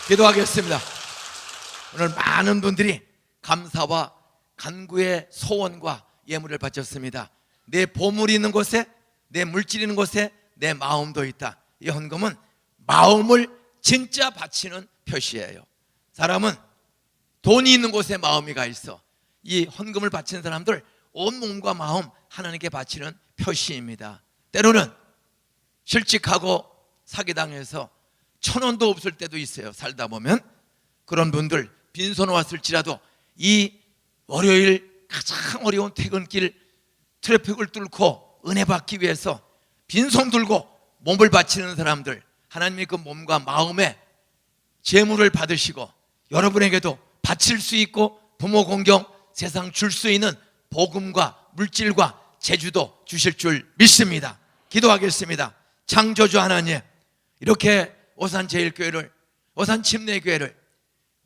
기도하겠습니다. 오늘 많은 분들이 감사와 간구의 소원과 예물을 바쳤습니다. 내 보물이 있는 곳에, 내 물질이 있는 곳에 내 마음도 있다. 이 헌금은 마음을 진짜 바치는 표시예요. 사람은 돈이 있는 곳에 마음이 가 있어. 이 헌금을 바치는 사람들 온 몸과 마음 하나님께 바치는 표시입니다. 때로는 실직하고 사기당해서 1,000원도 없을 때도 있어요. 살다 보면 그런 분들 빈손 왔을지라도 이 월요일 가장 어려운 퇴근길 트래픽을 뚫고 은혜 받기 위해서 빈손 들고 몸을 바치는 사람들, 하나님의 그 몸과 마음에 재물을 받으시고 여러분에게도 바칠 수 있고 부모 공경, 세상 줄 수 있는 복음과 물질과 재주도 주실 줄 믿습니다. 기도하겠습니다. 창조주 하나님, 이렇게 오산제일교회를, 오산침례교회를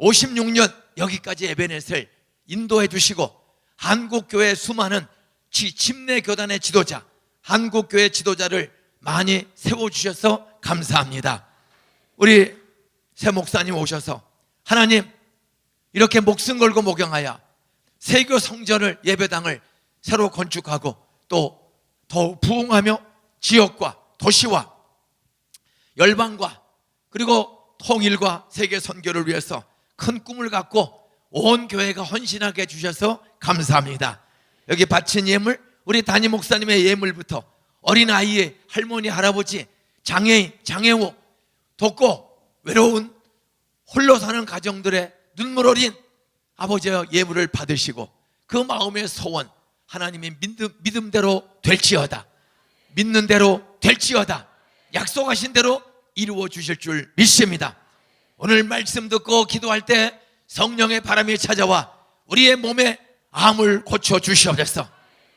56년 여기까지 에베넷을 인도해 주시고 한국교회 수많은 침례교단의 지도자, 한국교회 지도자를 많이 세워주셔서 감사합니다. 우리 새 목사님 오셔서 하나님 이렇게 목숨 걸고 목용하여 세교 성전을, 예배당을 새로 건축하고 또 더욱 부흥하며 지역과 도시와 열방과 그리고 통일과 세계 선교를 위해서 큰 꿈을 갖고 온 교회가 헌신하게 해주셔서 감사합니다. 여기 바친 예물, 우리 담임 목사님의 예물부터 어린아이의 할머니, 할아버지, 장애인, 장애우 돕고 외로운 홀로 사는 가정들의 눈물 어린 아버지의 예물을 받으시고 그 마음의 소원 하나님이 믿음대로 될지어다, 믿는 대로 될지어다, 약속하신 대로 이루어 주실 줄 믿습니다. 오늘 말씀 듣고 기도할 때 성령의 바람이 찾아와 우리의 몸에 암을 고쳐 주시옵소서.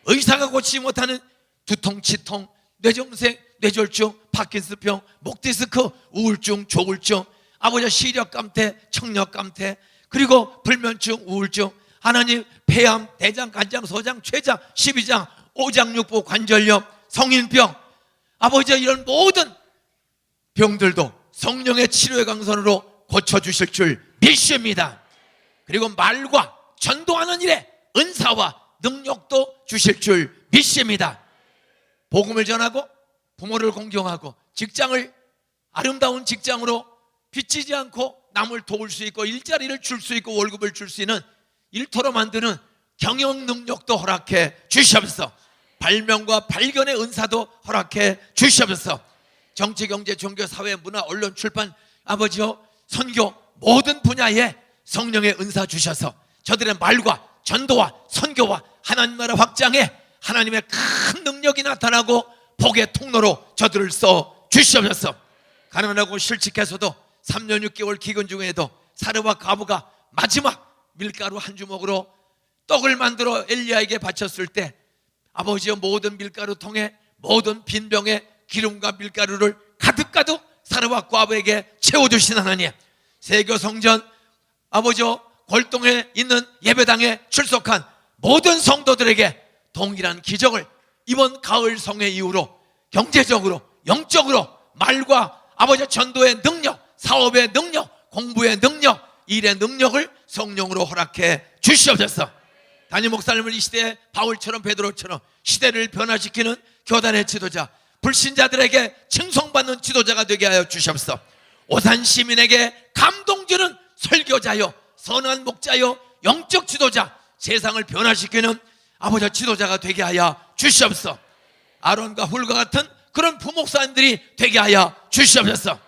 의사가 고치지 못하는 두통, 치통, 뇌정색, 뇌졸중, 파킨스병, 목디스크, 우울증, 조울증, 아버지 시력감퇴, 청력감퇴, 그리고 불면증, 우울증, 하나님 폐암, 대장, 간장, 소장, 췌장, 십이장, 오장육부, 관절염, 성인병, 아버지 이런 모든 병들도 성령의 치료의 강선으로 고쳐주실 줄 믿습니다. 그리고 말과 전도하는 일에 은사와 능력도 주실 줄 믿습니다. 복음을 전하고 부모를 공경하고 직장을 아름다운 직장으로 비치지 않고 남을 도울 수 있고 일자리를 줄 수 있고 월급을 줄 수 있는 일터로 만드는 경영 능력도 허락해 주시옵소서. 발명과 발견의 은사도 허락해 주시옵소서. 정치, 경제, 종교, 사회, 문화, 언론, 출판, 아버지요 선교 모든 분야에 성령의 은사 주셔서 저들의 말과 전도와 선교와 하나님 나라 확장에 하나님의 큰 능력이 나타나고 복의 통로로 저들을 써 주시옵소서. 가난하고 실직해서도 3년 6개월 기근 중에도 사르와 가부가 마지막 밀가루 한 주먹으로 떡을 만들어 엘리야에게 바쳤을 때 아버지의 모든 밀가루 통에 모든 빈병에 기름과 밀가루를 가득가득 사르와 과부에게 채워주신 하나님, 세교 성전 아버지요 골동에 있는 예배당에 출석한 모든 성도들에게 동일한 기적을 이번 가을 성회 이후로 경제적으로 영적으로 말과 아버지 전도의 능력, 사업의 능력, 공부의 능력, 일의 능력을 성령으로 허락해 주시옵소서. 담임 목사님을 이 시대에 바울처럼 베드로처럼 시대를 변화시키는 교단의 지도자, 불신자들에게 칭송받는 지도자가 되게 하여 주시옵소서. 오산 시민에게 감동 주는 설교자요, 선한 목자요, 영적 지도자, 세상을 변화시키는 아버지 지도자가 되게 하여 주시옵소서. 아론과 훌과 같은 그런 부목사님들이 되게 하여 주시옵소서.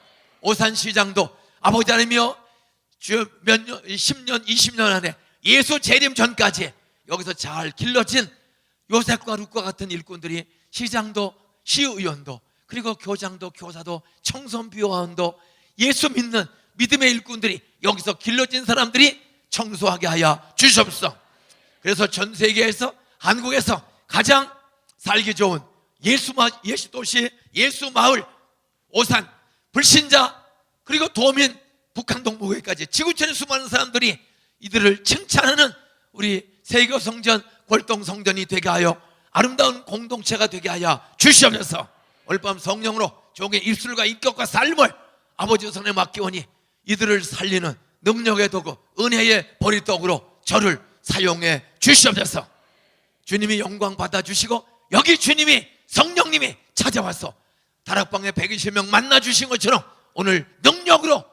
오산시장도 아버지 하나님이여 몇 년, 10년, 20년 안에 예수 재림 전까지 여기서 잘 길러진 요셉과 룻과 같은 일꾼들이 시장도 시의원도 그리고 교장도 교사도 청선비호원도 예수 믿는 믿음의 일꾼들이 여기서 길러진 사람들이 청소하게 하여 주시옵소서. 그래서 전 세계에서 한국에서 가장 살기 좋은 예수도시, 예수마을, 오산, 불신자 그리고 도민, 북한 동북에까지 지구촌의 수많은 사람들이 이들을 칭찬하는 우리 세교 성전, 골동 성전이 되게 하여 아름다운 공동체가 되게 하여 주시옵소서. 오늘 밤 성령으로 종의 입술과 인격과 삶을 아버지 손에 맡기오니 이들을 살리는 능력의 도구, 은혜의 보리떡으로 저를 사용해 주시옵소서. 주님이 영광 받아주시고 여기 주님이 성령님이 찾아와서 다락방에 120명 만나주신 것처럼 오늘 능력으로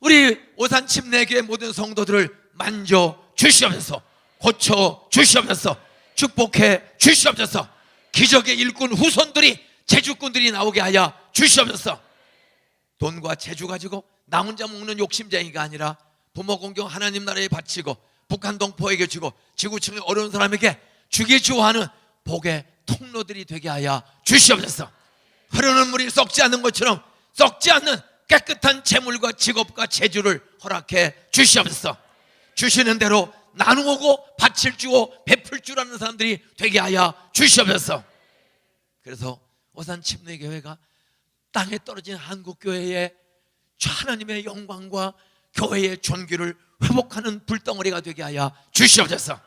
우리 오산 침례교회 모든 성도들을 만져 주시옵소서. 고쳐 주시옵소서. 축복해 주시옵소서. 기적의 일꾼 후손들이, 제주꾼들이 나오게 하여 주시옵소서. 돈과 재주 가지고 나 혼자 먹는 욕심쟁이가 아니라 부모 공경 하나님 나라에 바치고 북한 동포에게 주고 지구촌의 어려운 사람에게 주기 좋아하는 복의 통로들이 되게 하여 주시옵소서. 흐르는 물이 썩지 않는 것처럼 썩지 않는 깨끗한 재물과 직업과 재주를 허락해 주시옵소서. 주시는 대로 나누고 바칠 주고 베풀 줄 아는 사람들이 되게 하여 주시옵소서. 그래서 오산 침례교회가 땅에 떨어진 한국교회의 하나님의 영광과 교회의 존귀를 회복하는 불덩어리가 되게 하여 주시옵소서.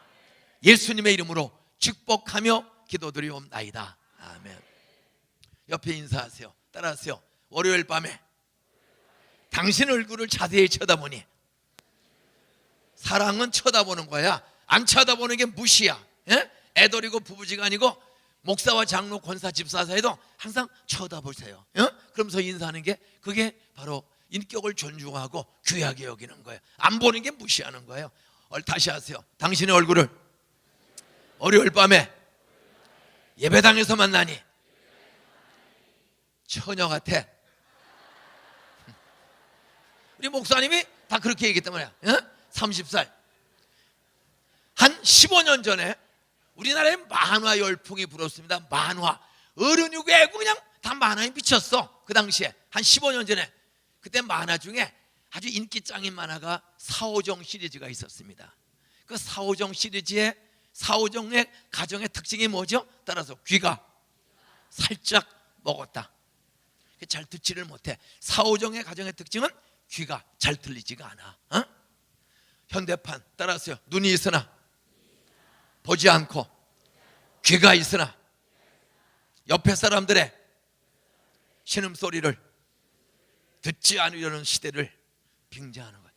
예수님의 이름으로 축복하며 기도드리옵나이다. 아멘. 옆에 인사하세요. 따라하세요. 월요일 밤에 당신 얼굴을 자세히 쳐다보니, 사랑은 쳐다보는 거야. 안 쳐다보는 게 무시야. 예? 애들이고 부부지간이고 목사와 장로 권사 집사 사이도 항상 쳐다보세요. 예? 그러면서 인사하는 게, 그게 바로 인격을 존중하고 귀하게 여기는 거예요. 안 보는 게 무시하는 거예요. 다시 하세요. 당신의 얼굴을 월요일 밤에 예배당에서 만나니 처녀 같아. 우리 목사님이 다 그렇게 얘기했단 말이야. 30살. 한 15년 전에 우리나라에 만화 열풍이 불었습니다. 만화. 어른이 외고 그냥 다 만화에 미쳤어. 그 당시에 한 15년 전에. 그때 만화 중에 아주 인기짱인 만화가 사오정 시리즈가 있었습니다. 그 사오정 시리즈의 사오정의 가정의 특징이 뭐죠? 따라서 귀가 살짝 먹었다. 잘 듣지를 못해. 사오정의 가정의 특징은 귀가 잘 들리지가 않아. 현대판 따라서요. 눈이 있으나 보지 않고 귀가 있으나 옆에 사람들의 신음소리를 듣지 않으려는 시대를 빙자하는 거예요.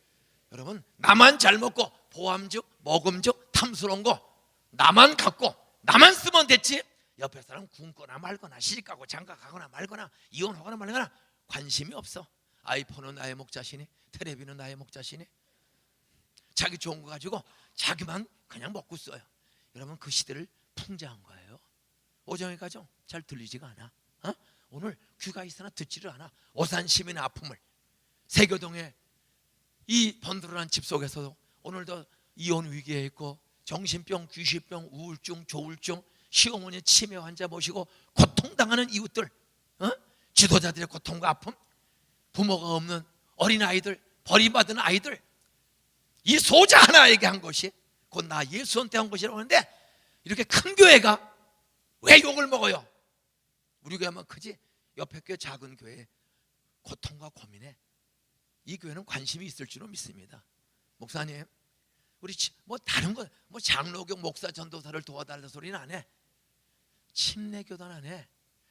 여러분, 나만 잘 먹고 보암죽, 먹음죽, 탐스러운 거 나만 갖고 나만 쓰면 됐지, 옆에 사람 굶거나 말거나 시집가고 장가가거나 말거나 이혼하거나 말거나 관심이 없어. 아이폰은 나의 목자시니, 텔레비는 나의 목자시니, 자기 좋은 거 가지고 자기만 그냥 먹고 써요. 여러분, 그 시대를 풍자한 거예요. 오정의 가정 잘 들리지가 않아. 오늘 귀가 있으나 듣지를 않아. 오산 시민의 아픔을, 세교동의 이 번들어난 집 속에서도 오늘도 이혼 위기에 있고 정신병, 귀신병, 우울증, 조울증, 시어머니 치매 환자 모시고 고통당하는 이웃들, 지도자들의 고통과 아픔, 부모가 없는 어린아이들, 버림받은 아이들, 이 소자 하나에게 한 것이 곧 나 예수한테 한 것이라고 하는데, 이렇게 큰 교회가 왜 욕을 먹어요? 우리 교회만 크지 옆에 교회 작은 교회에 고통과 고민에 이 교회는 관심이 있을 줄로 믿습니다. 목사님, 우리 뭐 다른 거, 뭐 장로교 목사 전도사를 도와달라는 소리는 안 해. 침례교단 안에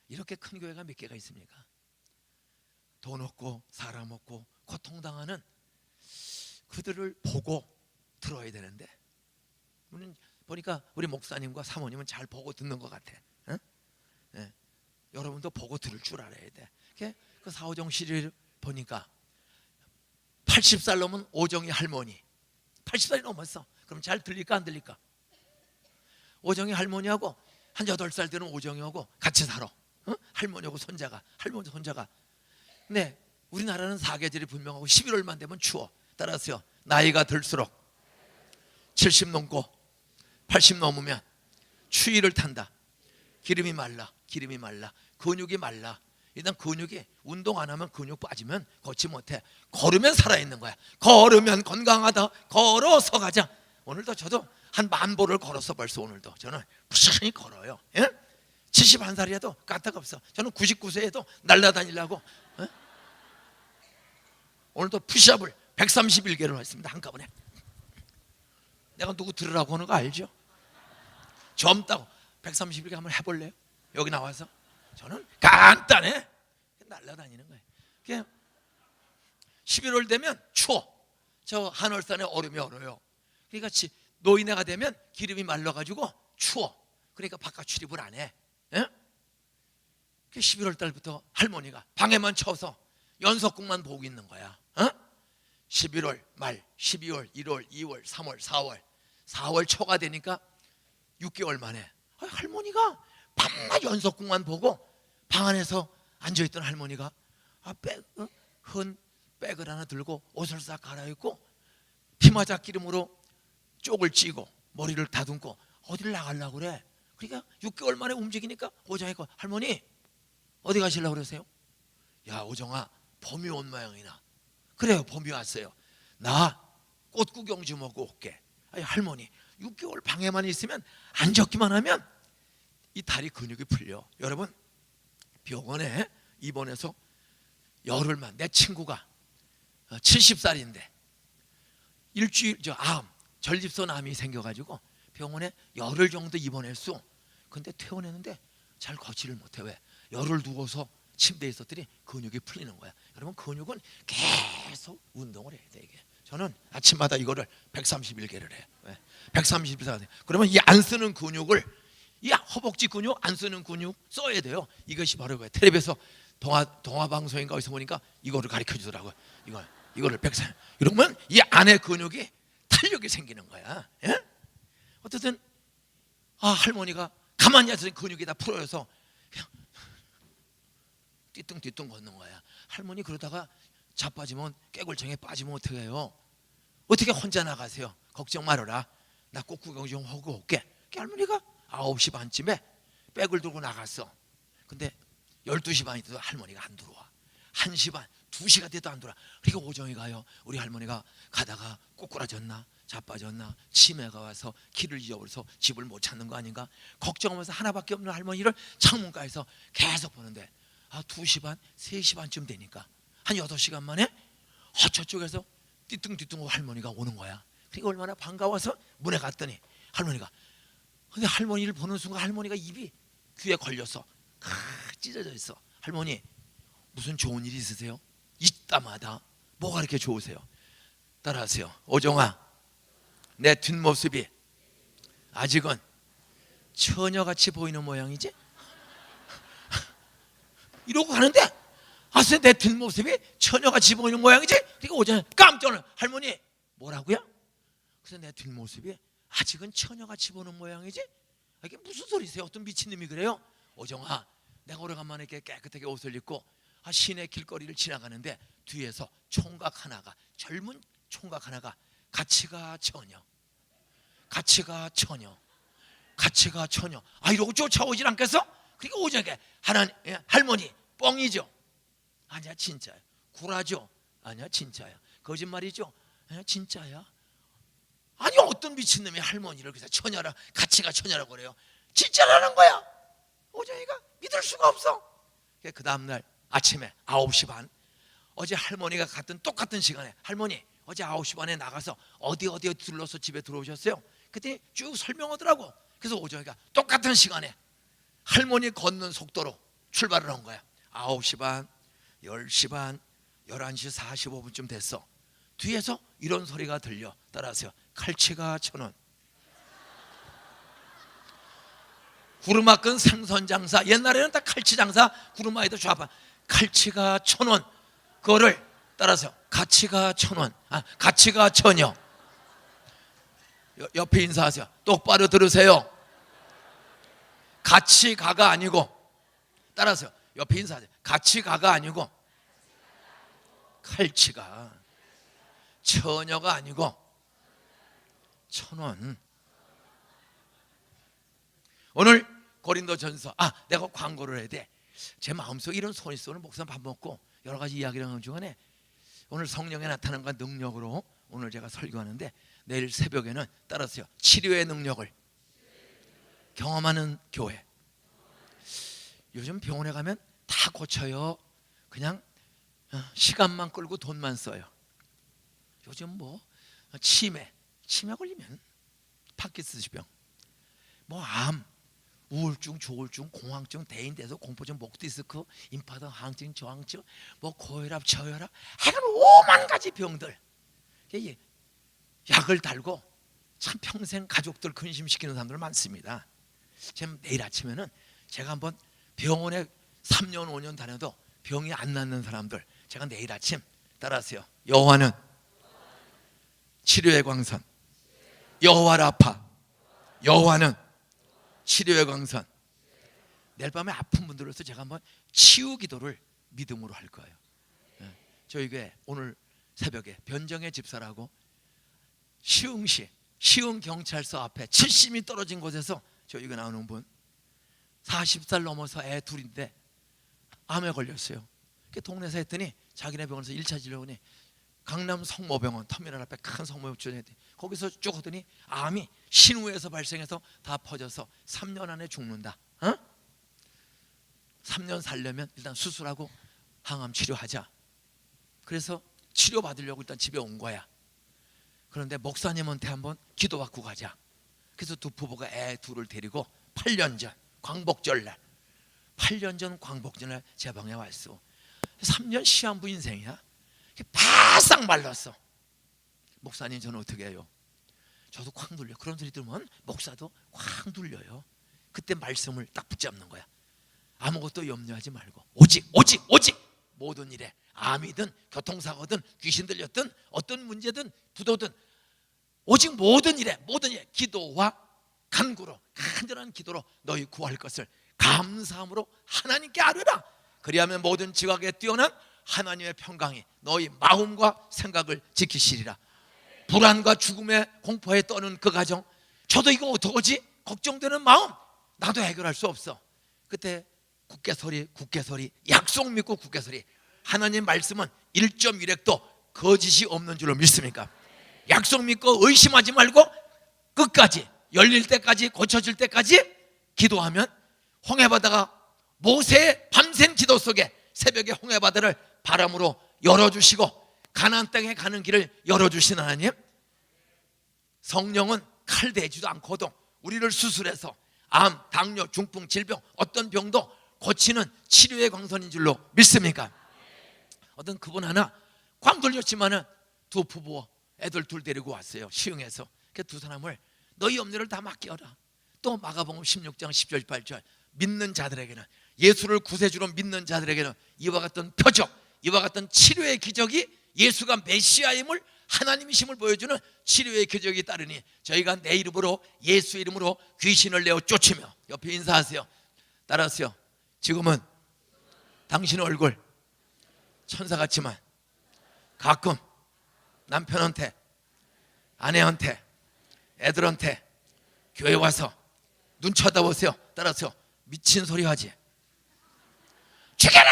이렇게 큰 교회가 몇 개가 있습니까? 돈 없고 사람 없고 고통당하는 그들을 보고 들어야 되는데, 보니까 우리 목사님과 사모님은 잘 보고 듣는 것 같아. 네. 여러분도 보고 들을 줄 알아야 돼. 그 사오정 시리를 보니까 80살 넘은 오정이 할머니, 80살이 넘었어. 그럼 잘 들릴까 안 들릴까? 오정이 할머니하고 한 8살 되는 오정이하고 같이 살아. 할머니하고 손자가, 할머니 손자가. 근데 우리나라는 사계절이 분명하고 11월만 되면 추워. 따라서요, 나이가 들수록 70 넘고 80 넘으면 추위를 탄다. 기름이 말라, 기름이 말라, 근육이 말라. 일단 근육이 운동 안 하면 근육 빠지면 걷지 못해. 걸으면 살아있는 거야. 걸으면 건강하다. 걸어서 가자. 오늘도 저도 한 10,000보를 걸었어. 벌써 오늘도 저는 부지런히 걸어요. 71살이라도 까딱 없어. 저는 99세에도 날라다니려고. 오늘도 푸시업을 131개를 했습니다. 한꺼번에. 내가 누구 들으라고 하는 거 알죠? 젊다고 131개 한번 해볼래요? 여기 나와서. 저는 간단해. 날라다니는 거예요. 11월 되면 추워. 저 한월산에 얼음이 얼어요. 그러니까 노인네가 되면 기름이 말라가지고 추워. 그러니까 바깥 출입을 안 해. 11월 달부터 할머니가 방에만 쳐서 연속극만 보고 있는 거야. 11월 말, 12월, 1월, 2월, 3월, 4월 초가 되니까 6개월 만에 할머니가 밤낮 연속극만 보고 방 안에서 앉아있던 할머니가 백을 하나 들고 옷을 싹 갈아입고 피마자 기름으로 쪽을 찌고 머리를 다듬고 어디를 나가려고 그래. 그러니까 6개월 만에 움직이니까 오정이가 할머니 어디 가시려고 그러세요? 야 오정아 봄이 온 모양이나. 그래요 봄이 왔어요. 나 꽃 구경 좀 하고 올게. 아니, 할머니 6개월 방에만 있으면 앉았기만 하면 이 다리 근육이 풀려. 여러분 병원에 입원해서 열흘만 내 친구가 70살인데 일주일 전립선 암이 생겨가지고 병원에 열흘 정도 입원했어. 근데 퇴원했는데 잘 걷지를 못해. 왜? 열흘 두고서 침대에 있었더니 근육이 풀리는 거야. 여러분 근육은 계속 운동을 해야 돼. 이게 저는 아침마다 이거를 131개를 해. 131개. 그러면 이 안 쓰는 근육을 이 허벅지 근육 안 쓰는 근육 써야 돼요. 이것이 바로 거예요. 텔레비에서 동화 방송인가 어디서 보니까 이거를 가르쳐 주더라고요. 이거를 130. 이러면 이 안에 근육이 탄력이 생기는 거야. 예? 어쨌든 할머니가 가만히 앉아서 근육이 다 풀어져서 그냥 띠뚱띠뚱 걷는 거야. 할머니 그러다가 자빠지면 깨골청에 빠지면 어떻게 해요? 어떻게 혼자 나가세요? 걱정 말아라. 나 꼭 구경 좀 하고 올게. 할머니가 9시 반쯤에 백을 들고 나갔어. 근데 12시 반이 돼도 할머니가 안 들어와. 1시 반, 2시가 돼도 안 들어와. 그러니까 오정이 가요. 우리 할머니가 가다가 꼬꾸라졌나 자빠졌나 치매가 와서 길을 잃어버려서 집을 못 찾는 거 아닌가 걱정하면서 하나밖에 없는 할머니를 창문가에서 계속 보는데 2시 반, 3시 반쯤 되니까 한 8시간 만에 저쪽에서 띠뚱띠뚱 할머니가 오는 거야. 그러니까 얼마나 반가워서 문에 갔더니 할머니가, 근데 할머니를 보는 순간 할머니가 입이 귀에 걸려서 찢어져 있어. 할머니 무슨 좋은 일 있으세요? 이따마다 뭐가 이렇게 좋으세요? 따라하세요. 오정아 내 뒷모습이 아직은 처녀같이 보이는 모양이지? 이러고 가는데 내 뒷모습이 처녀같이 보이는 모양이지? 그러니까 오정이 깜짝 놀라. 할머니 뭐라고요? 그래서 내 뒷모습이 아직은 처녀같이 보는 모양이지? 이게 무슨 소리세요? 어떤 미친놈이 그래요? 오정아 내가 오래간만에 이렇게 깨끗하게 옷을 입고 시내 길거리를 지나가는데 뒤에서 총각 하나가, 젊은 총각 하나가 같이 가 처녀, 같이 가 처녀, 같이 가 처녀 이러고 쫓아오질 않겠어? 그러니까 오정이가 할머니 뻥이죠? 아니야 진짜야. 구라죠? 아니야 진짜야. 거짓말이죠? 아니야 진짜야. 아니 어떤 미친놈이 할머니를 그래서 처녀라 같이 가 처녀라고 그래요? 진짜라는 거야. 오정이가 믿을 수가 없어. 그 다음날 아침에 9시 반 어제 할머니가 갔던 똑같은 시간에 할머니 어제 9시 반에 나가서 어디 둘러서 집에 들어오셨어요? 그때 쭉 설명하더라고. 그래서 오정이가 똑같은 시간에 할머니 걷는 속도로 출발을 한 거야. 9시 반, 10시 반, 11시 45분쯤 됐어. 뒤에서 이런 소리가 들려. 따라하세요. 칼치가 1,000원. 구르마끈 생선 장사. 옛날에는 다 칼치 장사. 구르마에도 좌판. 칼치가 1,000원. 그거를 따라서 가치가 1,000원. 가치가 처녀. 옆에 인사하세요. 똑바로 들으세요. 가치가가 아니고 따라서 옆에 인사하세요. 가치가가 아니고 칼치가. 처녀가 아니고 1,000원. 오늘 고린도전서 내가 광고를 해야 돼. 제 마음속에 이런 소원이 있어. 오늘 목사 밥 먹고 여러 가지 이야기를 하는 중간에 오늘 성령의 나타남과 능력으로 오늘 제가 설교하는데 내일 새벽에는 따라서요. 치료의 능력을 경험하는 교회. 요즘 병원에 가면 다 고쳐요. 그냥 시간만 끌고 돈만 써요. 요즘 치매 걸리면 파킨슨병, 암, 우울증, 조울증, 공황증, 대인대소, 공포증, 목디스크, 임파선, 항증, 저항증, 뭐 고혈압, 저혈압, 하여간 5만 가지 병들. 이게 약을 달고 참 평생 가족들 근심시키는 사람들 많습니다. 지금 내일 아침에는 제가 한번 병원에 3년 5년 다녀도 병이 안 낫는 사람들, 제가 내일 아침 따라하세요. 여호와는 치료의 광선, 여호와 라파, 여호와는 치료의 광선. 내일 밤에 아픈 분들로서 제가 한번 치유 기도를 믿음으로 할 거예요. 저희 교회 오늘 새벽에 변정의 집사라고 시흥시 시흥경찰서 앞에 70이 떨어진 곳에서 저희 교회 나오는 분, 40살 넘어서 애 둘인데 암에 걸렸어요. 동네에서 했더니 자기네 병원에서 1차 진료원이 강남 성모병원 터미널 앞에 큰 성모병원 주전했더니 거기서 쭉 하더니 암이 신우에서 발생해서 다 퍼져서 3년 안에 죽는다. 3년 살려면 일단 수술하고 항암 치료하자. 그래서 치료받으려고 일단 집에 온 거야. 그런데 목사님한테 한번 기도받고 가자. 그래서 두 부부가 애 둘을 데리고 8년 전 광복절날, 8년 전 광복절날 제 방에 왔어. 3년 시한부 인생이야. 바싹 말랐어. 목사님 저는 어떻게 해요? 저도 콱 눌려. 그런 소리 들으면 목사도 콱 눌려요. 그때 말씀을 딱 붙잡는 거야. 아무것도 염려하지 말고 오직 모든 일에, 암이든 교통사고든 귀신 들렸든 어떤 문제든 부도든 오직 모든 일에 기도와 간구로, 간절한 기도로 너희 구할 것을 감사함으로 하나님께 아뢰라. 그리하면 모든 지각에 뛰어난 하나님의 평강이 너희 마음과 생각을 지키시리라. 불안과 죽음의 공포에 떠는 그 가정, 저도 이거 어떡하지? 걱정되는 마음, 나도 해결할 수 없어. 그때 굳게 서리, 약속 믿고 굳게 서리. 하나님 말씀은 1.1핵도 거짓이 없는 줄로 믿습니까? 약속 믿고 의심하지 말고 끝까지, 열릴 때까지, 고쳐질 때까지 기도하면 홍해바다가 모세의 밤샘 기도 속에 새벽에 홍해바다를 바람으로 열어주시고 가나안 땅에 가는 길을 열어주신 하나님, 성령은 칼 대지도 않고도 우리를 수술해서 암, 당뇨, 중풍, 질병 어떤 병도 고치는 치료의 광선인 줄로 믿습니까? 어떤 그분 하나 광 돌렸지만은 두 부부 애들 둘 데리고 왔어요. 시흥에서. 그 두 사람을 너희 염려를 다 맡겨라. 또 마가복음 16장 10절 18절 믿는 자들에게는, 예수를 구세주로 믿는 자들에게는 이와 같은 표적, 이와 같은 치료의 기적이, 예수가 메시아임을, 하나님이심을 보여주는 치료의 기적이 따르니 저희가 내 이름으로, 예수 이름으로 귀신을 내어 쫓으며, 옆에 인사하세요. 따라하세요. 지금은 당신 얼굴 천사 같지만 가끔 남편한테, 아내한테, 애들한테 교회 와서 눈 쳐다보세요. 따라서 미친 소리 하지. 죽여라!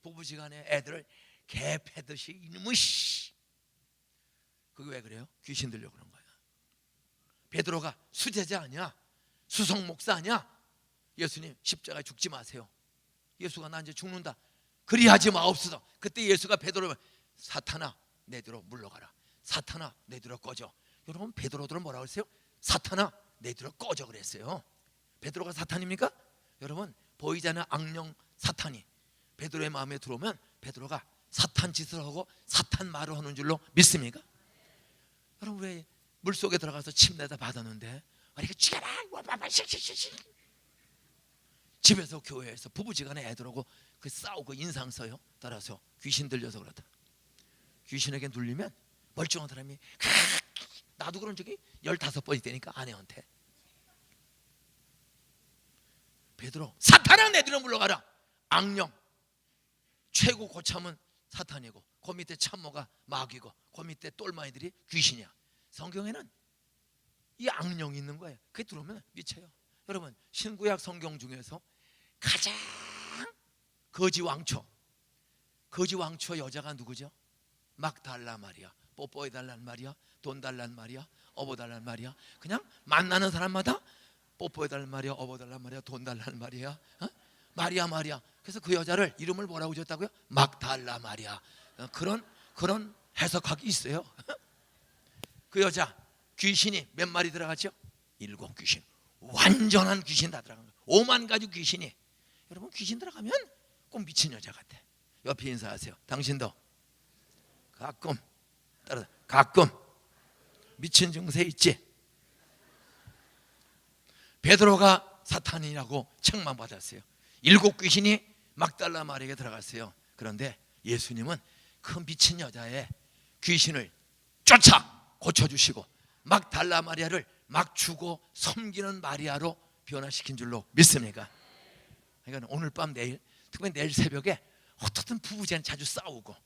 부부지간에 애들을 개 패듯이 이놈의 씨. 그게 왜 그래요? 귀신 들려고 그런 거야. 베드로가 수제자 아니야? 수석 목사 아니야? 예수님 십자가에 죽지 마세요. 예수가 나 이제 죽는다. 그리하지 마옵소서. 그때 예수가 베드로를, 사탄아 내 뒤로 물러가라. 사탄아 내 뒤로 꺼져. 여러분 베드로들은 뭐라고 했어요? 사탄아 내 뒤로 꺼져 그랬어요. 베드로가 사탄입니까? 여러분 보이지 않는 악령 사탄이 베드로의 마음에 들어오면 베드로가 사탄 짓을 하고 사탄 말을 하는 줄로 믿습니까? 여러분 왜 물속에 들어가서 침내다 받았는데 이렇게 죽여라 집에서 교회에서 부부지간에 애들하고 그 싸우고 인상 써요. 따라서 귀신 들려서 그렇다. 귀신에게 눌리면 멀쩡한 사람이, 나도 그런 적이 15번이 되니까 아내한테, 베드로 사탄아 내 뒤로 물러가라. 악령 최고 고참은 사탄이고 그 밑에 참모가 마귀고 그 밑에 똘마이들이 귀신이야. 성경에는 이 악령이 있는 거예요. 그게 들어오면 미쳐요. 여러분 신구약 성경 중에서 가장 거지 왕초 여자가 누구죠? 막 달라 말이야. 뽀뽀해 달란 말이야. 돈 달란 말이야. 업어 달란 말이야. 그냥 만나는 사람마다 뽀뽀해 달란 말이야. 업어 달란 말이야. 돈 달란 말이야. 말이야. 그래서 그 여자를 이름을 뭐라고 줬다고요? 막달라 말이야. 그런 해석학이 있어요. 그 여자 귀신이 몇 마리 들어갔죠? 일곱 귀신, 완전한 귀신 다 들어간 거예요. 5만 가지 귀신이. 여러분 귀신 들어가면 꼭 미친 여자 같아. 옆에 인사하세요. 당신도 가끔 미친 증세 있지? 베드로가 사탄이라고 책망 받았어요. 일곱 귀신이 막달라 마리아에게 들어갔어요. 그런데 예수님은 그 미친 여자의 귀신을 쫓아 고쳐주시고 막달라 마리아를 막 주고 섬기는 마리아로 변화시킨 줄로 믿습니까? 그러니까 오늘 밤 내일, 특별히 내일 새벽에 어떻든 부부间자주 싸우고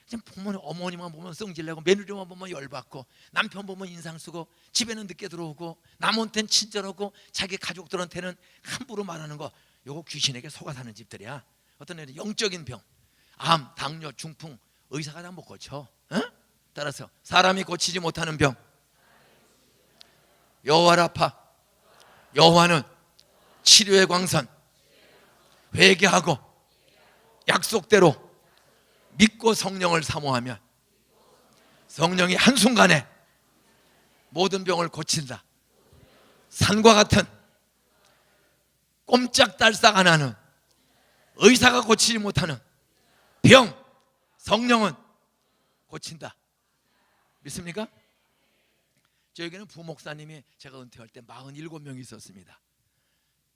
그냥 보면 어머니만 보면 성질내고 며느리만 보면 열받고 남편 보면 인상 쓰고 집에는 늦게 들어오고 남한테는 친절하고 자기 가족들한테는 함부로 말하는 거, 요거 귀신에게 속아 사는 집들이야. 어떤 애들 영적인 병, 암, 당뇨, 중풍 의사가 다 못 고쳐. 따라서 사람이 고치지 못하는 병, 여호와를 아파. 여호와는 치료의 광선. 회개하고 약속대로 믿고 성령을 사모하면 성령이 한순간에 모든 병을 고친다. 산과 같은 꼼짝달싹 안 하는 의사가 고치지 못하는 병, 성령은 고친다. 믿습니까? 저에게는 부목사님이 제가 은퇴할 때 47명이 있었습니다.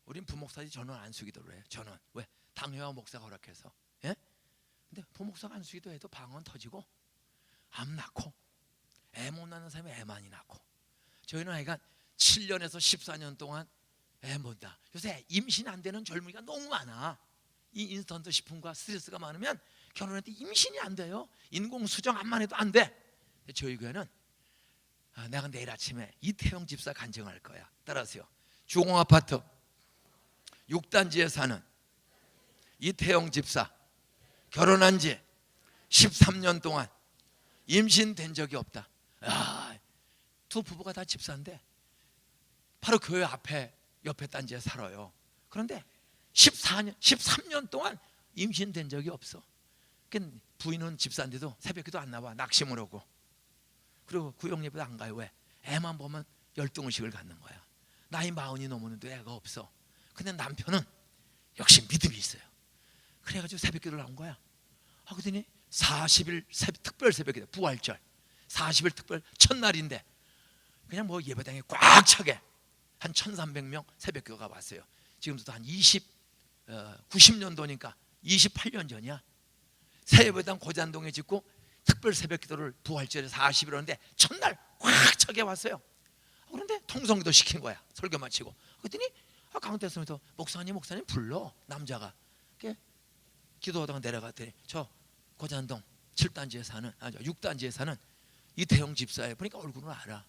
우린 부목사지 전원 안수기도를 해요. 전원. 왜? 당회와 목사가 허락해서. 예? 근데 부목사가 안수기도 해도 방언 터지고 암 낳고 애 못 낳는 사람이 애 많이 낳고. 저희는 하여간 7년에서 14년 동안 애 못 낳아. 요새 임신 안 되는 젊은이가 너무 많아. 이 인스턴트 식품과 스트레스가 많으면 결혼할 때 임신이 안 돼요. 인공수정 암만 해도 안 돼. 저희 교회는 내가 내일 아침에 이태영 집사 간증할 거야. 따라서요. 주공아파트 6단지에 사는 이태영 집사, 결혼한 지 13년 동안 임신된 적이 없다. 두 부부가 다 집사인데 바로 교회 앞에 옆에 단지에 살아요. 그런데 13년 동안 임신된 적이 없어. 그러니까 부인은 집사인데도 새벽에도 안 나와. 낙심을 오고. 그리고 구역예배도 안 가요. 왜? 애만 보면 열등의식을 갖는 거야. 나이 40이 넘었는데 애가 없어. 근데 남편은 역시 믿음이 있어요. 그래가지고 새벽기도를 나온 거야. 그러더니 40일 특별 새벽기도, 부활절 40일 특별 첫날인데 그냥 뭐 예배당에 꽉 차게 한 1300명 새벽기도가 왔어요. 지금도 한 90년도니까 28년 전이야. 새 예배당 고잔동에 짓고 특별 새벽기도를 부활절에 40일 하는데 첫날 꽉 차게 왔어요. 그런데 통성기도 시킨 거야. 설교 마치고. 그랬더니 강대에서부터 목사님 불러. 남자가 기도하다가 내려갔더니 저 고잔동 7단지에 사는 6단지에 사는 이태영 집사예요. 보니까 얼굴은 알아.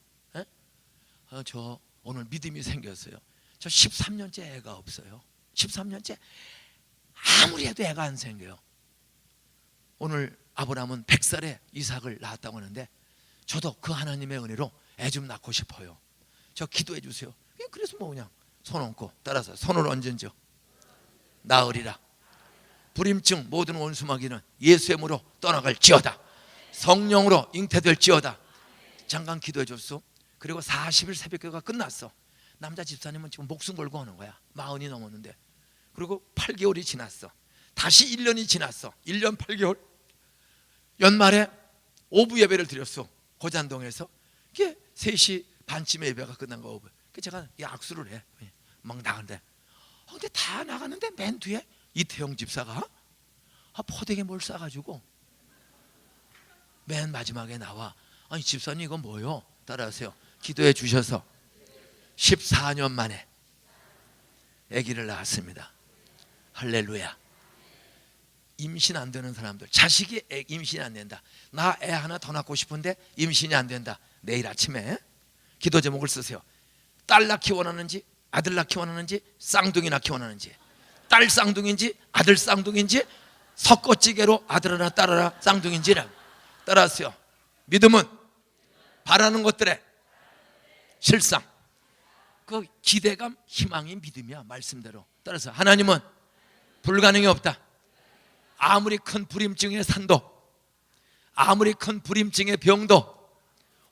저 오늘 믿음이 생겼어요. 저 13년째 애가 없어요. 13년째 아무리 해도 애가 안 생겨요. 오늘 아브라함은 100살에 이삭을 낳았다고 하는데 저도 그 하나님의 은혜로 애 좀 낳고 싶어요. 저 기도해 주세요. 그래서 뭐 그냥 손 얹고, 따라서 손을 얹은즉 나으리라. 불임증 모든 원수마귀는 예수의 이름으로 떠나갈지어다. 성령으로 잉태될지어다. 잠깐 기도해 줬어. 그리고 40일 새벽기도가 끝났어. 남자 집사님은 지금 목숨 걸고 하는 거야. 40이 넘었는데. 그리고 8개월이 지났어. 다시 1년이 지났어. 1년 8개월. 연말에 오부 예배를 드렸어. 고잔동에서. 이게 3시 반쯤에 예배가 끝난 거 오부. 제가 악수를 해. 막 나가는데. 근데 다 나갔는데 맨 뒤에 이태영 집사가 포대에 뭘 싸가지고 맨 마지막에 나와. 아니 집사님 이건 뭐요? 따라하세요. 기도해 주셔서 14년 만에 아기를 낳았습니다. 할렐루야. 임신 안 되는 사람들, 자식이 임신이 안 된다. 나 애 하나 더 낳고 싶은데 임신이 안 된다. 내일 아침에 기도 제목을 쓰세요. 딸 낳기 원하는지, 아들 낳기 원하는지, 쌍둥이 낳기 원하는지, 딸 쌍둥이인지 아들 쌍둥이인지, 섞어찌개로 아들 하나 딸 하나 쌍둥이인지를 따라하세요. 믿음은 바라는 것들의 실상. 그 기대감, 희망이 믿음이야. 말씀대로. 따라서 하나님은 불가능이 없다. 아무리 큰 불임증의 산도, 아무리 큰 불임증의 병도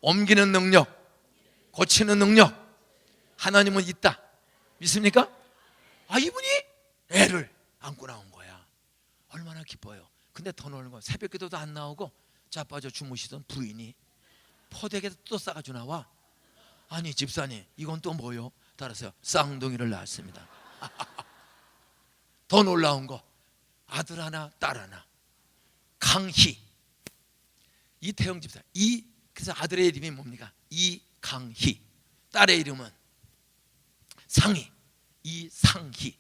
옮기는 능력, 고치는 능력 하나님은 있다. 믿습니까? 이분이 애를 안고 나온 거야. 얼마나 기뻐요. 근데 더 놀는 건 새벽 기도도 안 나오고 자빠져 주무시던 부인이 포대에다 또 싸가지고 나와. 아니 집사님, 이건 또 뭐요? 따라서 쌍둥이를 낳았습니다. 더 놀라운 거, 아들 하나 딸 하나. 강희, 이태영 집사. 그래서 아들의 이름이 뭡니까? 이강희. 딸의 이름은 상희, 이상희.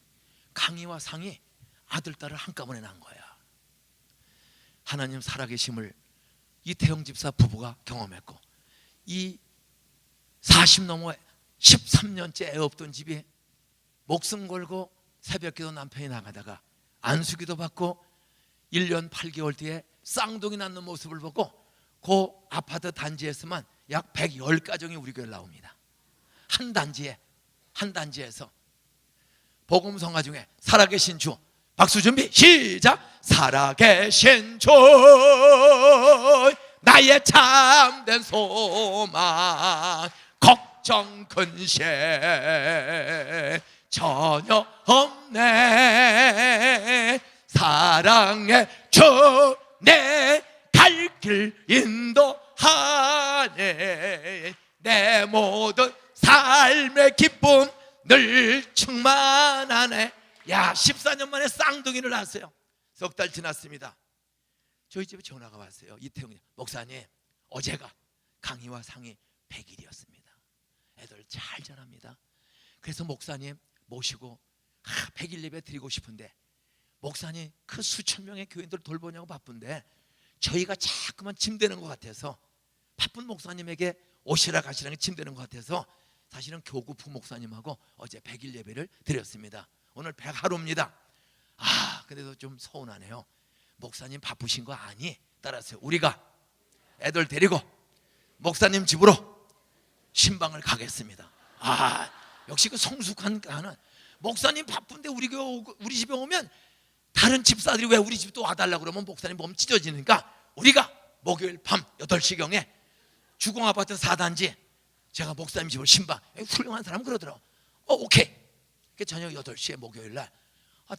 강희와 상희, 아들 딸을 한꺼번에 낳은 거야. 하나님 살아계심을 이태영 집사 부부가 경험했고, 이 40 넘어 13년째 애 없던 집이 목숨 걸고 새벽기도 남편이 나가다가 안수기도 받고 1년 8개월 뒤에 쌍둥이 낳는 모습을 보고 그 아파트 단지에서만 약 110가정이 우리 교회를 나옵니다. 한 단지에서 복음성가 중에 살아계신 주, 박수 준비 시작. 살아계신 주 나의 참된 소망, 걱정 근심 전혀 없네. 사랑의 주 내 갈 길 인도하네. 내 모든 삶의 기쁨 늘 충만하네. 야, 14년 만에 쌍둥이를 낳았어요. 석 달 지났습니다. 저희 집에 전화가 왔어요. 이태웅 목사님, 어제가 강희와 상희 100일이었습니다. 애들 잘 자랍니다. 그래서 목사님 모시고 100일 예배 드리고 싶은데, 목사님 그 수천 명의 교인들 돌보냐고 바쁜데 저희가 자꾸만 짐되는 것 같아서, 바쁜 목사님에게 오시라 가시라는 게 짐되는 것 같아서 사실은 교구 부목사님하고 어제 100일 예배를 드렸습니다. 오늘 100하루입니다. 근데도 좀 서운하네요. 목사님 바쁘신 거 아니? 따라서 우리가 애들 데리고 목사님 집으로 신방을 가겠습니다. 역시 그 성숙한 가는 목사님 바쁜데 우리 집에 오면 다른 집사들이 왜 우리 집 또 와달라고 그러면 목사님 몸 찢어지니까 우리가 목요일 밤 8시경에 주공아파트 4단지 제가 목사님 집을 신방. 훌륭한 사람 그러더라고. 오케이. 저녁 8시에 목요일날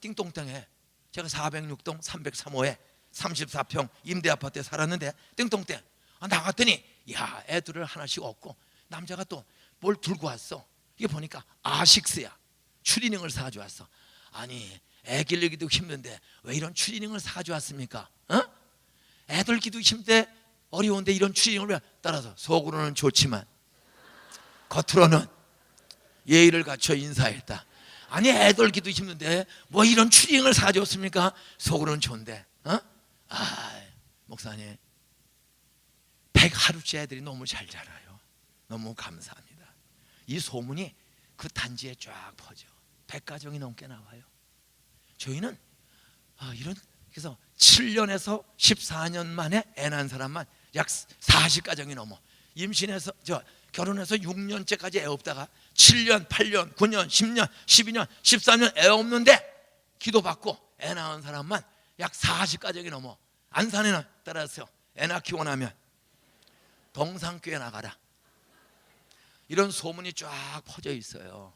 띵똥땅에 제가 406동 303호에 34평 임대아파트에 살았는데 띵똥땅 나갔더니 야, 애들을 하나씩 얻고 남자가 또 뭘 들고 왔어. 이게 보니까 아식스야. 추리닝을 사주왔어. 아니 애 기르기도 힘든데 왜 이런 추리닝을 사주왔습니까? 애들 기도 힘든데 어려운데 이런 추리닝을 왜? 따라서 속으로는 좋지만 겉으로는 예의를 갖춰 인사했다. 아니 애들 기도 힘든데 뭐 이런 추리닝을 사줬습니까? 속으로는 좋은데. 목사님 100하루째 애들이 너무 잘 자라요. 너무 감사합니다. 이 소문이 그 단지에 쫙 퍼져 100가정이 넘게 나와요. 저희는 그래서 7년에서 14년 만에 애 낳은 사람만 약 40가정이 넘어. 임신해서 결혼해서 6년째까지 애 없다가 7년, 8년, 9년, 10년, 12년, 14년 애 없는데 기도받고 애 낳은 사람만 약 40가정이 넘어. 안산에는 따라서 애 낳기 원하면 동상교회 나가라. 이런 소문이 쫙 퍼져 있어요.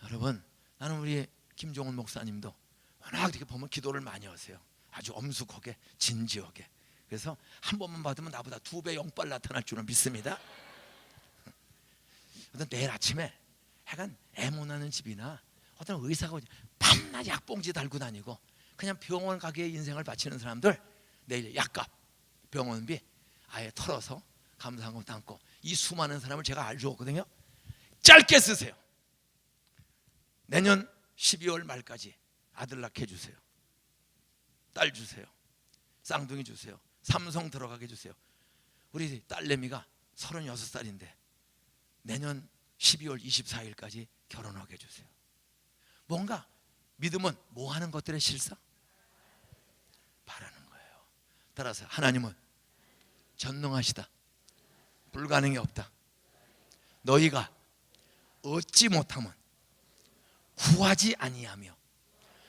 여러분, 나는 우리 김종훈 목사님도 워낙 이렇게 보면 기도를 많이 하세요. 아주 엄숙하게 진지하게. 그래서 한 번만 받으면 나보다 2배 영빨 나타날 줄은 믿습니다. 내일 아침에 하여간 애 못 낳는 집이나 어떤 의사가 밤낮 약봉지 달고 다니고 그냥 병원 가기에 인생을 바치는 사람들 내일 약값 병원비 아예 털어서 감사한금 담고 이 수많은 사람을 제가 알려줬거든요. 짧게 쓰세요. 내년 12월 말까지 아들 낳게 해주세요. 딸 주세요. 쌍둥이 주세요. 삼성 들어가게 해주세요. 우리 딸내미가 36살인데 내년 12월 24일까지 결혼하게 해주세요. 뭔가 믿음은 뭐 하는 것들의 실상? 바라는 거예요. 따라서 하나님은 전능하시다. 불가능이 없다. 너희가 얻지 못하면 구하지 아니하며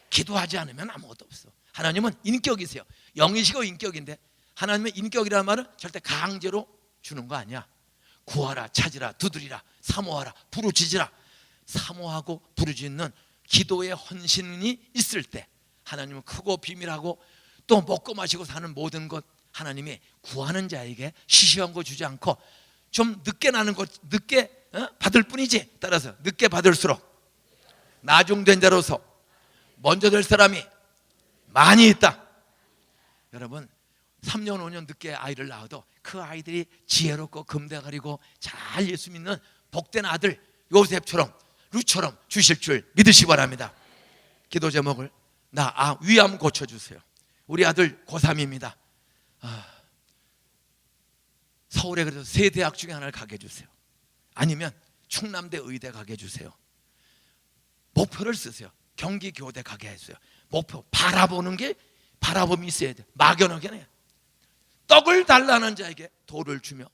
기도하지 않으면 아무것도 없어. 하나님은 인격이세요. 영이시고 인격인데 하나님의 인격이라는 말은 절대 강제로 주는 거 아니야. 구하라, 찾으라, 두드리라, 사모하라, 부르짖으라. 사모하고 부르짖는 기도의 헌신이 있을 때 하나님은 크고 비밀하고 또 먹고 마시고 사는 모든 것 하나님이 구하는 자에게 시시한 거 주지 않고 좀 늦게 나는 것 늦게 받을 뿐이지. 따라서 늦게 받을수록 나중된 자로서 먼저 될 사람이 많이 있다. 여러분 3년 5년 늦게 아이를 낳아도 그 아이들이 지혜롭고 금대가리고 잘 예수 믿는 복된 아들 요셉처럼 루처럼 주실 줄 믿으시기 바랍니다. 기도 제목을 위암 고쳐주세요. 우리 아들 고3입니다. 서울에 그래서 세 대학 중에 하나를 가게 해주세요. 아니면 충남대 의대 가게 해주세요. 목표를 쓰세요. 경기교대 가게 해주세요. 목표 바라보는 게 바라봄이 있어야 돼. 막연하게 해. 떡을 달라는 자에게 돌을 주며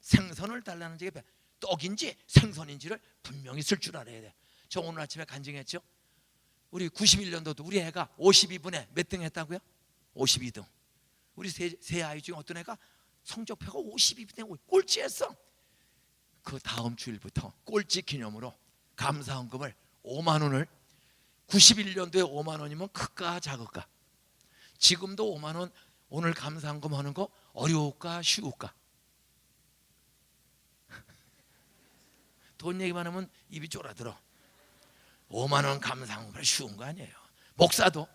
생선을 달라는 자에게 떡인지 생선인지를 분명히 쓸 줄 알아야 돼. 저 오늘 아침에 간증했죠. 우리 91년도도 우리 애가 52분에 몇 등 했다고요? 52등. 우리 세 아이 중에 어떤 애가 성적표가 52분에 꼴찌했어. 그 다음 주일부터 꼴찌 기념으로 감사헌금을 5만 원을 91년도에 5만 원이면 클까 작을까? 지금도 5만 원 오늘 감사헌금 하는 거 어려울까 쉬울까? 돈 얘기만 하면 입이 쫄아들어. 5만 원 감사헌금 쉬운 거 아니에요. 목사도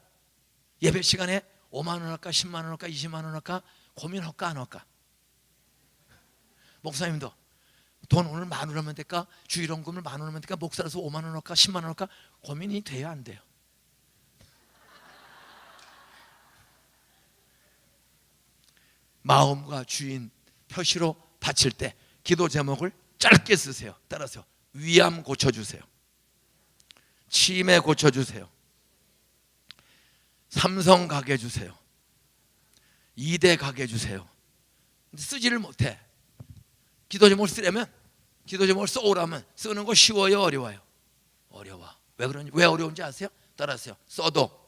예배 시간에 5만 원 할까 10만 원 할까 20만 원 할까 고민할까 안 할까? 목사님도 돈 오늘 10,000원 하면 될까? 주일헌금을 10,000원 하면 될까? 목사라서 5만 원 할까 10만 원 할까? 고민이 돼야 안 돼요? 마음과 주인 표시로 바칠 때 기도 제목을 짧게 쓰세요. 따라서 위암 고쳐주세요. 치매 고쳐주세요. 삼성 가게 해주세요. 이대 가게 해주세요. 쓰지를 못해. 기도 제목을 쓰려면 기도 제목을 써오라면 쓰는 거 쉬워요 어려워요? 어려워. 왜 그런지 왜 어려운지 아세요? 따라하세요. 써도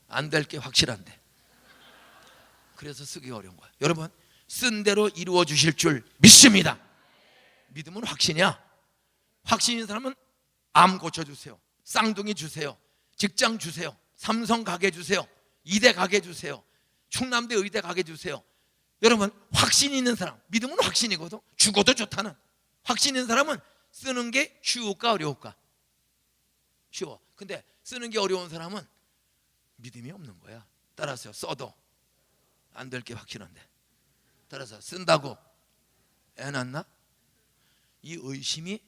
안 될 게 확실한데 그래서 쓰기 어려운 거야. 여러분 쓴 대로 이루어 주실 줄 믿습니다. 믿음은 확신이야. 확신인 사람은 암 고쳐주세요. 쌍둥이 주세요. 직장 주세요. 삼성 가게 주세요. 이대 가게 주세요. 충남대 의대 가게 주세요. 여러분 확신 있는 사람, 믿음은 확신이거든. 죽어도 좋다는 확신 있는 사람은 쓰는 게 쉬울까 어려울까? 쉬워. 근데 쓰는 게 어려운 사람은 믿음이 없는 거야. 따라서 써도 안 될 게 확실한데 따라서 쓴다고 애 낳나? 이 의심이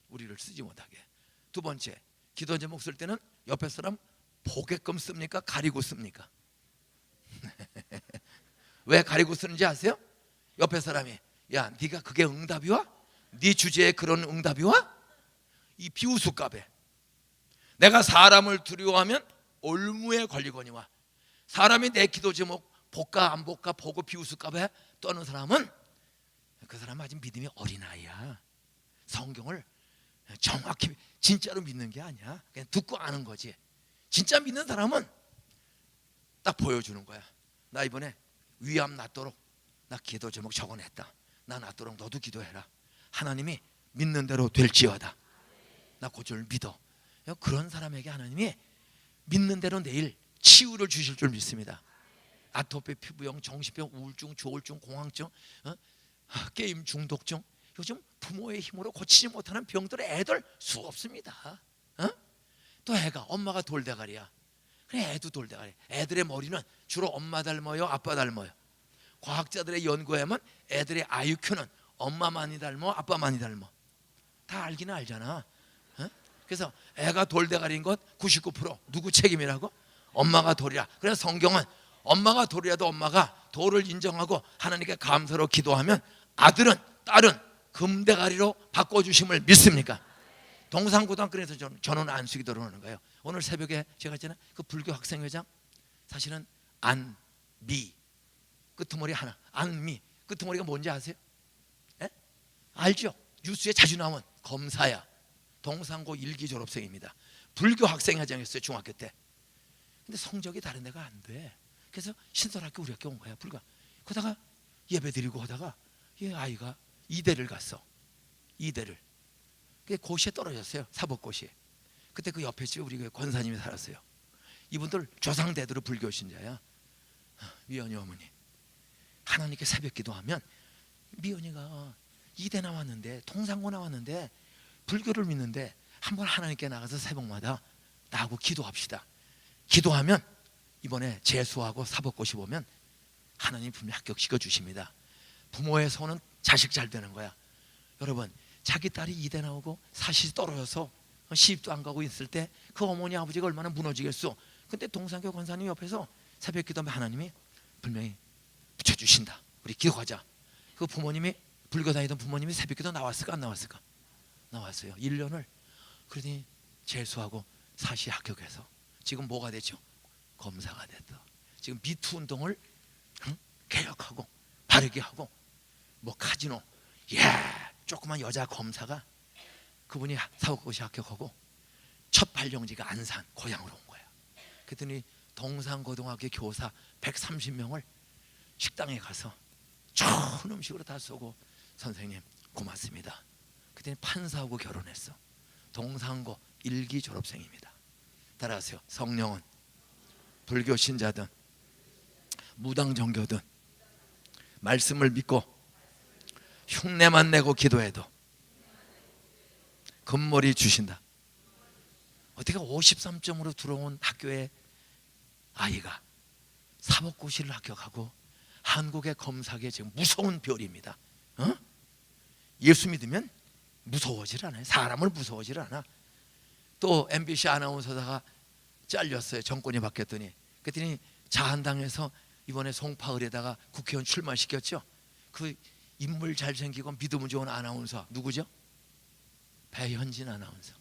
우리를 쓰지 못하게. 두 번째, 기도 제목 쓸 때는 옆에 사람 보게끔 씁니까? 가리고 씁니까? 왜 가리고 쓰는지 아세요? 옆에 사람이 야 네가 그게 응답이 와? 네 주제에 그런 응답이 와? 이 비우수값에 내가 사람을 두려워하면 올무에 걸리거니와 사람이 내 기도 제목 볼까 안 볼까 보고 비우수값에 떠는 사람은 그 사람은 아직 믿음이 어린아이야. 성경을 정확히 진짜로 믿는 게 아니야. 그냥 듣고 아는 거지. 진짜 믿는 사람은 딱 보여주는 거야. 나 이번에 위암 낫도록 나 기도 제목 적어냈다. 나 낫도록 너도 기도해라. 하나님이 믿는 대로 될지어다. 나 그 줄 믿어. 그런 사람에게 하나님이 믿는 대로 내일 치유를 주실 줄 믿습니다. 아토피 피부염, 정신병, 우울증, 조울증, 공황증, 게임 중독증, 요즘 부모의 힘으로 고치지 못하는 병들의 애들 수 없습니다. 또 애가 엄마가 돌대가리야. 그래 애도 돌대가리. 애들의 머리는 주로 엄마 닮아요, 아빠 닮아요. 과학자들의 연구에 하면 애들의 IQ는 엄마 많이 닮아, 아빠 많이 닮아. 다 알기는 알잖아. 그래서 애가 돌대가리인 것 99% 누구 책임이라고? 엄마가 돌이라. 그래서 성경은 엄마가 돌이라도 엄마가 돌을 인정하고 하나님께 감사로 기도하면 아들은 딸은 금대가리로 바꿔주심을 믿습니까? 동산고등학교에서 저는 안수기도를 하는 거예요. 오늘 새벽에 제가 했잖아요. 그 불교 학생회장 사실은 안미 끄트머리 하나. 안미 끄트머리가 뭔지 아세요? 에? 알죠? 뉴스에 자주 나온 검사야. 동산고 1기 졸업생입니다. 불교 학생회장이었어요 중학교 때. 근데 성적이 다른 데가 안 돼. 그래서 신설학교 우리 학교 온 거야 불과. 그러다가 예배 드리고 하다가 이 아이가 이대를 갔어. 이대를. 그게 고시에 떨어졌어요. 사법고시. 그때 그 옆에 집에 우리 교회 권사님이 살았어요. 이분들 조상대대로 불교 신자야. 미연이 어머니, 하나님께 새벽 기도하면 미연이가 이대 나왔는데, 동상고 나왔는데, 불교를 믿는데 한번 하나님께 나가서 새벽마다 나하고 기도합시다. 기도하면 이번에 재수하고 사법고시 보면 하나님 분명히 합격시켜 주십니다. 부모의 손은 자식 잘 되는 거야. 여러분, 자기 딸이 이대 나오고 사시 떨어져서 시집도 안 가고 있을 때 그 어머니 아버지가 얼마나 무너지겠어. 근데 동상교 권사님 옆에서 새벽 기도하면 하나님이 분명히 붙여주신다. 우리 기도하자. 그 부모님이, 불교 다니던 부모님이 새벽 기도 나왔을까 안 나왔을까? 나왔어요. 1년을. 그러더니 재수하고 사시 합격해서 지금 뭐가 됐죠? 검사가 됐다. 지금 미투 운동을 개혁하고 바르게 하고, 뭐 카지노, 조그만 여자 검사가, 그분이 사법고시 합격하고 첫 발령지가 안산 고향으로 온 거야. 그랬더니 동산고등학교 교사 130명을 식당에 가서 좋은 음식으로 다 쏘고, 선생님 고맙습니다. 그랬더니 판사하고 결혼했어. 동산고 1기 졸업생입니다. 따라하세요. 성령은 불교 신자든 무당 종교든 말씀을 믿고 흉내만 내고 기도해도 금mor이 주신다. 어떻게 53점으로 들어온 학교에 아이가 사법고시를 합격하고 한국의 검사계 지금 무서운 별입니다. 예수 믿으면 무서워질 않아요. 사람을 무서워질 않아. 또 MBC 아나운서다가 잘렸어요. 정권이 바뀌었더니. 그랬더니 자한당에서 이번에 송파을에다가 국회의원 출마시켰죠. 그 인물 잘생기고 믿음 좋은 아나운서 누구죠? 배현진 아나운서.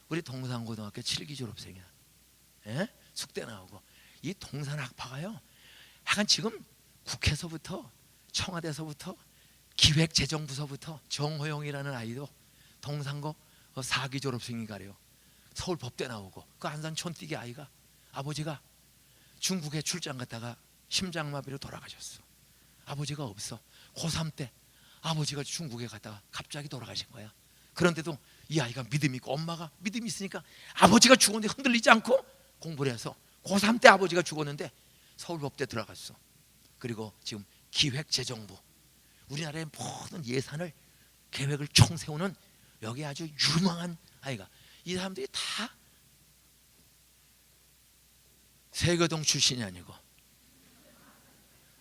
우리 동산고등학교 7기 졸업생이야. 숙대 나오고. 이 동산학파가요, 약간 지금 국회에서부터, 청와대에서부터, 기획재정부서부터, 정호영이라는 아이도 동산고 4기 졸업생이 가래요. 서울 법대 나오고. 그 안산 촌띠기 아이가 아버지가 중국에 출장 갔다가 심장마비로 돌아가셨어. 아버지가 없어. 고3 때 아버지가 중국에 갔다가 갑자기 돌아가신 거야. 그런데도 이 아이가 믿음이 있고, 엄마가 믿음이 있으니까 아버지가 죽었는데 흔들리지 않고 공부를 해서 고3 때 아버지가 죽었는데 서울법대 들어갔어. 그리고 지금 기획재정부, 우리나라의 모든 예산을, 계획을 총 세우는 여기 아주 유망한 아이가. 이 사람들이 다 세교동 출신이 아니고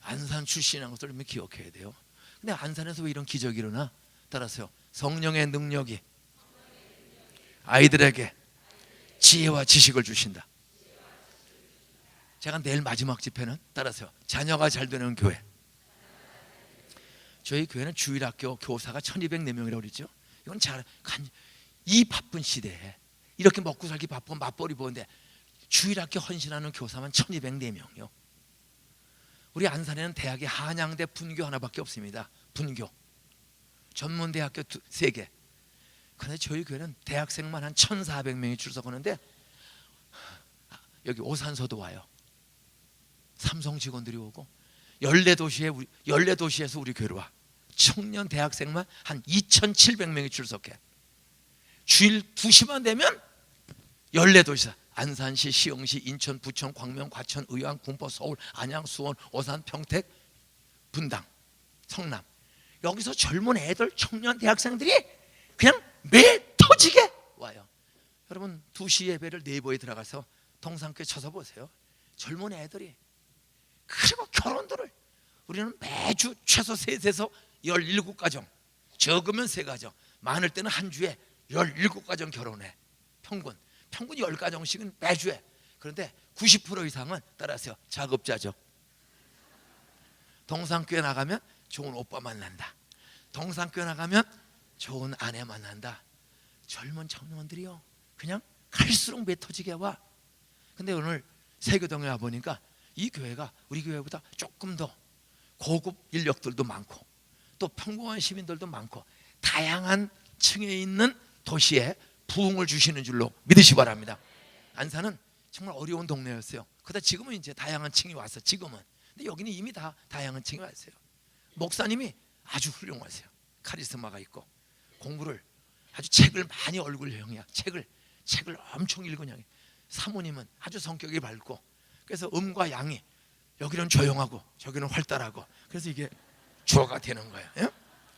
안산 출신이라는 것을 좀 기억해야 돼요. 근데 안산에서 왜 이런 기적이 일어나? 따라서요, 성령의 능력이 아이들에게 지혜와 지식을 주신다. 제가 내일 마지막 집회는, 따라서요, 자녀가 잘 되는 교회. 저희 교회는 주일학교 교사가 1204명이라고 그랬죠. 이건 이 바쁜 시대에 이렇게 먹고 살기 바쁜 맞벌이 보는데 주일학교 헌신하는 교사만 1204명이요. 우리 안산에는 대학이 한양대 분교 하나밖에 없습니다. 분교. 전문대학교 3개. 그런데 저희 교회는 대학생만 한 1400명이 출석하는데, 여기 오산서도 와요. 삼성 직원들이 오고, 14도시에서 우리 교회로 와. 청년 대학생만 한 2700명이 출석해. 주일 2시만 되면 14도시다. 안산시, 시흥시, 인천, 부천, 광명, 과천, 의왕, 군포, 서울, 안양, 수원, 오산, 평택, 분당, 성남. 여기서 젊은 애들, 청년 대학생들이 그냥 매 터지게 와요. 여러분 2시 예배를 네이버에 들어가서 동산교회 쳐서보세요. 젊은 애들이. 그리고 결혼들을 우리는 매주 최소 3에서 17가정, 적으면 3가정, 많을 때는 한 주에 17가정 결혼해. 평균 10가정씩은 매주 해. 그런데 90% 이상은, 따라서요, 작업자죠. 동산교회 나가면 좋은 오빠 만난다. 동산교회 나가면 좋은 아내 만난다. 젊은 청년들이요, 그냥 갈수록 매 터지게 와. 근데 오늘 세교동에 와보니까 이 교회가 우리 교회보다 조금 더 고급 인력들도 많고, 또 평범한 시민들도 많고, 다양한 층에 있는 도시에 부흥을 주시는 줄로 믿으시 바랍니다. 안산은 정말 어려운 동네였어요. 그러다 지금은 이제 다양한 층이 왔어. 지금은. 근데 여기는 이미 다 다양한 층이 왔어요. 목사님이 아주 훌륭하세요. 카리스마가 있고 공부를 아주 책을 많이 얼굴형이야. 책을 엄청 읽으냐. 사모님은 아주 성격이 밝고 그래서 음과 양이 여기는 조용하고 저기는 활달하고 그래서 이게 조화가 되는 거예요. 예?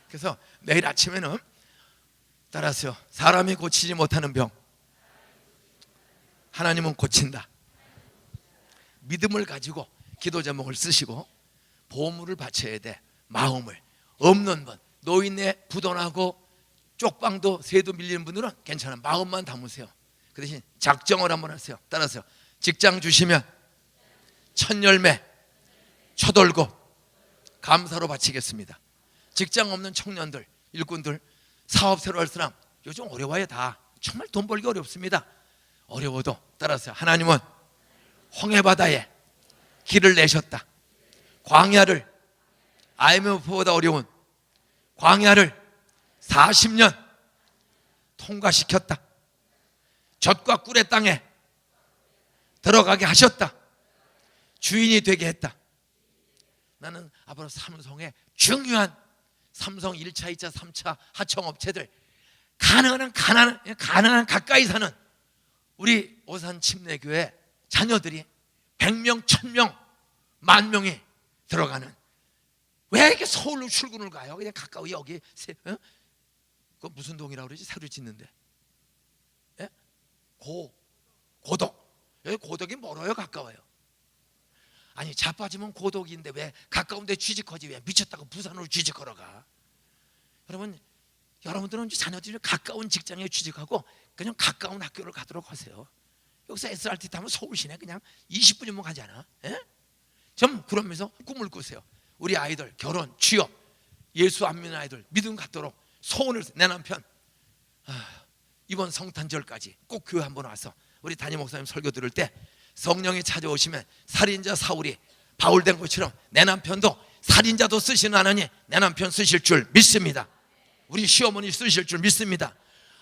그래서 내일 아침에는 따라서요. 사람이 고치지 못하는 병 하나님은 고친다. 믿음을 가지고 기도 제목을 쓰시고 보물을 바쳐야 돼. 마음을 없는 분 노인네 부도나고 쪽방도 새도 밀리는 분들은 괜찮아. 마음만 담으세요. 그 대신 작정을 한번 하세요. 따라서요. 직장 주시면 첫 열매 첫 월급 감사로 바치겠습니다. 직장 없는 청년들 일꾼들 사업 새로 할 사람 요즘 어려워요. 다 정말 돈 벌기 어렵습니다. 어려워도 따라서 하나님은 홍해바다에 길을 내셨다. 광야를 IMF보다 어려운 광야를 40년 통과시켰다. 젖과 꿀의 땅에 들어가게 하셨다. 주인이 되게 했다. 나는 앞으로 삼성의 중요한 삼성 1차, 2차, 3차 하청업체들 가능한 가까이 사는 우리 오산 침례교회 자녀들이 100명, 1000명, 10,000명이 들어가는 왜 이렇게 서울로 출근을 가요? 그냥 가까워 여기 그 무슨 동이라고 그러지? 새로 짓는데 예? 고덕 여기 고덕이 멀어요? 가까워요? 아니 자빠지면 고덕인데 왜 가까운 데 취직하지 왜 미쳤다고 부산으로 취직하러 가? 여러분들은 자녀들이 가까운 직장에 취직하고 그냥 가까운 학교를 가도록 하세요. 여기서 SRT 타면 서울 시내 그냥 20분이면 가잖아. 예? 좀 그러면서 꿈을 꾸세요. 우리 아이들 결혼, 취업, 예수 안 믿는 아이들 믿음 갖도록 소원을 내 남편 이번 성탄절까지 꼭 교회 한번 와서 우리 담임 목사님 설교 들을 때 성령이 찾아오시면 살인자 사울이 바울된 것처럼 내 남편도 살인자도 쓰시는 하나님 내 남편 쓰실 줄 믿습니다. 우리 시어머니 쓰실 줄 믿습니다.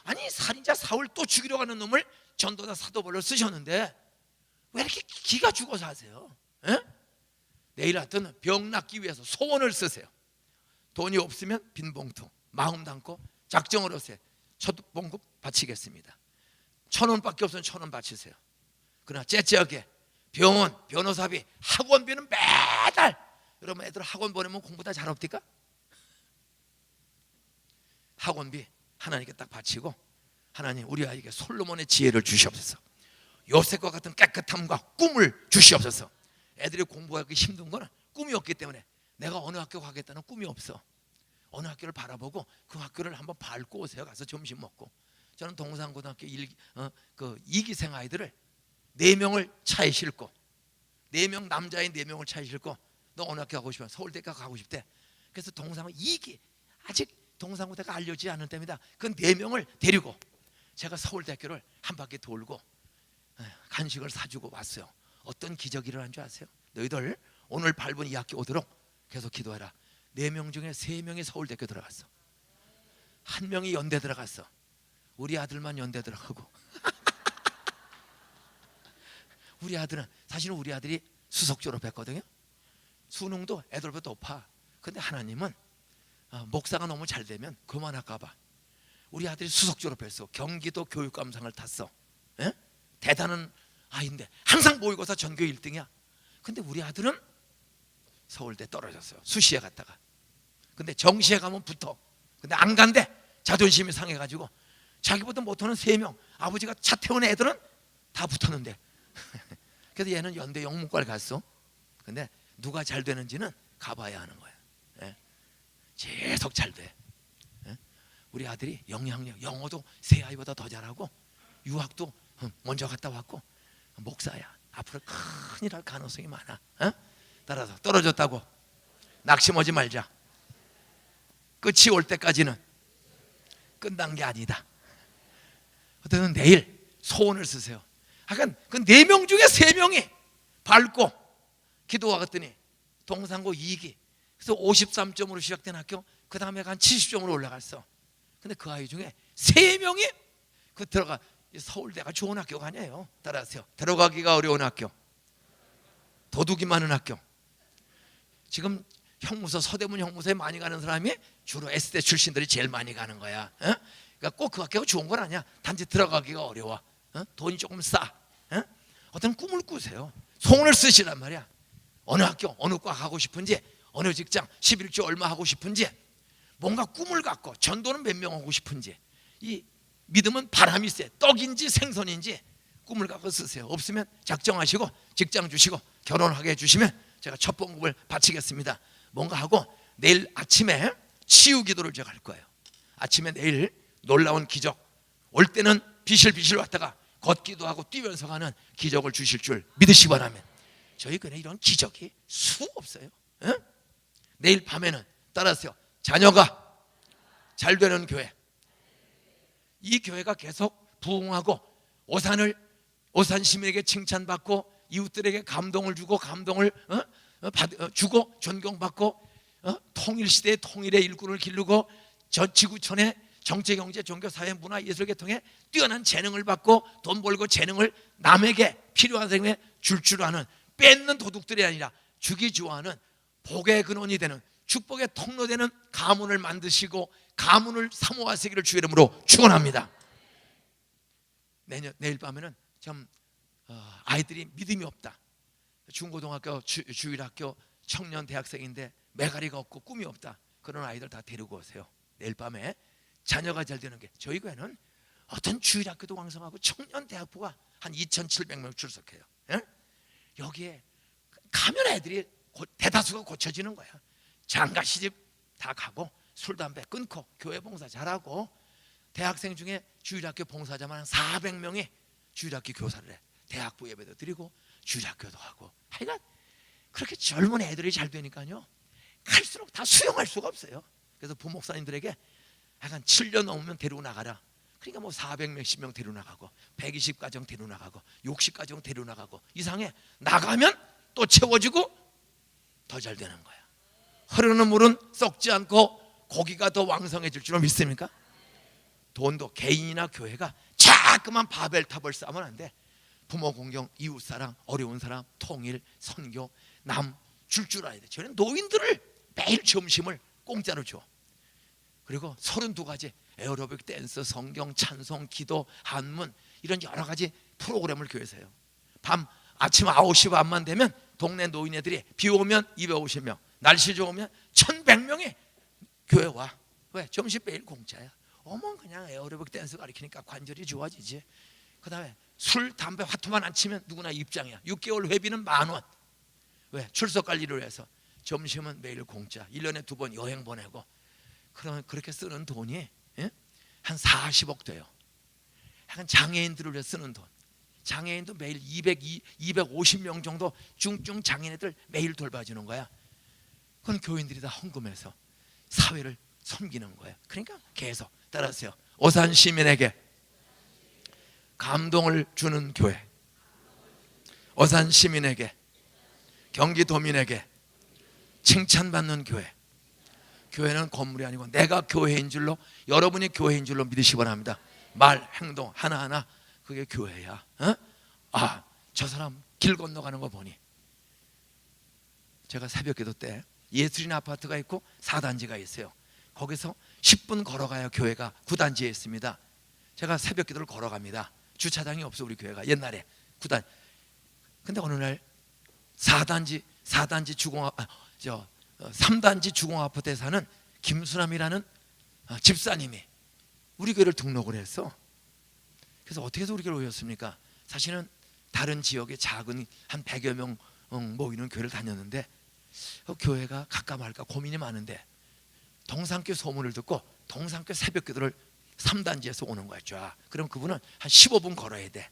아니 살인자 사울 또 죽이려고 하는 놈을 전도자 사도벌로 쓰셨는데 왜 이렇게 기가 죽어서 하세요? 에? 내일 하여튼 병 낫기 위해서 소원을 쓰세요. 돈이 없으면 빈 봉투 마음 담고 작정을 하세요. 첫 봉급 바치겠습니다. 1,000원밖에 없으면 1,000원 바치세요. 그러나 째째하게 병원, 변호사비, 학원비는 매달 여러분 애들 학원 보내면 공부 다 잘합니까? 학원비 하나님께 딱 바치고 하나님 우리 아이에게 솔로몬의 지혜를 주시옵소서. 요셉과 같은 깨끗함과 꿈을 주시옵소서. 애들이 공부하기 힘든 거는 꿈이 없기 때문에 내가 어느 학교 가겠다는 꿈이 없어. 어느 학교를 바라보고 그 학교를 한번 밟고 오세요. 가서 점심 먹고. 저는 동산고등학교 2기생 아이들을 4명을 차에 싣고 4명 남자인 4명을 차에 싣고 너 어느 학교 가고 싶어? 서울대가 가고 싶대. 그래서 동산고 2기 아직 동산고대가 알려지지 않은 때입니다. 그 4명을 데리고 제가 서울대학교를 한 바퀴 돌고 간식을 사주고 왔어요. 어떤 기적이 일어난 줄 아세요? 너희들 오늘 밟은 이 학교 오도록 계속 기도해라. 4명 중에 3명이 서울대학교 들어갔어. 1명이 연대 들어갔어. 우리 아들만 연대 들어가고 우리 아들은 사실은 우리 아들이 수석 졸업했거든요. 수능도 애들보다 높아. 근데 하나님은 목사가 너무 잘 되면 그만할까 봐 우리 아들이 수석 졸업했어. 경기도 교육감상을 탔어. 에? 대단한 아이인데 항상 모의고사 전교 1등이야. 근데 우리 아들은 서울대 떨어졌어요. 수시에 갔다가. 근데 정시에 가면 붙어. 근데 안 간대. 자존심이 상해가지고 자기보다 못하는 3명 아버지가 차 태운 애들은 다 붙었는데 그래서 얘는 연대 영문과를 갔어. 근데 누가 잘 되는지는 가봐야 하는 거야. 예? 계속 잘 돼. 예? 우리 아들이 영향력 영어도 세 아이보다 더 잘하고 유학도 먼저 갔다 왔고 목사야. 앞으로 큰일 할 가능성이 많아. 어? 따라서 떨어졌다고 낙심하지 말자. 끝이 올 때까지는 끝난 게 아니다. 어쨌든 내일 소원을 쓰세요. 하여간 그 4명 중에 3명이 밟고 기도와 같더니 동산고 2기 그래서 53점으로 시작된 학교 그 다음에 한 70점으로 올라갔어. 근데 그 아이 중에 3명이 그 들어가 서울대가 좋은 학교가 아니에요. 따라하세요. 들어가기가 어려운 학교, 도둑이 많은 학교. 지금 형무소 서대문 형무소에 많이 가는 사람이 주로 S대 출신들이 제일 많이 가는 거야. 그러니까 꼭 그 학교가 좋은 건 아니야. 단지 들어가기가 어려워. 돈이 조금 싸. 어떤 꿈을 꾸세요. 소원을 쓰시란 말이야. 어느 학교, 어느 과 가고 싶은지, 어느 직장 11조 얼마 하고 싶은지, 뭔가 꿈을 갖고 전도는 몇 명 하고 싶은지. 이 믿음은 바람이 세. 떡인지 생선인지 꿈을 갖고 쓰세요. 없으면 작정하시고 직장 주시고 결혼하게 해주시면 제가 첫 봉급을 바치겠습니다. 뭔가 하고 내일 아침에 치유 기도를 제가 할 거예요. 아침에 내일 놀라운 기적, 올 때는 비실비실 왔다가 걷기도 하고 뛰면서 가는 기적을 주실 줄 믿으시기 바라면, 저희 교회는 이런 기적이 수 없어요. 내일 밤에는 따라하세요. 자녀가 잘 되는 교회. 이 교회가 계속 부흥하고 오산 시민에게 칭찬받고 이웃들에게 감동을 주고 감동을 주고 존경받고 통일시대의 통일의 일꾼을 기르고 저 지구촌의 정치, 경제, 종교, 사회, 문화, 예술 계통에 뛰어난 재능을 받고 돈 벌고 재능을 남에게 필요한 사람에게 줄 아는 뺏는 도둑들이 아니라 주기 좋아하는 복의 근원이 되는 축복의 통로되는 가문을 만드시고 가문을 사모하시기를 주의 이름으로 축원합니다. 내일 밤에는 참 아이들이 믿음이 없다. 중고등학교, 주일학교, 청년 대학생인데 매가리가 없고 꿈이 없다. 그런 아이들 다 데리고 오세요. 내일 밤에 자녀가 잘 되는 게, 저희 교회는 어떤 주일학교도 왕성하고 청년 대학부가 한 2,700명 출석해요. 여기에 가면 애들이 대다수가 고쳐지는 거야. 장가 시집 다 가고 술 담배 끊고 교회 봉사 잘하고, 대학생 중에 주일학교 봉사자만 한 400명이 주일학교 교사를 해. 대학부 예배도 드리고 주일학교도 하고. 하여간 그렇게 젊은 애들이 잘 되니까요, 갈수록 다 수용할 수가 없어요. 그래서 부목사님들에게 약간 7년 넘으면 데리고 나가라. 그러니까 뭐 400몇십 명 데리고 나가고 120가정 데리고 나가고 60가정 데리고 나가고, 이상해. 나가면 또 채워지고 더 잘 되는 거야. 흐르는 물은 썩지 않고 고기가 더 왕성해질 줄로 믿습니까? 돈도 개인이나 교회가 자꾸만 바벨탑을 쌓으면 안 돼. 부모 공경, 이웃사랑, 어려운 사람, 통일, 선교, 남 줄 알아야 돼. 저는 노인들을 매일 점심을 공짜로 줘. 그리고 32가지 에어로빅, 댄스, 성경, 찬송, 기도, 한문, 이런 여러 가지 프로그램을 교회에서 해요. 아침 9시 반만 되면 동네 노인애들이 비 오면 250명, 날씨 좋으면 1,100명이 교회 와. 왜? 점심 매일 공짜야. 어머, 그냥 에어로빅 댄스 가르치니까 관절이 좋아지지. 그 다음에 술, 담배, 화투만 안 치면 누구나 입장이야. 6개월 회비는 10,000원. 왜? 출석 관리를 해서. 점심은 매일 공짜. 1년에 2번 여행 보내고. 그렇게 쓰는 돈이 한 40억 돼요. 약간 장애인들을 위해 쓰는 돈. 장애인도 매일 250명 정도 중증 장애인들 매일 돌봐주는 거야. 그건 교인들이 다 헌금해서 사회를 섬기는 거예요. 그러니까 계속 따라하세요. 오산 시민에게 감동을 주는 교회, 오산 시민에게, 경기도민에게 칭찬받는 교회. 교회는 건물이 아니고 내가 교회인 줄로, 여러분이 교회인 줄로 믿으시기 바랍니다. 말, 행동 하나하나 그게 교회야. 저 사람 길 건너가는 거 보니, 제가 새벽기도 때 예술인 아파트가 있고 4단지가 있어요. 거기서 10분 걸어가야 교회가 9단지에 있습니다. 제가 새벽기도를 걸어갑니다. 주차장이 없어 우리 교회가 옛날에 9단. 근데 어느 날 3단지 주공 아파트에 사는 김수남이라는 집사님이 우리 교회를 등록을 했어. 그래서 어떻게 해서 우리 교회를 오셨습니까? 사실은 다른 지역에 작은 한 100여 명 모이는 교회를 다녔는데 교회가 갈까 말까 고민이 많은데 동산교 소문을 듣고 동산교 새벽기도를 3단지에서 오는 거야. 쫙. 그럼 그분은 한 15분 걸어야 돼.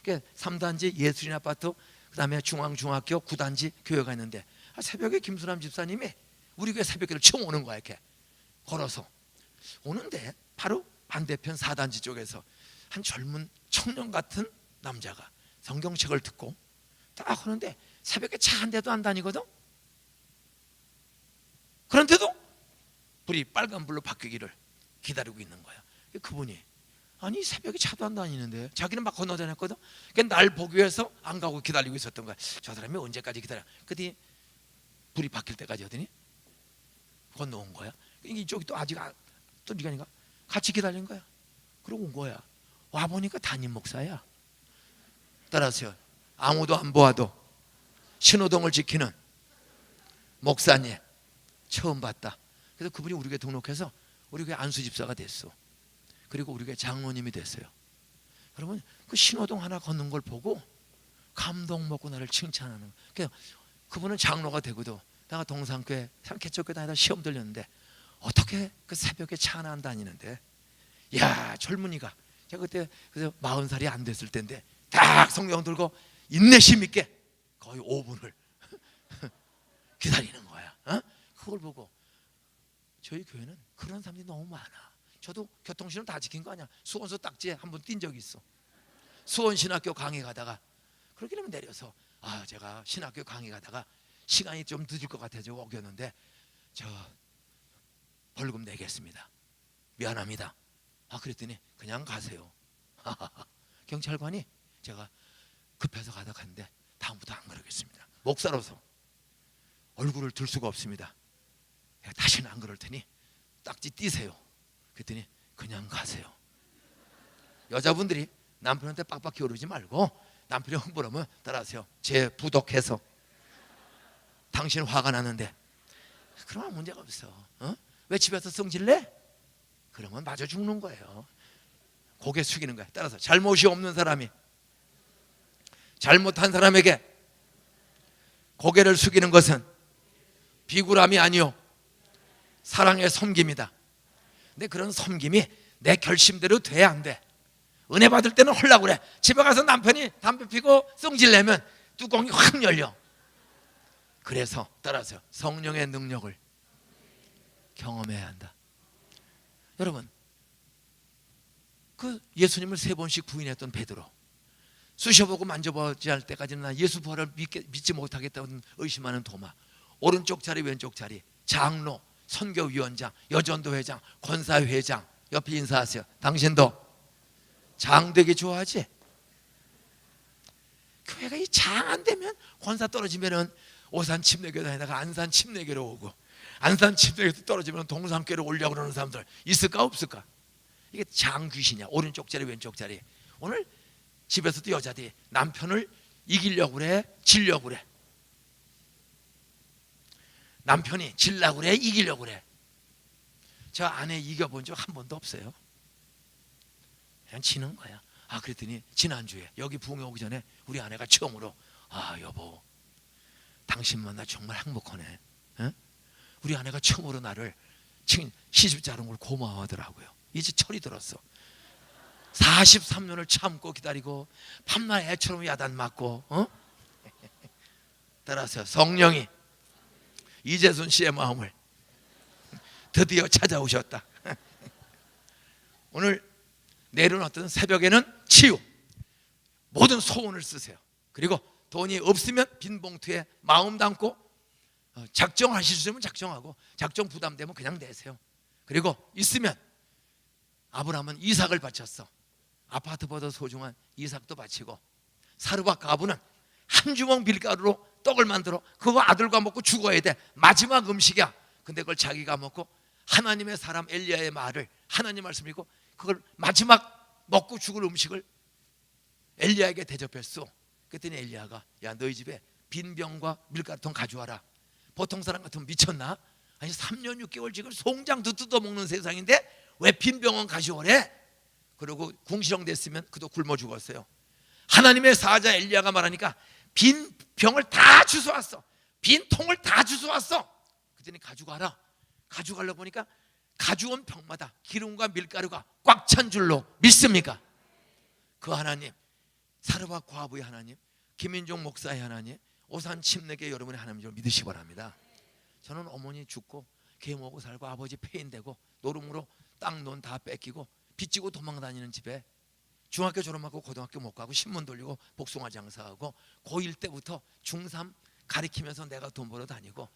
그러니까 3단지 예술인 아파트, 그 다음에 중앙중학교 9단지 교회가 있는데 새벽에 김수남 집사님이 우리 교회 새벽기도를 처음 오는 거야. 이렇게 걸어서 오는데 바로 반대편 4단지 쪽에서 한 젊은 청년 같은 남자가 성경책을 듣고 딱 하는데 새벽에 차 한 대도 안 다니거든. 그런데도 불이 빨간불로 바뀌기를 기다리고 있는 거야. 그분이 아니 새벽에 차도 안 다니는데, 자기는 막 건너다녔거든. 그러니까 날 보기 위해서 안 가고 기다리고 있었던 거야. 저 사람이 언제까지 기다려? 그랬더니 불이 바뀔 때까지 하더니 건너온 거야. 이쪽이 또 아직 또 니가 같이 기다린 거야. 그러고 온 거야. 와 보니까 담임 목사야. 따라서요, 아무도 안 보아도 신호등을 지키는 목사님 처음 봤다. 그래서 그분이 우리 교회 등록해서 우리 교회 안수집사가 됐어. 그리고 우리 교회 장로님이 됐어요. 여러분, 그 신호등 하나 걷는 걸 보고 감동 먹고 나를 칭찬하는 거예요. 그분은 장로가 되고도 내가 동산교회 개척교회 다니다 시험 들렸는데 어떻게 그 새벽에 차 하나 안 다니는데, 야 젊은이가, 제가 그때 그래서 40살이 안 됐을 때인데 딱 성경 들고 인내심 있게 거의 5분을 기다리는 거야. 그걸 보고 저희 교회는 그런 사람들이 너무 많아. 저도 교통신호 다 지킨 거 아니야. 수원서 딱지에 한번 뛴 적이 있어. 수원신학교 강의 가다가 그렇게 되면 내려서 제가 신학교 강의 가다가 시간이 좀 늦을 것 같아서 어겼는데 저 벌금 내겠습니다. 미안합니다. 그랬더니 그냥 가세요. 경찰관이 제가 급해서 가다 갔는데 다음부터 안 그러겠습니다. 목사로서 얼굴을 들 수가 없습니다. 다시는 안 그럴 테니 딱지 띄세요. 그랬더니 그냥 가세요. 여자분들이 남편한테 빡빡 기어르지 말고 남편이 흥분하면 따라하세요. 제 부독해서 당신 화가 나는데 그러면 문제가 없어. 왜 집에서 성질내? 그러면 맞아 죽는 거예요. 고개 숙이는 거야. 따라서 잘못이 없는 사람이 잘못한 사람에게 고개를 숙이는 것은 비굴함이 아니요 사랑의 섬김이다. 근데 그런 섬김이 내 결심대로 돼야 안 돼. 은혜 받을 때는 하려고 그래. 집에 가서 남편이 담배 피고 성질 내면 뚜껑이 확 열려. 그래서 따라서 성령의 능력을 경험해야 한다. 여러분, 그 예수님을 3번씩 부인했던 베드로, 쑤셔보고 만져보지 할 때까지는 나 예수 부활을 믿지 못하겠다고 의심하는 도마, 오른쪽 자리 왼쪽 자리, 장로, 선교위원장, 여전도 회장, 권사회장, 옆에 인사하세요. 당신도 장 되기 좋아하지? 교회가 이 장 안 되면 권사 떨어지면은 오산 침례교 다니다가 안산 침례교로 오고, 안산 침례교에서 떨어지면 동산교로 오려고 그러는 사람들 있을까 없을까? 이게 장 귀신이야. 오른쪽 자리 왼쪽 자리. 오늘 집에서도 여자들이 남편을 이기려고 그래, 지려고 그래. 남편이 질려고 그래, 이기려고 그래. 저 아내 이겨본 적 한 번도 없어요. 그냥 지는 거야. 그랬더니 지난주에 여기 부흥회 오기 전에 우리 아내가 처음으로 여보, 당신 만나 정말 행복하네. 우리 아내가 처음으로 나를 시집 자른 걸 고마워하더라고요. 이제 철이 들었어. 43년을 참고 기다리고 밤낮 애처럼 야단 맞고 따라서 성령이 이재순 씨의 마음을 드디어 찾아오셨다. 오늘 내일은 어떤 새벽에는 치유, 모든 소원을 쓰세요. 그리고 돈이 없으면 빈 봉투에 마음 담고 작정하실 수 있으면 작정하고, 작정 부담되면 그냥 내세요. 그리고 있으면 아브라함은 이삭을 바쳤어. 아파트보다 소중한 이삭도 바치고, 사르밧 가부는 한 주먹 밀가루로 떡을 만들어 그거 아들과 먹고 죽어야 돼. 마지막 음식이야. 근데 그걸 자기가 먹고 하나님의 사람 엘리야의 말을, 하나님 말씀이고 그걸 마지막 먹고 죽을 음식을 엘리야에게 대접했어. 그랬더니 엘리야가 야, 너희 집에 빈 병과 밀가루통 가져와라. 보통 사람 같으면 미쳤나? 아니 3년 6개월 지금 송장도 뜯어먹는 세상인데 왜 빈 병은 가져오래? 그리고 궁시렁 됐으면 그도 굶어 죽었어요. 하나님의 사자 엘리야가 말하니까 빈 병을 다 주워왔어. 빈 통을 다 주워왔어. 그랬더니 가져가라. 가져가려고 보니까 가져온 병마다 기름과 밀가루가 꽉 찬 줄로 믿습니까? 그 하나님, 사르밧 과부의 하나님, 김인종 목사의 하나님, 오산 침례교회 여러분의 하나님을 믿으시기 바랍니다. 저는 어머니 죽고 계모하고 살고 아버지 폐인되고 노름으로 땅 논 다 뺏기고 빚지고 도망다니는 집에 중학교 졸업하고 고등학교 못 가고 신문 돌리고 복숭아 장사하고 고1 때부터 중3 가리키면서 내가 돈 벌어 다니고,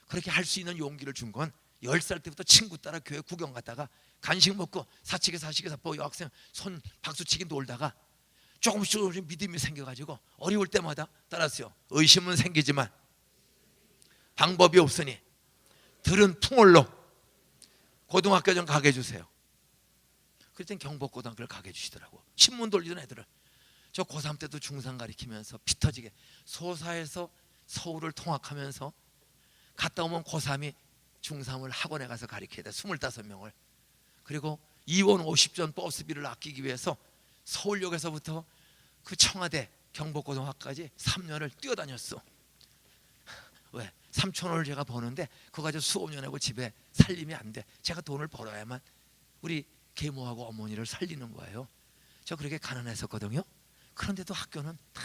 그렇게 할 수 있는 용기를 준 건 10살 때부터 친구 따라 교회 구경 갔다가 간식 먹고 사치기 사포 여학생 손 박수치기 놀다가 조금씩 믿음이 생겨가지고 어려울 때마다 따랐어요. 의심은 생기지만 방법이 없으니 들은 풍월로 고등학교 좀 가게 해주세요. 그랬더니 경복고등학교를 가게 해주시더라고. 신문 돌리던 애들을. 저 고3 때도 중3 가리키면서 피 터지게 소사에서 서울을 통학하면서 갔다 오면 고3이 중3을 학원에 가서 가리켜야 돼. 25명을. 그리고 2원 50전 버스비를 아끼기 위해서 서울역에서부터 그 청와대 경복고등학교까지 3년을 뛰어다녔어. 왜? 3,000원을 제가 버는데 그거 가지고 수업 년하고 집에 살림이 안 돼. 제가 돈을 벌어야만 우리 계모하고 어머니를 살리는 거예요. 저 그렇게 가난했었거든요. 그런데도 학교는 다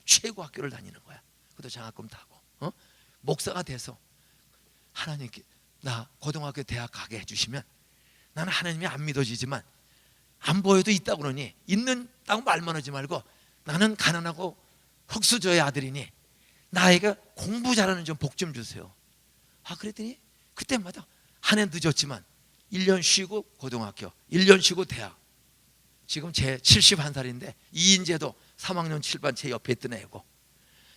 최고 학교를 다니는 거야. 그것도 장학금 타고 목사가 돼서 하나님께 나 고등학교 대학 가게 해주시면 나는 하나님이 안 믿어지지만 안 보여도 있다고 그러니 있는다고 말만 하지 말고 나는 가난하고 흙수저의 아들이니 나에게 공부 잘하는 좀 복 좀 주세요. 그랬더니 그때마다 한 해 늦었지만 1년 쉬고 고등학교 1년 쉬고 대학. 지금 제 71살인데 이인재도 3학년 7반 제 옆에 있던 애고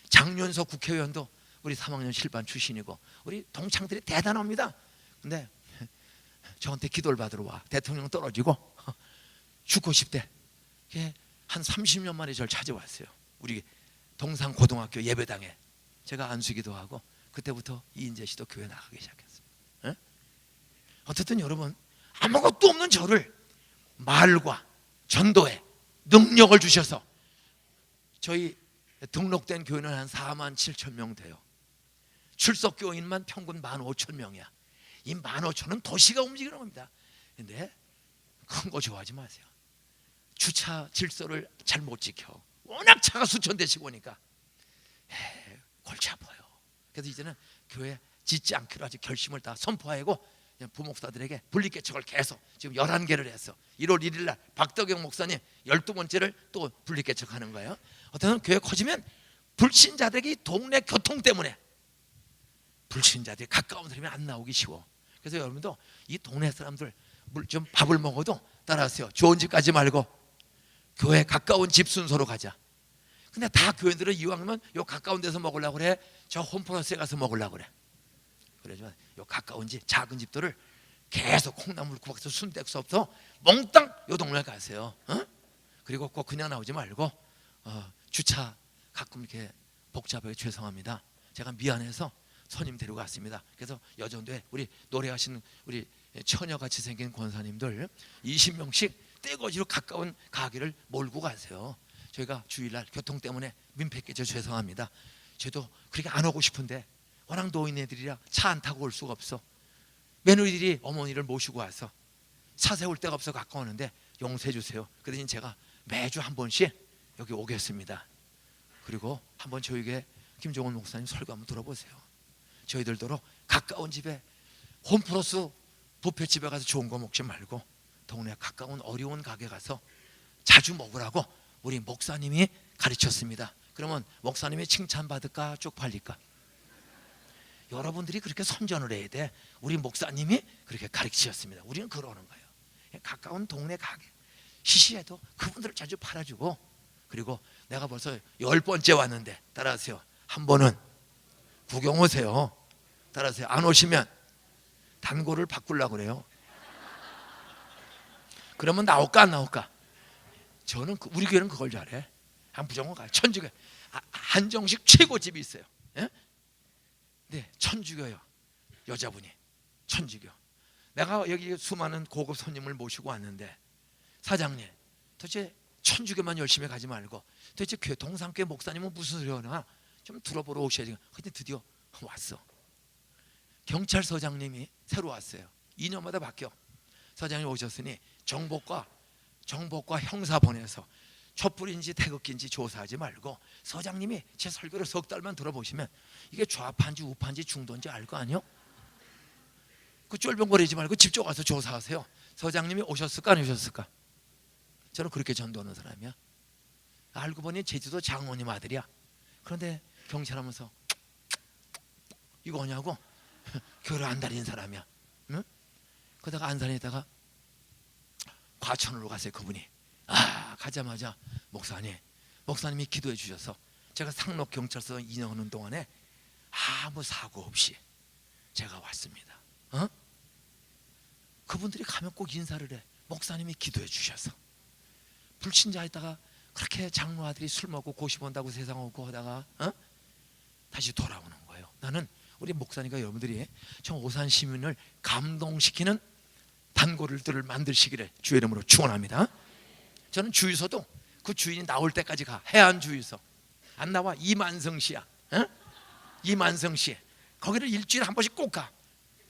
장윤석 국회의원도 우리 3학년 7반 출신이고 우리 동창들이 대단합니다. 근데 저한테 기도를 받으러 와. 대통령 떨어지고 죽고 싶대. 한 30년 만에 저를 찾아왔어요. 우리 동산 고등학교 예배당에. 제가 안수기도 하고 그때부터 이인재 씨도 교회 나가기 시작했어요. 에? 어쨌든 여러분 아무것도 없는 저를 말과 전도에 능력을 주셔서 저희 등록된 교회는 한 4만 7천 명 돼요. 출석 교인만 평균 15,000명이야. 이 15,000은 도시가 움직이는 겁니다. 근데 큰 거 좋아하지 마세요. 주차 질서를 잘 못 지켜. 워낙 차가 수천 대씩 오니까 골치 아파요. 그래서 이제는 교회 짓지 않기로 아주 결심을 다 선포하고 부목사들에게 분리개척을 계속 지금 11개를 했어. 1월 1일 날 박덕영 목사님 12번째를 또 분리개척하는 거예요. 어떤 교회 커지면 불신자들이 동네 교통 때문에 불신자들이 가까운 사람이 안 나오기 쉬워. 그래서 여러분도 이 동네 사람들 좀 밥을 먹어도 따라하세요. 좋은 집 가지 말고 교회 가까운 집 순서로 가자. 근데 다 교인들은 이왕이면 요 가까운 데서 먹으려고 그래. 저 홈플러스에 가서 먹으려고 그래. 그러지만 요 가까운 집 작은 집들을 계속 콩나물 국밥서 순대국수부터 몽땅 요 동네 가세요. 그리고 꼭 그냥 나오지 말고 주차 가끔 이렇게 복잡하게 죄송합니다. 제가 미안해서 손님 데리고 갔습니다. 그래서 여전도에 우리 노래하시는 우리 처녀같이 생긴 권사님들 20명씩 떼거지로 가까운 가게를 몰고 가세요. 저희가 주일날 교통 때문에 민폐끼쳐 죄송합니다. 저도 그렇게 안 오고 싶은데 워낙 노인네들이라 차 안 타고 올 수가 없어. 며느리들이 어머니를 모시고 와서 차 세울 데가 없어 갖고 오는데 용서해 주세요. 그 대신 제가 매주 한 번씩 여기 오겠습니다. 그리고 한번 저에게 김종원 목사님 설교 한번 들어보세요. 저희들도 가까운 집에 홈플러스 뷔페집에 가서 좋은 거 먹지 말고 동네 가까운 어려운 가게 가서 자주 먹으라고 우리 목사님이 가르쳤습니다. 그러면 목사님이 칭찬받을까 쪽팔릴까? 여러분들이 그렇게 선전을 해야 돼. 우리 목사님이 그렇게 가르치셨습니다. 우리는 그러는 거예요. 가까운 동네 가게 시시해도 그분들을 자주 팔아주고, 그리고 내가 벌써 10번째 왔는데 따라하세요. 한 번은 구경 오세요. 따라하세요. 안 오시면 단골을 바꾸려고 그래요. 그러면 나올까 안 나올까? 저는 우리 교회는 그걸 잘해. 한 무조건 가요. 천주교 한정식 최고집이 있어요. 예? 네, 천주교요. 여자분이 천주교. 내가 여기 수많은 고급 손님을 모시고 왔는데 사장님, 도대체 천주교만 열심히 가지 말고 도대체 동산교회 목사님은 무슨 소리 하나 좀 들어보러 오셔야지. 근데 드디어 왔어. 경찰서장님이 새로 왔어요. 2년마다 바뀌어. 서장님 오셨으니 정복과 형사 보내서 촛불인지 태극기인지 조사하지 말고 서장님이 제 설교를 석 달만 들어보시면 이게 좌파인지 우파인지 중도인지 알 거 아니요? 그 쫄병거리지 말고 직접 와서 조사하세요. 서장님이 오셨을까 안 오셨을까? 저는 그렇게 전도하는 사람이야. 알고 보니 제주도 장모님 아들이야. 그런데 경찰하면서 이거 뭐냐고 교를 안 다니는 사람이야. 응? 그러다가 안산에 있다가 과천으로 갔어요. 그분이 가자마자 목사님이 기도해 주셔서 제가 상록경찰서 2년 하는 동안에 아무 사고 없이 제가 왔습니다. 그분들이 가면 꼭 인사를 해. 목사님이 기도해 주셔서. 불신자에다가 그렇게 장로 아들이 술 먹고 고시 본다고 세상 오고 하다가 다시 돌아오는 거예요. 나는 우리 목사님과 여러분들이 저 오산 시민을 감동시키는 단골들을 만드시기를 주의 이름으로 축원합니다. 저는 주유소도 그 주인이 나올 때까지 가. 해안 주유소 안 나와. 이만성시야. 이만성시 거기를 일주일에 한 번씩 꼭 가.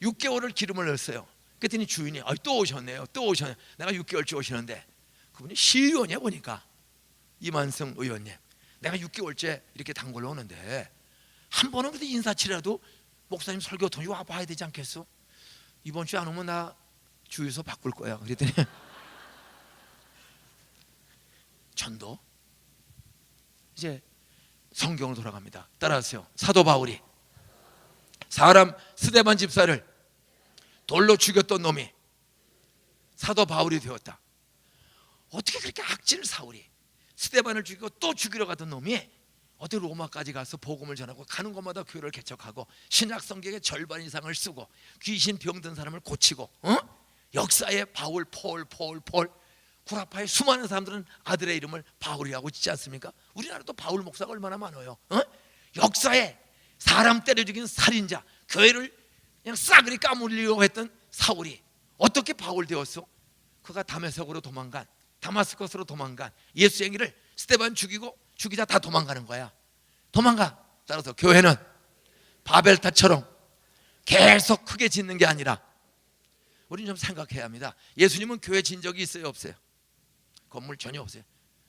6개월을 기름을 넣었어요. 그랬더니 주인이 또 오셨네요. 또 오셨네. 내가 6개월째 오시는데 그분이 시의원이야 보니까. 이만성 의원님, 내가 6개월째 이렇게 단골로 오는데 한 번은 그래도 인사치라도 목사님 설교 통해 와봐야 되지 않겠어? 이번 주에 안 오면 나 주유소 바꿀 거야. 그랬더니 전도 이제 성경으로 돌아갑니다. 따라하세요. 사도 바울이 사람 스데반 집사를 돌로 죽였던 놈이 사도 바울이 되었다. 어떻게 그렇게 악질 사울이 스데반을 죽이고 또 죽이러 가던 놈이 어떻게 로마까지 가서 복음을 전하고 가는 곳마다 교회를 개척하고 신약 성경의 절반 이상을 쓰고 귀신 병든 사람을 고치고 역사의 바울, 폴 구라파의 수많은 사람들은 아들의 이름을 바울이라고 짓지 않습니까? 우리나라도 바울 목사가 얼마나 많아요. 역사에 사람 때려 죽인 살인자, 교회를 그냥 싸그리 까물리려고 했던 사울이 어떻게 바울 되었어? 그가 다메섹으로 도망간, 다마스커스로 도망간 예수 행위를 스데반 죽이고 죽이자 다 도망가는 거야. 도망가. 따라서 교회는 바벨탑처럼 계속 크게 짓는 게 아니라 우리는 좀 생각해야 합니다. 예수님은 교회 진 적이 있어요, 없어요? 건물 전혀 없어요.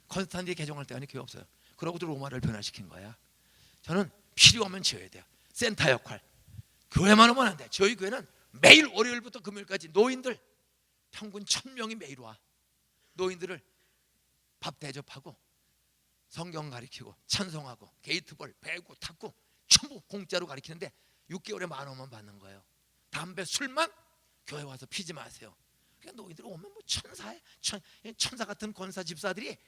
컨스탄티에 개종할 때가 교회 없어요. 그러고도 로마를 변화시킨 거야. 저는 필요하면 지어야 돼요. 센터 역할. 교회만 오면 안 돼. 저희 교회는 매일 월요일부터 금요일까지 노인들 평균 1000명이 매일 와. 노인들을 밥 대접하고 성경 가르치고 찬송하고 게이트볼, 배구, 탁구 전부 공짜로 가르치는데 6개월에 10,000원만 받는 거예요. 담배, 술만 교회 와서 피지 마세요. 그냥 노인들 오면 뭐 천사 같은 권사 집사들이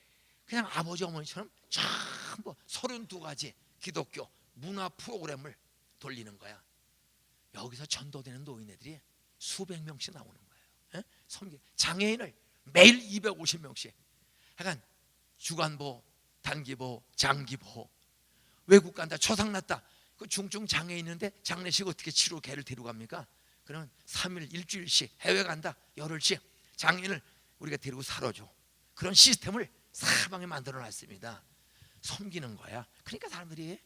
그냥 아버지 어머니처럼 전부 32가지 기독교 문화 프로그램을 돌리는 거야. 여기서 전도되는 노인네들이 수백 명씩 나오는 거예요. 장애인을 매일 250명씩. 약간 주간보, 단기보, 장기보. 외국 간다, 초상났다. 그 중증 장애 있는데 장례식 어떻게 치료 걔를 데리고 갑니까? 그러면 3일, 일주일씩 해외 간다, 열흘씩 장애인을 우리가 데리고 살아줘. 그런 시스템을 사방에 만들어놨습니다. 섬기는 거야. 그러니까 사람들이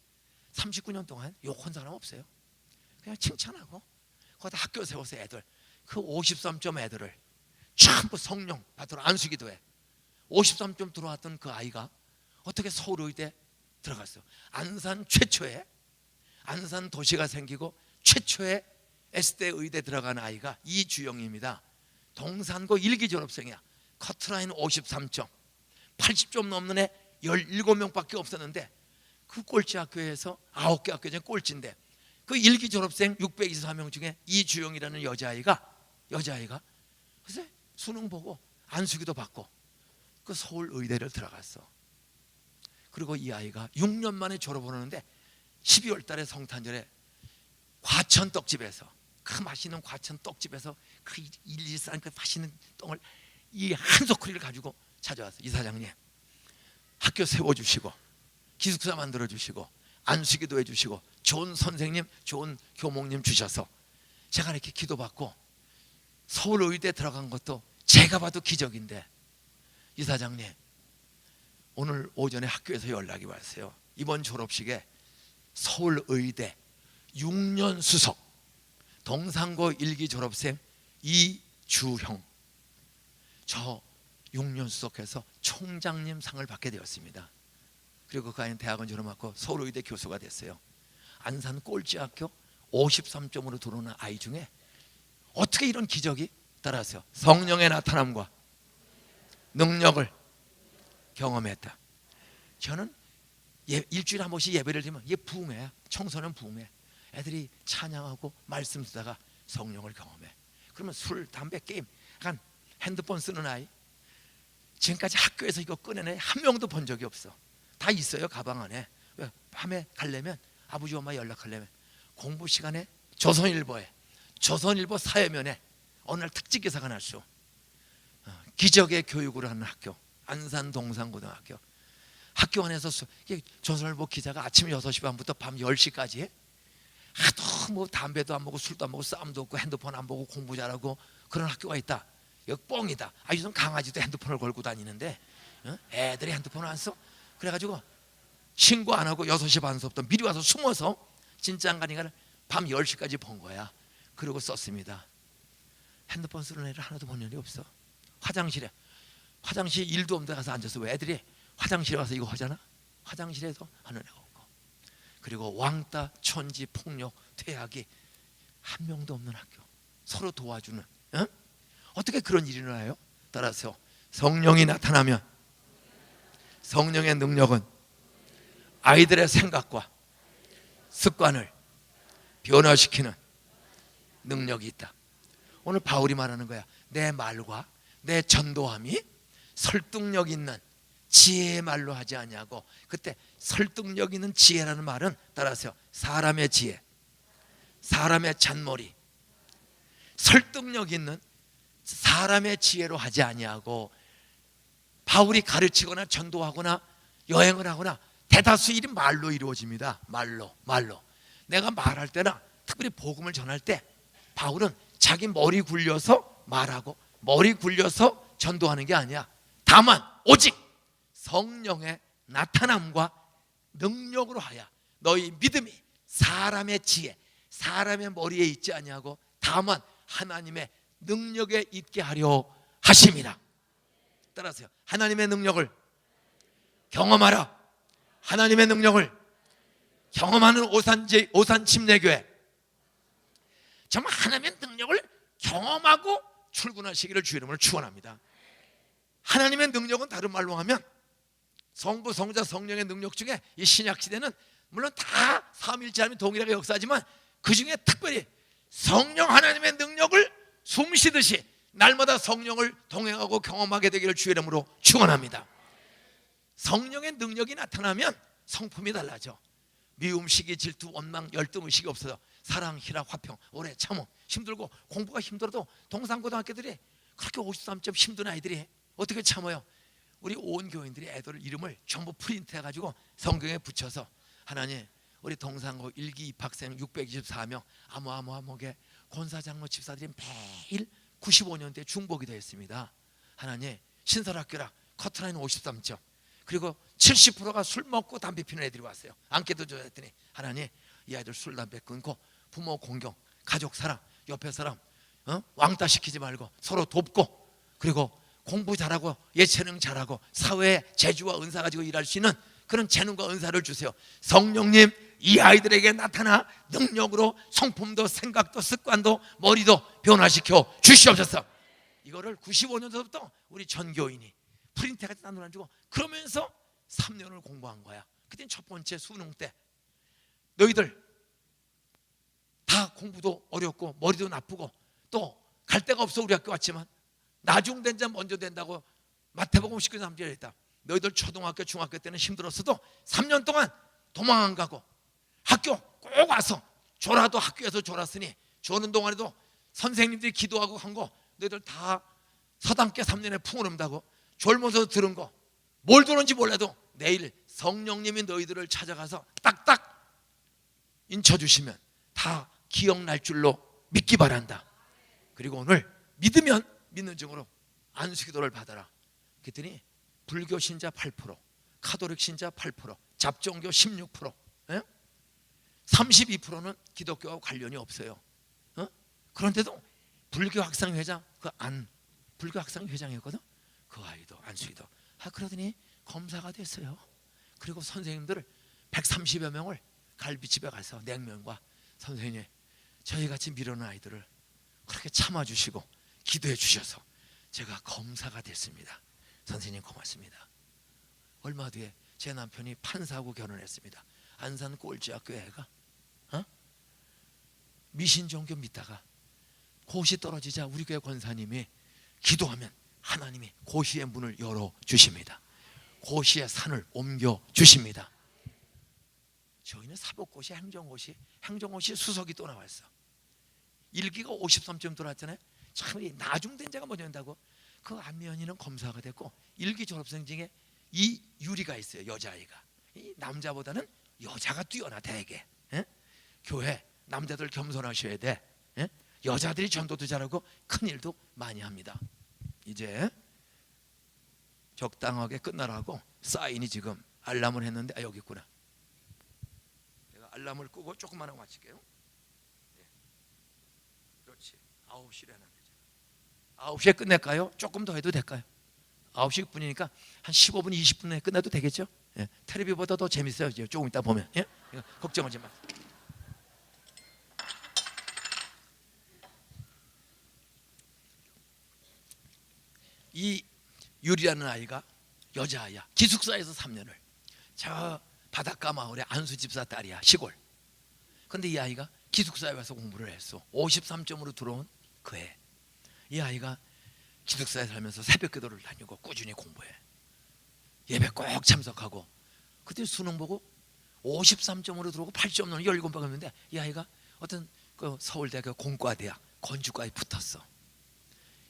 39년 동안 욕한 사람 없어요. 그냥 칭찬하고 거기다 학교 세워서 애들 그 53점 애들을 전부 성령 받으러 안수기도 해. 53점 들어왔던 그 아이가 어떻게 서울의대 들어갔어? 안산 최초의 안산 도시가 생기고 최초의 S대 의대 들어간 아이가 이주영입니다. 동산고 1기 졸업생이야. 커트라인 53점 80점 넘는 애 17명밖에 없었는데 그 꼴찌 학교에서 9개 학교 중에 꼴찌인데 그 1기 졸업생 624명 중에 이주영이라는 여자아이가 글쎄 수능 보고 안수기도 받고 그 서울 의대를 들어갔어. 그리고 이 아이가 6년 만에 졸업을 하는데 12월 달에 성탄절에 과천 떡집에서 그 맛있는 과천 떡집에서 그 일일산 그 맛있는 떡을 이 한 소쿠리를 가지고 찾아왔어. 이사장님 학교 세워주시고 기숙사 만들어주시고 안수기도 해주시고 좋은 선생님 좋은 교목님 주셔서 제가 이렇게 기도받고 서울의대 들어간 것도 제가 봐도 기적인데 이사장님 오늘 오전에 학교에서 연락이 왔어요. 이번 졸업식에 서울의대 6년 수석 동산고 1기 졸업생 이주형 저 6년 수석해서 총장님 상을 받게 되었습니다. 그리고 그 아이는 대학원 졸업하고 서울의대 교수가 됐어요. 안산 꼴찌학교 53점으로 들어오는 아이 중에 어떻게 이런 기적이 따라서 성령의 나타남과 능력을 경험했다. 저는 일주일에 한 번씩 예배를 드리면 이게 부흥회야. 청소년 부흥회. 애들이 찬양하고 말씀 쓰다가 성령을 경험해. 그러면 술, 담배, 게임, 약간 핸드폰 쓰는 아이 지금까지 학교에서 이거 꺼내는 한 명도 본 적이 없어. 다 있어요 가방 안에. 왜? 밤에 가려면 아버지 엄마 연락하려면 공부 시간에 조선일보에 조선일보 사회면에 어느 날 특직 기사가 났어. 기적의 교육을 하는 학교, 안산 동산고등학교. 학교 안에서 조선일보 기자가 아침 6시 반부터 밤 10시까지 해? 하도 뭐 담배도 안 먹고 술도 안 먹고 싸움도 없고 핸드폰 안 보고 공부 잘하고 그런 학교가 있다. 여기 뻥이다. 요즘 강아지도 핸드폰을 걸고 다니는데 애들이 핸드폰을 안 써? 그래가지고 신고 안 하고 6시 반서부터 미리 와서 숨어서 진짜 안 가니까 밤 10시까지 본 거야. 그러고 썼습니다. 핸드폰 쓰는 애를 하나도 본 일이 없어. 화장실 일도 없는데 가서 앉아서 왜 애들이 화장실에 가서 이거 하잖아. 화장실에서 하는 애가 없고, 그리고 왕따, 천지, 폭력, 퇴학이 한 명도 없는 학교. 서로 도와주는. 어떻게 그런 일이 일어나요? 따라서 성령이 나타나면 성령의 능력은 아이들의 생각과 습관을 변화시키는 능력이 있다. 오늘 바울이 말하는 거야. 내 말과 내 전도함이 설득력 있는 지혜의 말로 하지 아니하고, 그때 설득력 있는 지혜라는 말은 따라서 사람의 지혜, 사람의 잔머리, 설득력 있는 사람의 지혜로 하지 아니하고, 바울이 가르치거나 전도하거나 여행을 하거나 대다수 일이 말로 이루어집니다. 말로. 내가 말할 때나 특별히 복음을 전할 때 바울은 자기 머리 굴려서 말하고 머리 굴려서 전도하는 게 아니야. 다만 오직 성령의 나타남과 능력으로 하여 너희 믿음이 사람의 지혜, 사람의 머리에 있지 아니하고 다만 하나님의 능력에 있게 하려 하심이라. 따라서요, 하나님의 능력을 경험하라. 하나님의 능력을 경험하는 오산 침례교회, 정말 하나님의 능력을 경험하고 출근하시기를 주 이름으로 축원합니다. 하나님의 능력은 다른 말로 하면 성부, 성자, 성령의 능력 중에 이 신약 시대는 물론 다 삼위일체 하나님 동일하게 역사하지만 그 중에 특별히 성령 하나님의 능력을 숨쉬듯이 날마다 성령을 동행하고 경험하게 되기를 주 이름으로 축원합니다. 성령의 능력이 나타나면 성품이 달라져. 미움, 시기, 질투, 원망, 열등, 의식이 없어서 사랑, 희락, 화평, 오래 참음. 힘들고 공부가 힘들어도 동산고등학교들이 그렇게 53점 힘든 아이들이 어떻게 참아요? 우리 온 교인들이 애들 이름을 전부 프린트해가지고 성경에 붙여서, 하나님 우리 동산고 1기 입학생 624명 아무개 권사장로 집사들이 매일 95년대 중복이 되었습니다. 하나님 신설학교라 커트라인 53점, 그리고 70%가 술 먹고 담배 피는 애들이 왔어요. 안깨도 줘야 했더니 하나님 이 아이들 술 담배 끊고 부모 공경, 가족 사랑, 옆에 사람 왕따 시키지 말고 서로 돕고, 그리고 공부 잘하고 예체능 잘하고 사회에 재주와 은사 가지고 일할 수 있는 그런 재능과 은사를 주세요. 성령님 이 아이들에게 나타나 능력으로 성품도 생각도 습관도 머리도 변화시켜 주시옵소서. 이거를 95년도부터 우리 전교인이 프린트까지 다 놀아주고 그러면서 3년을 공부한 거야. 그땐 첫 번째 수능 때 너희들 다 공부도 어렵고 머리도 나쁘고 또 갈 데가 없어 우리 학교 왔지만 나중 된 자 먼저 된다고 마태복음 19장 3절에 있다. 너희들 초등학교 중학교 때는 힘들었어도 3년 동안 도망 안 가고 학교 꼭 와서 졸아도 학교에서 졸았으니 조는 동안에도 선생님들이 기도하고 한 거 너희들 다 서당께 3년에 풍어른다고 졸면서 들은 거 뭘 들었는지 몰라도 내일 성령님이 너희들을 찾아가서 딱딱 인쳐주시면 다 기억날 줄로 믿기 바란다. 그리고 오늘 믿으면 믿는 증으로 안수기도를 받아라. 그랬더니 불교 신자 8%, 카톨릭 신자 8%, 잡종교 16%, 32%는 기독교와 관련이 없어요. 그런데도 불교 학생회장 불교 학생회장이었거든. 그 아이도 안수기도. 그러더니 검사가 됐어요. 그리고 선생님들 130여 명을 갈비집에 가서 냉면과 선생님 저희같이 미련한 아이들을 그렇게 참아주시고 기도해 주셔서 제가 검사가 됐습니다. 선생님 고맙습니다. 얼마 뒤에 제 남편이 판사하고 결혼했습니다. 안산 꼴찌학교 애가 미신종교 믿다가 고시 떨어지자 우리 교회 권사님이 기도하면 하나님이 고시의 문을 열어주십니다. 고시의 산을 옮겨주십니다. 저희는 사법고시, 행정고시 수석이 또 나왔어. 1기가 53점 들어왔잖아요. 참 나중된 자가 먼저 된다고. 그 안면이는 검사가 됐고 일기 졸업생 중에 이 유리가 있어요. 여자아이가. 이 남자보다는 여자가 뛰어나 대개. 예? 교회 남자들 겸손하셔야 돼. 예? 여자들이 전도도 잘하고 큰 일도 많이 합니다. 이제 적당하게 끝나라고 사인이 지금 알람을 했는데 여기 있구나. 제가 알람을 끄고 조금만 하고 마칠게요. 네. 그렇지. 9시에 해놨네. 9시에 끝낼까요? 조금 더 해도 될까요? 9시 분이니까 한 15분, 20분 내에 끝내도 되겠죠? 예. 텔레비보다 더 재밌어요. 조금 이따 보면. 예? 걱정하지 마. 이 유리라는 아이가 여자아이야. 기숙사에서 3년을. 저 바닷가 마을에 안수 집사 딸이야. 시골. 근데 이 아이가 기숙사에 와서 공부를 했어. 53점으로 들어온 그 해. 이 아이가 기숙사에 살면서 새벽 기도를 다니고 꾸준히 공부해. 예배 꼭 참석하고. 그때 수능 보고 53점으로 들어오고 8점 넘는 17번 갔는데 이 아이가 어떤 그 서울대학교 공과대학 건축과에 붙었어.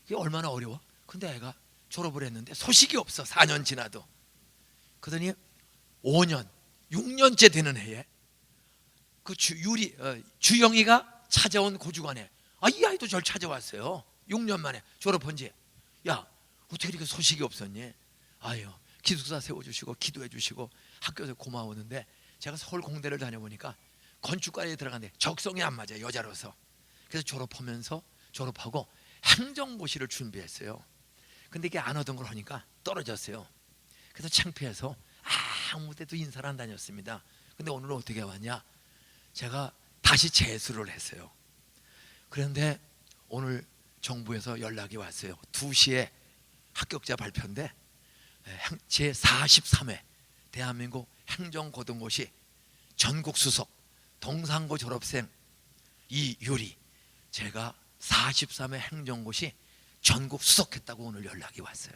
이게 얼마나 어려워? 근데 애가 졸업을 했는데 소식이 없어. 4년 지나도. 그러더니 5년, 6년째 되는 해에 그 주영이가 찾아온 고주관에 이 아이도 절 찾아왔어요. 6년 만에 졸업한 지. 야, 어떻게 이렇게 소식이 없었니? 아유, 기숙사 세워주시고 기도해 주시고 학교에서 고마웠는데 제가 서울 공대를 다녀보니까 건축과에 들어갔는데 적성이 안 맞아요. 여자로서. 그래서 졸업하고 행정고시를 준비했어요. 근데 이게 안 얻은 걸 하니까 떨어졌어요. 그래서 창피해서 아무 데도 인사를 안 다녔습니다. 근데 오늘은 어떻게 왔냐? 제가 다시 재수를 했어요. 그런데 오늘 정부에서 연락이 왔어요. 2시에 합격자 발표인데 제43회 대한민국 행정고등고시 전국 수석 동상고 졸업생 이유리, 제가 43회 행정고시 전국 수석했다고 오늘 연락이 왔어요.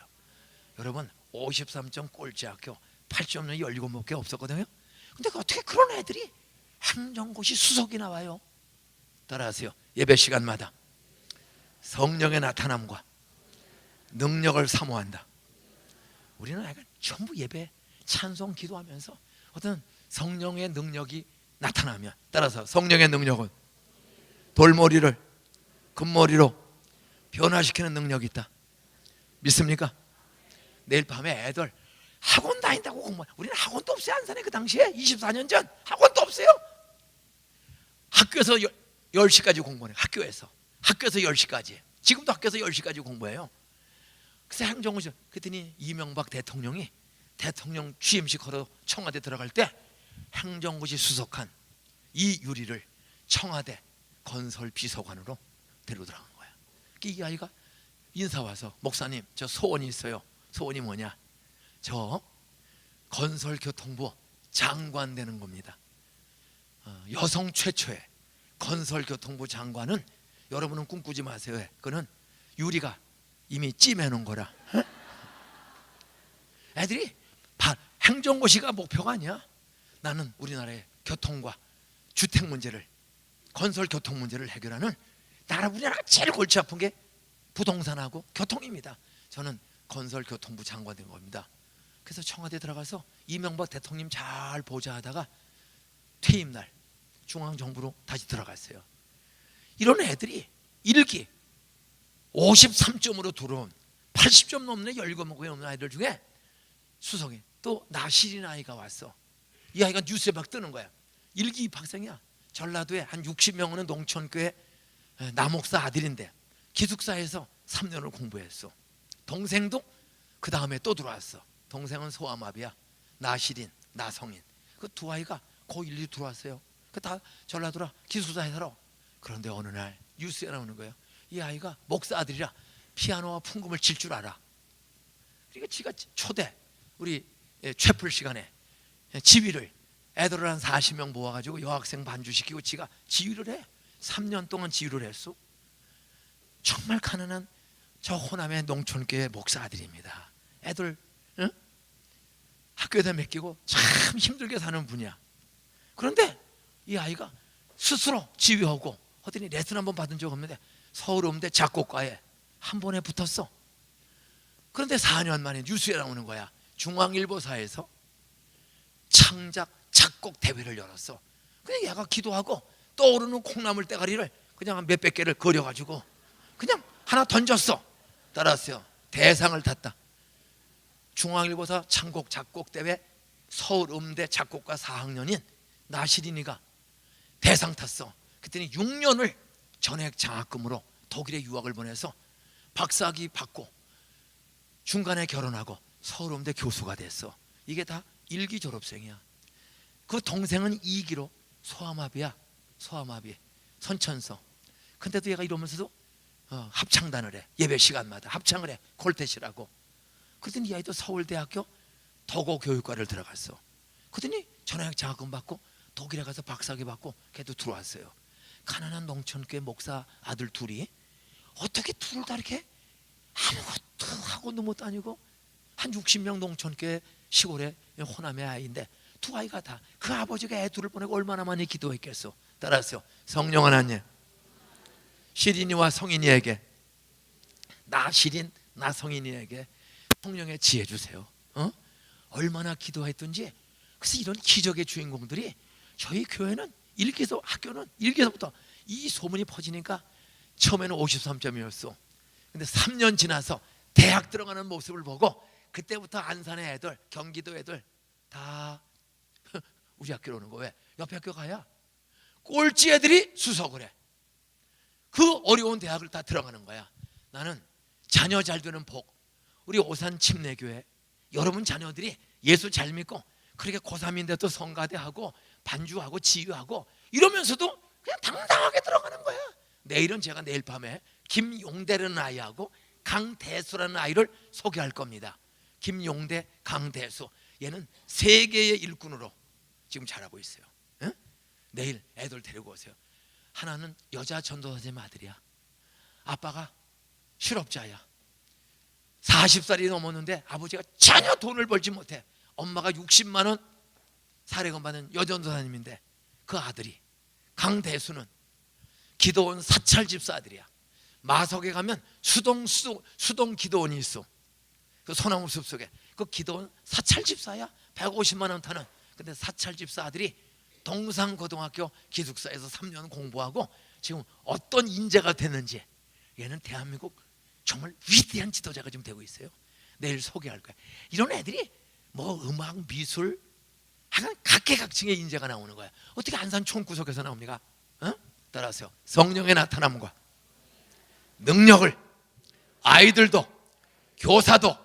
여러분 53점 꼴찌 학교 8점은 17개 없었거든요. 근데 어떻게 그런 애들이 행정고시 수석이 나와요? 따라하세요. 예배 시간마다 성령의 나타남과 능력을 사모한다. 우리는 약간 전부 예배 찬송 기도하면서 어떤 성령의 능력이 나타나면, 따라서 성령의 능력은 돌머리를 금머리로 변화시키는 능력이 있다. 믿습니까? 내일 밤에 애들 학원 다닌다고 공부. 우리는 학원도 없어요. 안산에 그 당시에 24년 전 학원도 없어요. 학교에서 10시까지 공부해요. 학교에서 10시까지. 지금도 학교에서 10시까지 공부해요. 그래서 행정고시. 그랬더니 이명박 대통령이 대통령 취임식 하러 청와대 들어갈 때 행정고시 수석한 이유리를 청와대 건설 비서관으로 데리고 들어간 거야. 이 아이가 인사 와서 목사님 저 소원이 있어요. 소원이 뭐냐? 저 건설교통부 장관 되는 겁니다. 여성 최초의 건설교통부 장관은 여러분은 꿈꾸지 마세요. 그는 유리가 이미 찜해놓은 거라. 애들이 행정고시가 목표가 아니야. 나는 우리나라의 교통과 주택 문제를, 건설 교통 문제를 해결하는 우리나라가 제일 골치 아픈 게 부동산하고 교통입니다. 저는 건설교통부 장관 된 겁니다. 그래서 청와대 들어가서 이명박 대통령 잘 보자 하다가 퇴임날 중앙정부로 다시 들어갔어요. 이런 애들이 일기 53점으로 들어온 80점 넘는 17명이 없는 아이들 중에 수석이 또 나시린 아이가 왔어. 이 아이가 뉴스에 막 뜨는 거야. 일기 입학생이야. 전라도에 한 60명 오는 농촌교회 남목사 아들인데 기숙사에서 3년을 공부했어. 동생도 그 다음에 또 들어왔어. 동생은 소아마비야. 나시린, 나성인. 그 두 아이가 고1, 2 들어왔어요. 그 다 전라도라 기숙사에 살아. 그런데 어느 날 뉴스에 나오는 거예요. 이 아이가 목사 아들이라 피아노와 풍금을 칠 줄 알아. 그러니까 지가 초대 우리 채플 시간에 지휘를 애들을 한 40명 모아가지고 여학생 반주시키고 지가 지휘를 해. 3년 동안 지휘를 했어. 정말 가난한 저 호남의 농촌교회 목사 아들입니다. 애들 학교에다 맡기고 참 힘들게 사는 분이야. 그런데 이 아이가 스스로 지휘하고 하더니 레슨 한번 받은 적 없는데 서울음대 작곡과에 한 번에 붙었어. 그런데 4년 만에 뉴스에 나오는 거야. 중앙일보사에서 창작 작곡 대회를 열었어. 그냥 얘가 기도하고 떠오르는 콩나물 대가리를 그냥 한 몇백 개를 그려가지고 그냥 하나 던졌어. 따라왔어요. 대상을 탔다. 중앙일보사 창곡 작곡 대회 서울음대 작곡과 4학년인 나시린이가 대상 탔어. 그랬더니 6년을 전액 장학금으로 독일에 유학을 보내서 박사학위 받고 중간에 결혼하고 서울음대 교수가 됐어. 이게 다 1기 졸업생이야. 그 동생은 2기로 소아마비야. 소아마비 선천성. 근데도 얘가 이러면서도 합창단을 해. 예배 시간마다 합창을 해. 콜텟이라고. 그랬더니 이 아이도 서울대학교 도고교육과를 들어갔어. 그랬더니 전화역 장학금 받고 독일에 가서 박사학위 받고 걔도 들어왔어요. 가난한 농촌교회 목사 아들 둘이 어떻게 둘 다 이렇게 아무것도 학원도 못 다니고 한 60명 농촌교회 시골에 호남의 아이인데 두 아이가 다 그 아버지가 애 둘을 보내고 얼마나 많이 기도했겠어. 따라서 성령 하나님 시린이와 성인이에게 나 시린 나 성인이에게 성령의 지혜 주세요. 얼마나 기도했던지. 그래서 이런 기적의 주인공들이 저희 교회는 학교는 1기서부터 이 소문이 퍼지니까 처음에는 53점이었어. 근데 3년 지나서 대학 들어가는 모습을 보고 그때부터 안산의 애들, 경기도 애들 다 우리 학교로 오는 거. 왜? 옆에 학교 가야 꼴찌 애들이 수석을 해. 그 어려운 대학을 다 들어가는 거야. 나는 자녀 잘 되는 복. 우리 오산 침례교회 여러분 자녀들이 예수 잘 믿고 그렇게 고3인데도 성가대하고 반주하고 지휘하고 이러면서도 그냥 당당하게 들어가는 거야. 내일은 제가 내일 밤에 김용대라는 아이하고 강대수라는 아이를 소개할 겁니다. 김용대, 강대수. 얘는 세계의 일꾼으로 지금 자라고 있어요. 응? 내일 애들 데리고 오세요. 하나는 여자 전도사님 아들이야. 아빠가 실업자야. 40살이 넘었는데 아버지가 전혀 돈을 벌지 못해. 엄마가 60만 원 사례금 받는 여전도사님인데 그 아들이 강대수는 기도원 사찰 집사 아들이야. 마석에 가면 수동 기도원이 있어. 그 소나무 숲속에 그 기도원 사찰 집사야. 150만 원 타는. 근데 사찰 집사 아들이 동산고등학교 기숙사에서 3년 공부하고 지금 어떤 인재가 됐는지. 얘는 대한민국 정말 위대한 지도자가 좀 되고 있어요. 내일 소개할 거야. 이런 애들이 뭐 음악, 미술 하여간 각계각층의 인재가 나오는 거야. 어떻게 안산 총구석에서 나옵니까? 따라하세요. 성령의 나타남과 능력을 아이들도 교사도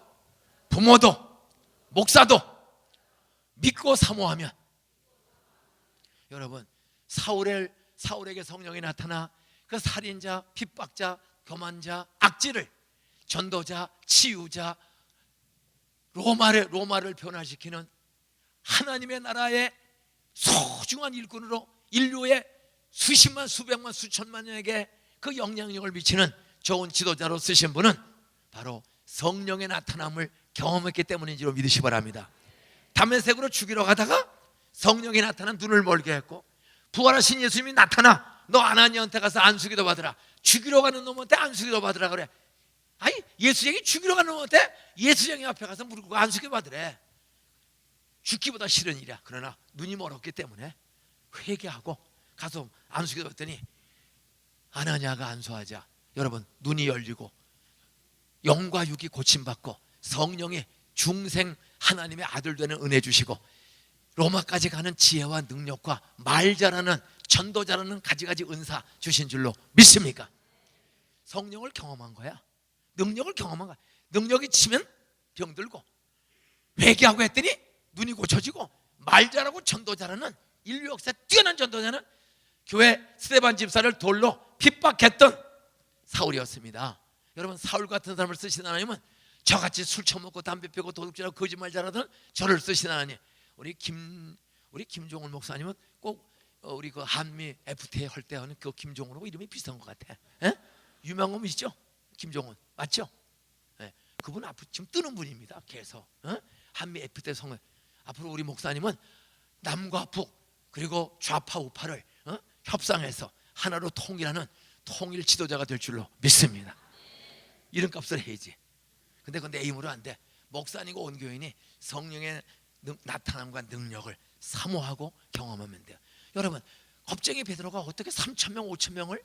부모도 목사도 믿고 사모하면, 여러분 사울에게 성령이 나타나 그 살인자, 핍박자, 교만자, 악질을 전도자, 치유자, 로마를 변화시키는 하나님의 나라의 소중한 일꾼으로 인류의 수십만, 수백만, 수천만 명에게 그 영향력을 미치는 좋은 지도자로 쓰신 분은 바로 성령의 나타남을 경험했기 때문인지로 믿으시 바랍니다. 담에색으로 죽이러 가다가 성령이 나타나 눈을 멀게 했고, 부활하신 예수님이 나타나 너 아나니한테 가서 안수기도 받으라. 죽이러 가는 놈한테 안수기도 받으라 그래. 아니 예수쟁이 죽이러 가는 놈한테 예수쟁이 앞에 가서 무릎 꿇고 안수기도 받으래. 죽기보다 싫은 일이야. 그러나 눈이 멀었기 때문에 회개하고 가서 안수기도 받더니 아나니아가 안수하자 여러분 눈이 열리고 영과 육이 고침받고 성령이 중생 하나님의 아들 되는 은혜 주시고 로마까지 가는 지혜와 능력과 말 잘하는 전도자라는 가지가지 은사 주신 줄로 믿습니까? 성령을 경험한 거야. 능력을 경험한 거야. 능력이 치면 병들고 회개하고 했더니 눈이 고쳐지고 말 잘하고 전도자라는 인류 역사에 뛰어난 전도자는 교회 스데반 집사를 돌로 핍박했던 사울이었습니다. 여러분 사울 같은 사람을 쓰신 하나님은 저같이 술 처먹고 담배 피우고 도둑질하고 거짓말 잘하던 저를 쓰신 하나님. 우리 김종훈 목사님은 꼭 우리 그 한미 FTA 할 때 하는 그 김종훈하고 이름이 비슷한 것 같아. 에? 유명한 분이시죠? 김종훈 맞죠? 네. 그분 앞으로 지금 뜨는 분입니다. 계속 한미 FTA 성을 앞으로 우리 목사님은 남과 북 그리고 좌파 우파를 협상해서 하나로 통일하는 통일 지도자가 될 줄로 믿습니다. 이름값을 해야지. 근데 그건 내 힘으로 안 돼. 목사님과 온 교인이 성령의 나타남과 능력을 사모하고 경험하면 돼요. 여러분, 겁쟁이 베드로가 어떻게 3,000명 5,000명을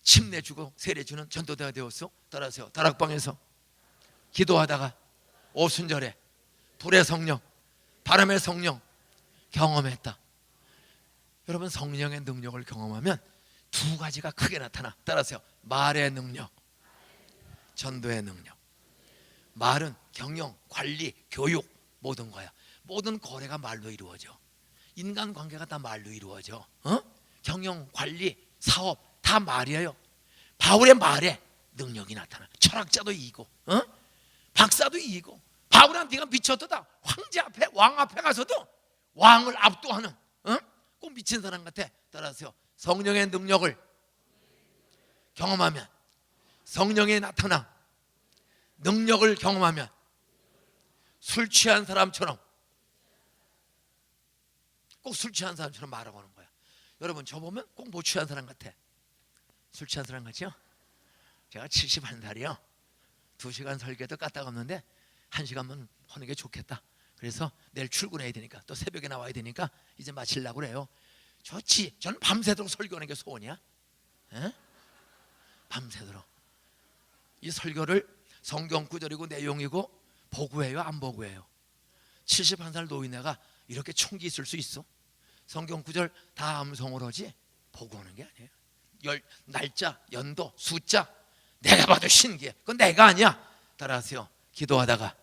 침내주고 세례주는 전도자가 되었어? 따라하세요. 다락방에서 기도하다가 오순절에 불의 성령, 바람의 성령 경험했다. 여러분, 성령의 능력을 경험하면 두 가지가 크게 나타나. 따라하세요. 말의 능력, 전도의 능력. 말은 경영, 관리, 교육 모든 거야. 모든 거래가 말로 이루어져. 인간관계가 다 말로 이루어져. 경영, 관리, 사업 다 말이에요. 바울의 말에 능력이 나타나. 철학자도 이기고 박사도 이기고. 바울한테 네가 미쳤다. 황제 앞에, 왕 앞에 가서도 왕을 압도하는 꼭 미친 사람 같아. 따라하세요. 성령의 능력을 경험하면, 성령의 나타나 능력을 경험하면 술 취한 사람처럼, 꼭 술 취한 사람처럼 말하고 하는 거야. 여러분, 저 보면 꼭 못 취한 사람 같아. 술 취한 사람 같죠? 제가 71살이요 2시간 설교도 까딱없는데 1시간만 하는 게 좋겠다. 그래서 내일 출근해야 되니까, 또 새벽에 나와야 되니까 이제 마치려고 그래요. 좋지. 저는 밤새도록 설교하는 게 소원이야. 밤새도록 이 설교를 성경 구절이고 내용이고 보고해요, 안 보고해요? 71살 노인네가 이렇게 총기 있을 수 있어? 성경 구절 다 암송을 하지 보고하는 게 아니에요. 날짜, 연도, 숫자 내가 봐도 신기해. 그건 내가 아니야. 따라하세요. 기도하다가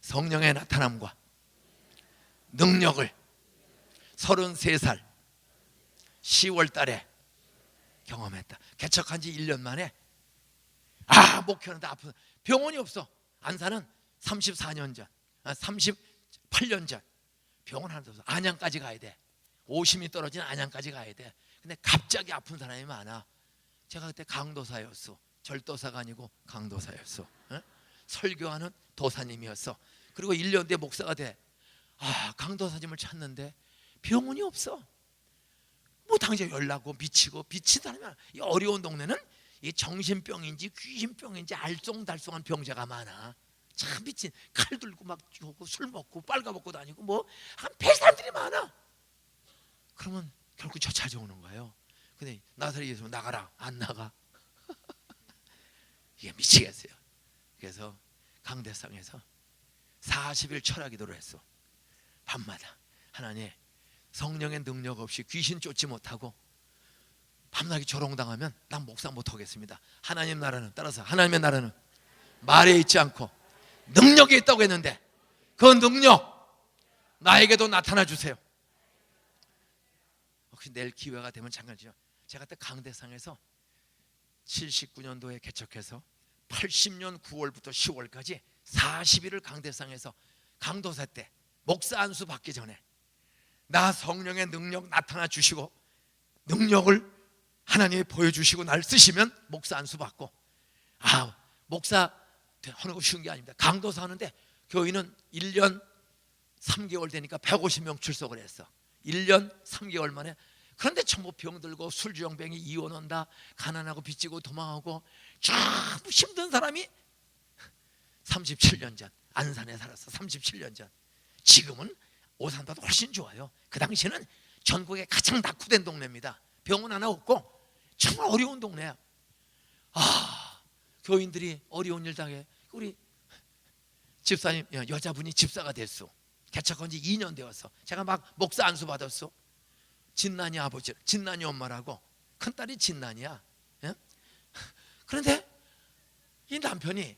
성령의 나타남과 능력을 33살 10월 달에 경험했다. 개척한 지 1년 만에 목회하는데 아픈 병원이 없어. 안산은 34년 전, 38년 전 병원 하나도 없어. 안양까지 가야 돼. 오심이 떨어진 안양까지 가야 돼. 근데 갑자기 아픈 사람이 많아. 제가 그때 강도사였어. 절도사가 아니고 강도사였어. 설교하는 도사님이었어. 그리고 1년 뒤에 목사가 돼. 강도사님을 찾는데 병원이 없어. 뭐 당장 연락하고 미치고 미친 사람이 많아. 이 어려운 동네는 이 정신병인지 귀신병인지 알쏭달쏭한 병자가 많아. 참 미친. 칼 들고 막 주고 술 먹고 빨가벗고 다니고 뭐 한 배 사람들이 많아. 그러면 결국 저 찾아오는 거예요. 근데 나사렛 예수 나가라. 안 나가. 이게 미치겠어요. 그래서 강대상에서 40일 철학 기도를 했어. 밤마다 하나님, 성령의 능력 없이 귀신 쫓지 못하고 밤낮이 조롱당하면 난 목사 못하겠습니다. 하나님 나라는, 따라서 하나님의 나라는 말에 있지 않고 능력이 있다고 했는데 그 능력 나에게도 나타나 주세요. 혹시 내일 기회가 되면 잠깐요. 제가 그때 강대상에서 79년도에 개척해서 80년 9월부터 10월까지 40일을 강대상에서 강도사 때 목사 안수 받기 전에 나 성령의 능력 나타나 주시고 능력을 하나님이 보여주시고 날 쓰시면 목사 안수 받고. 목사 하는 거 쉬운 게 아닙니다. 강도사 하는데 교인은 1년 3개월 되니까 150명 출석을 했어. 1년 3개월 만에. 그런데 전부 병들고 술주정뱅이 이혼한다, 가난하고 빚지고 도망하고 참 힘든 사람이 37년 전 안산에 살았어. 37년 전. 지금은 오산보다 훨씬 좋아요. 그 당시에는 전국에 가장 낙후된 동네입니다. 병원 하나 없고 정말 어려운 동네야. 교인들이 어려운 일 당해. 우리 집사님, 여자분이 집사가 됐어. 개척한 지 2년 되었어. 제가 막 목사 안수 받았어. 진난이 아버지, 진난이 엄마라고. 큰딸이 진난이야. 그런데 이 남편이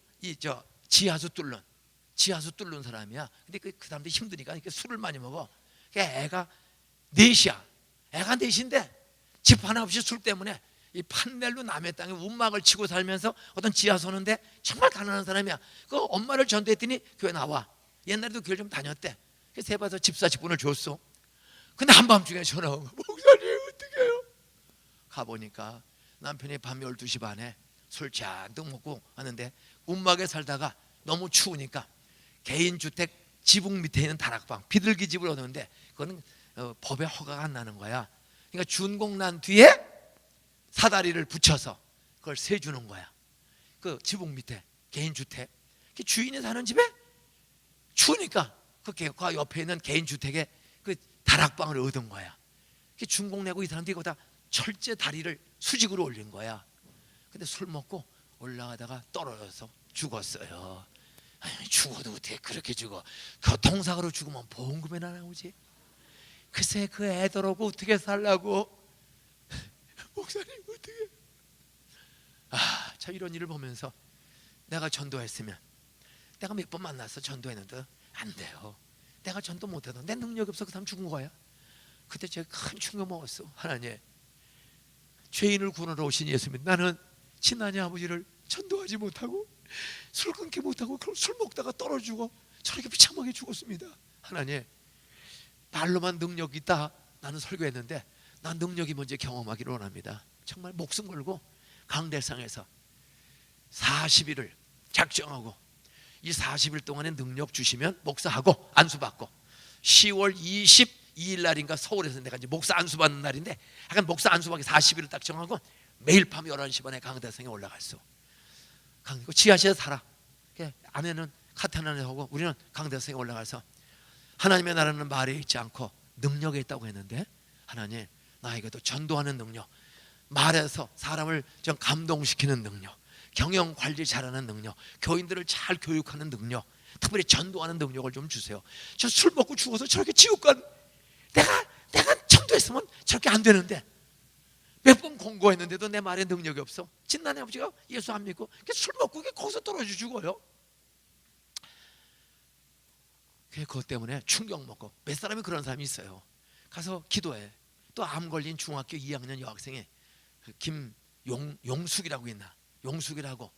지하수 뚫는 사람이야. 근데 그 사람들이 힘드니까 이렇게 술을 많이 먹어. 애가 넷이야. 애가 넷인데 집 하나 없이 술 때문에 이 판넬로 남의 땅에 운막을 치고 살면서 어떤 지하수 오는데 정말 가난한 사람이야. 그 엄마를 전도했더니 교회 나와. 옛날에도 교회 좀 다녔대. 그래서 해봐서 집사 직분을 줬어. 근데 한밤중에 전화 오고, 목사님 어떻게 해요? 가보니까 남편이 밤 12시 반에 술 잔뜩 먹고 하는데 운막에 살다가 너무 추우니까 개인주택 지붕 밑에 있는 다락방 비둘기 집을 얻었는데 그거는 법에 허가가 안 나는 거야. 그러니까 준공 난 뒤에 사다리를 붙여서 그걸 세주는 거야. 그 지붕 밑에 개인주택, 주인이 사는 집에 추우니까 그 옆에 있는 개인주택에 그 다락방을 얻은 거야. 중공 내고 이 사람들이 거기다 철제 다리를 수직으로 올린 거야. 근데 술 먹고 올라가다가 떨어져서 죽었어요. 아니, 죽어도 어떻게 그렇게 죽어? 교통사고로 죽으면 보험금이나 나오지. 글쎄 그 애들하고 어떻게 살라고. 목사님 어떻게. 참 이런 일을 보면서 내가 전도했으면, 내가 몇 번 만나서 전도했는데 안 돼요. 내가 전도 못해도 내 능력이 없어 그 사람 죽은 거야. 그때 제가 큰 충격 먹었어. 하나님, 죄인을 구원하러 오신 예수님, 나는 친하니 아버지를 전도하지 못하고 술 끊기 못하고 술 먹다가 떨어지고 저렇게 비참하게 죽었습니다. 하나님, 말로만 능력이 있다 나는 설교했는데 난 능력이 먼저 경험하기를 원합니다. 정말 목숨 걸고 강대상에서 40일을 작정하고 이 40일 동안에 능력 주시면 목사하고 안수받고 10월 22일 날인가 서울에서 내가 이제 목사 안수받는 날인데 약간 목사 안수받기 40일을 딱 정하고 매일 밤 11시 반에 강대상에 올라갔어. 강대고 지하실에 살아. 아내는 카타난에 하고 우리는 강대상에 올라가서 하나님의 나라는 말에 있지 않고 능력에 있다고 했는데, 하나님 나에게도 전도하는 능력, 말해서 사람을 좀 감동시키는 능력, 경영 관리 잘하는 능력, 교인들을 잘 교육하는 능력, 특별히 전도하는 능력을 좀 주세요. 저 술 먹고 죽어서 저렇게 지옥 간, 내가 전도했으면 저렇게 안 되는데 몇 번 공고했는데도 내 말에 능력이 없어. 진난의 아버지가 예수 안 믿고 술 먹고 거기서 떨어져 죽어요. 그것 때문에 충격 먹고 몇 사람이 그런 사람이 있어요. 가서 기도해. 또 암 걸린 중학교 2학년 여학생에 김용숙이라고 있나? 용숙이라고.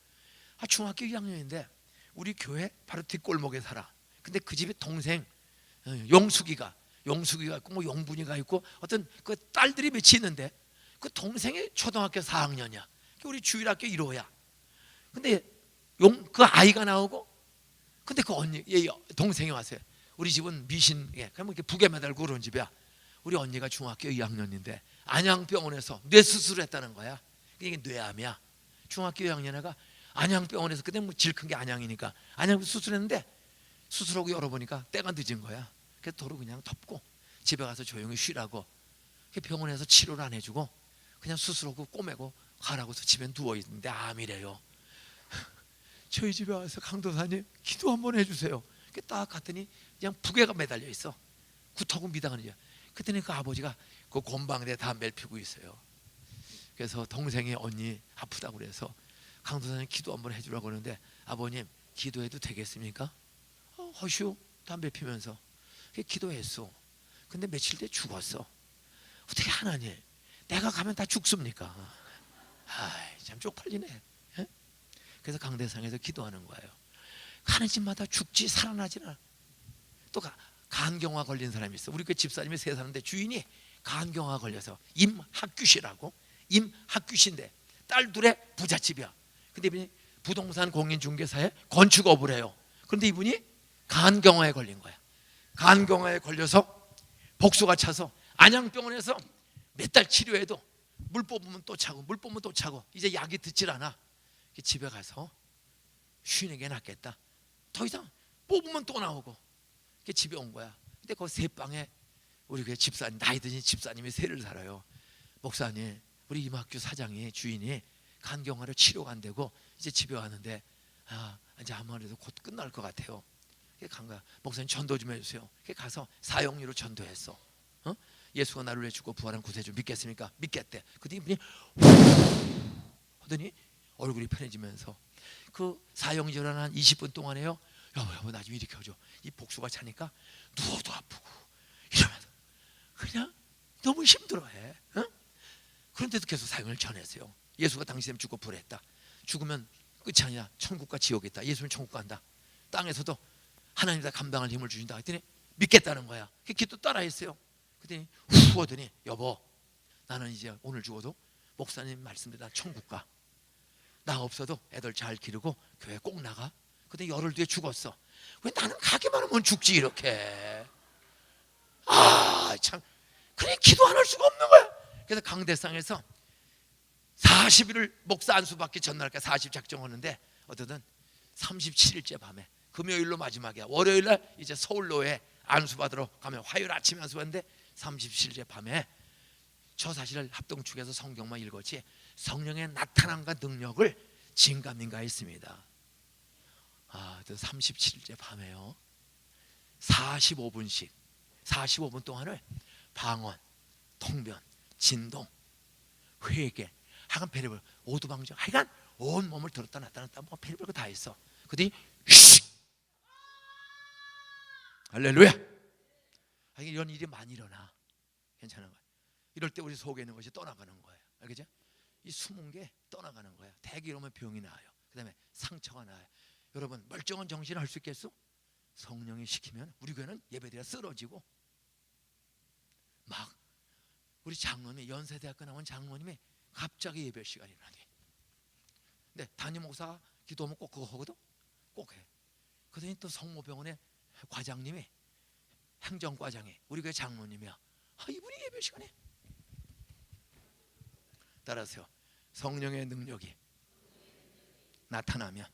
중학교 2학년인데 우리 교회 바로 뒷골목에 살아. 근데 그 집에 동생 용숙이가 있고 뭐 용분이가 있고 어떤 그 딸들이 몇이 있는데 그 동생이 초등학교 4학년이야. 우리 주일학교 1호야. 근데 그 아이가 나오고, 근데 그 언니, 동생이 왔어요. 우리 집은 미신, 그러면 이렇게 북에 매달고 그런 집이야. 우리 언니가 중학교 2학년인데 안양병원에서 뇌수술을 했다는 거야. 이게 뇌암이야. 중학교 2학년애가 안양병원에서, 그때 뭐 제일 큰 게 안양이니까 안양 수술했는데 수술하고 열어보니까 때가 늦은 거야. 그래서 도로 그냥 덮고 집에 가서 조용히 쉬라고. 병원에서 치료를 안 해주고 그냥 수술하고 꼬매고 가라고 해서 집에 누워있는데 암이래요. 저희 집에 와서 강도사님 기도 한번 해주세요. 딱 갔더니 그냥 부계가 매달려 있어. 구토고 미당하는 거야. 그랬더니 그 아버지가 그 곤방대에 담배를 피우고 있어요. 그래서 동생이 언니 아프다고 그래서 강도사님 기도 한번 해주라고 그러는데, 아버님 기도해도 되겠습니까? 허슈 담배 피면서 기도했어. 근데 며칠 뒤에 죽었어. 어떻게 하나님, 내가 가면 다 죽습니까? 참 쪽팔리네. 그래서 강대상에서 기도하는 거예요. 가는 집마다 죽지 살아나지 않아. 또 간경화 걸린 사람이 있어. 우리 그 집사님이 세 사는데 주인이 간경화 걸려서 임학규씨라고, 임학규씨인데 딸 둘의 부잣집이야. 근데 이분이 부동산 공인중개사에 건축업을 해요. 그런데 이분이 간경화에 걸린 거야. 간경화에 걸려서 복수가 차서 안양병원에서 몇 달 치료해도 물 뽑으면 또 차고 물 뽑으면 또 차고 이제 약이 듣질 않아. 집에 가서 쉬는 게 낫겠다. 더 이상 뽑으면 또 나오고. 집에 온 거야. 근데 그 새방에 우리 그 집사님, 나이 드신 집사님이 새를 살아요. 목사님, 우리 임학규 사장이 주인이 간경화로 치료가 안 되고 이제 집에 왔는데 이제 아무래도 곧 끝날 것 같아요. 간 거야. 목사님 전도 좀 해주세요. 가서 사형리로 전도했어. 예수가 나를 위해 죽고 부활한 구세주 믿겠습니까? 믿겠대. 그랬더니 이분이 하더니 얼굴이 편해지면서 그 사형제를 한 20분 동안에요. 여보 나 좀 일으켜줘. 이 복수가 차니까 누워도 아프고 이러면서 그냥 너무 힘들어해. 그런데도 계속 사형을 전했어요. 예수가 당신은 죽고 부활했다. 죽으면 끝이 아니라 천국과 지옥이 있다. 예수는 천국 간다. 땅에서도 하나님 다 감당할 힘을 주신다. 그랬더니 믿겠다는 거야. 그 기도 따라했어요. 그랬더니 후 하더니 여보 나는 이제 오늘 죽어도 목사님 말씀대로 난 천국 가. 나 없어도 애들 잘 기르고 교회 꼭 나가. 근데 열흘 뒤에 죽었어. 왜 나는 가기만 하면 죽지 이렇게. 참 그래 기도 안 할 수가 없는 거야. 그래서 강대상에서 40일을 목사 안수 받기 전날까지 40 작정하는데 어쨌든 37일째 밤에, 금요일로 마지막이야. 월요일날 이제 서울로에 안수 받으러 가면 화요일 아침에 안수 받는데 37일째 밤에 저 사실을 합동축에서 성경만 읽었지 성령의 나타남과 능력을 진감인가했습니다. 37일째 밤에요. 45분씩 45분 동안을 방언, 통변, 진동, 회개, 하여간 별의별 오두방정, 하여간 온 몸을 들었다 놨다 뭐 별의별 거 다 했어. 그랬더니 할렐루야. 이런 일이 많이 일어나. 괜찮은 거야. 이럴 때 우리 속에 있는 것이 떠나가는 거예요. 알겠죠? 이 숨은 게 떠나가는 거야. 대기 이러면 병이 나요. 그 다음에 상처가 나요. 여러분 멀쩡한 정신을 할 수 있겠어? 성령이 시키면 우리 교회는 예배드려 쓰러지고 막 우리 장로님이 연세대학교 나온 장로님이 갑자기 예배 시간이 나니. 근데 담임 목사가 기도하면 꼭 그거 하거든. 꼭 해. 그러더니 또 성모병원의 과장님이 행정과장이 우리 교회 장로님이야. 이분이 예배 시간에 따라서요. 성령의 능력이 나타나면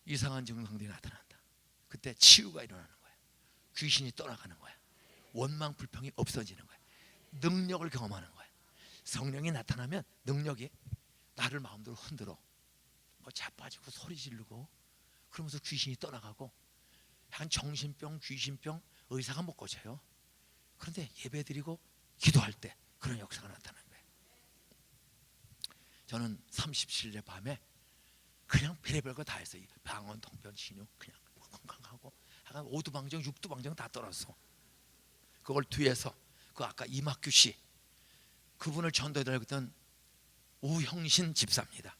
이상한 증상들이 나타난다. 그때 치유가 일어나는 거야. 귀신이 떠나가는 거야. 원망 불평이 없어지는 거야. 능력을 경험하는 거야. 성령이 나타나면 능력이 나를 마음대로 흔들어. 뭐 자빠지고 소리 지르고 그러면서 귀신이 떠나가고, 한 정신병, 귀신병 의사가 못 고쳐요. 그런데 예배드리고 기도할 때 그런 역사가 나타나는 거예요. 저는 37일 밤에 그냥 별의별 거 다 했어요. 방언, 통변, 신유 그냥 건강하고 약간 오두방정, 육두방정 다 떨었어. 그걸 뒤에서 그 아까 이막규 씨 그분을 전도해드렸던 우형신 집사입니다.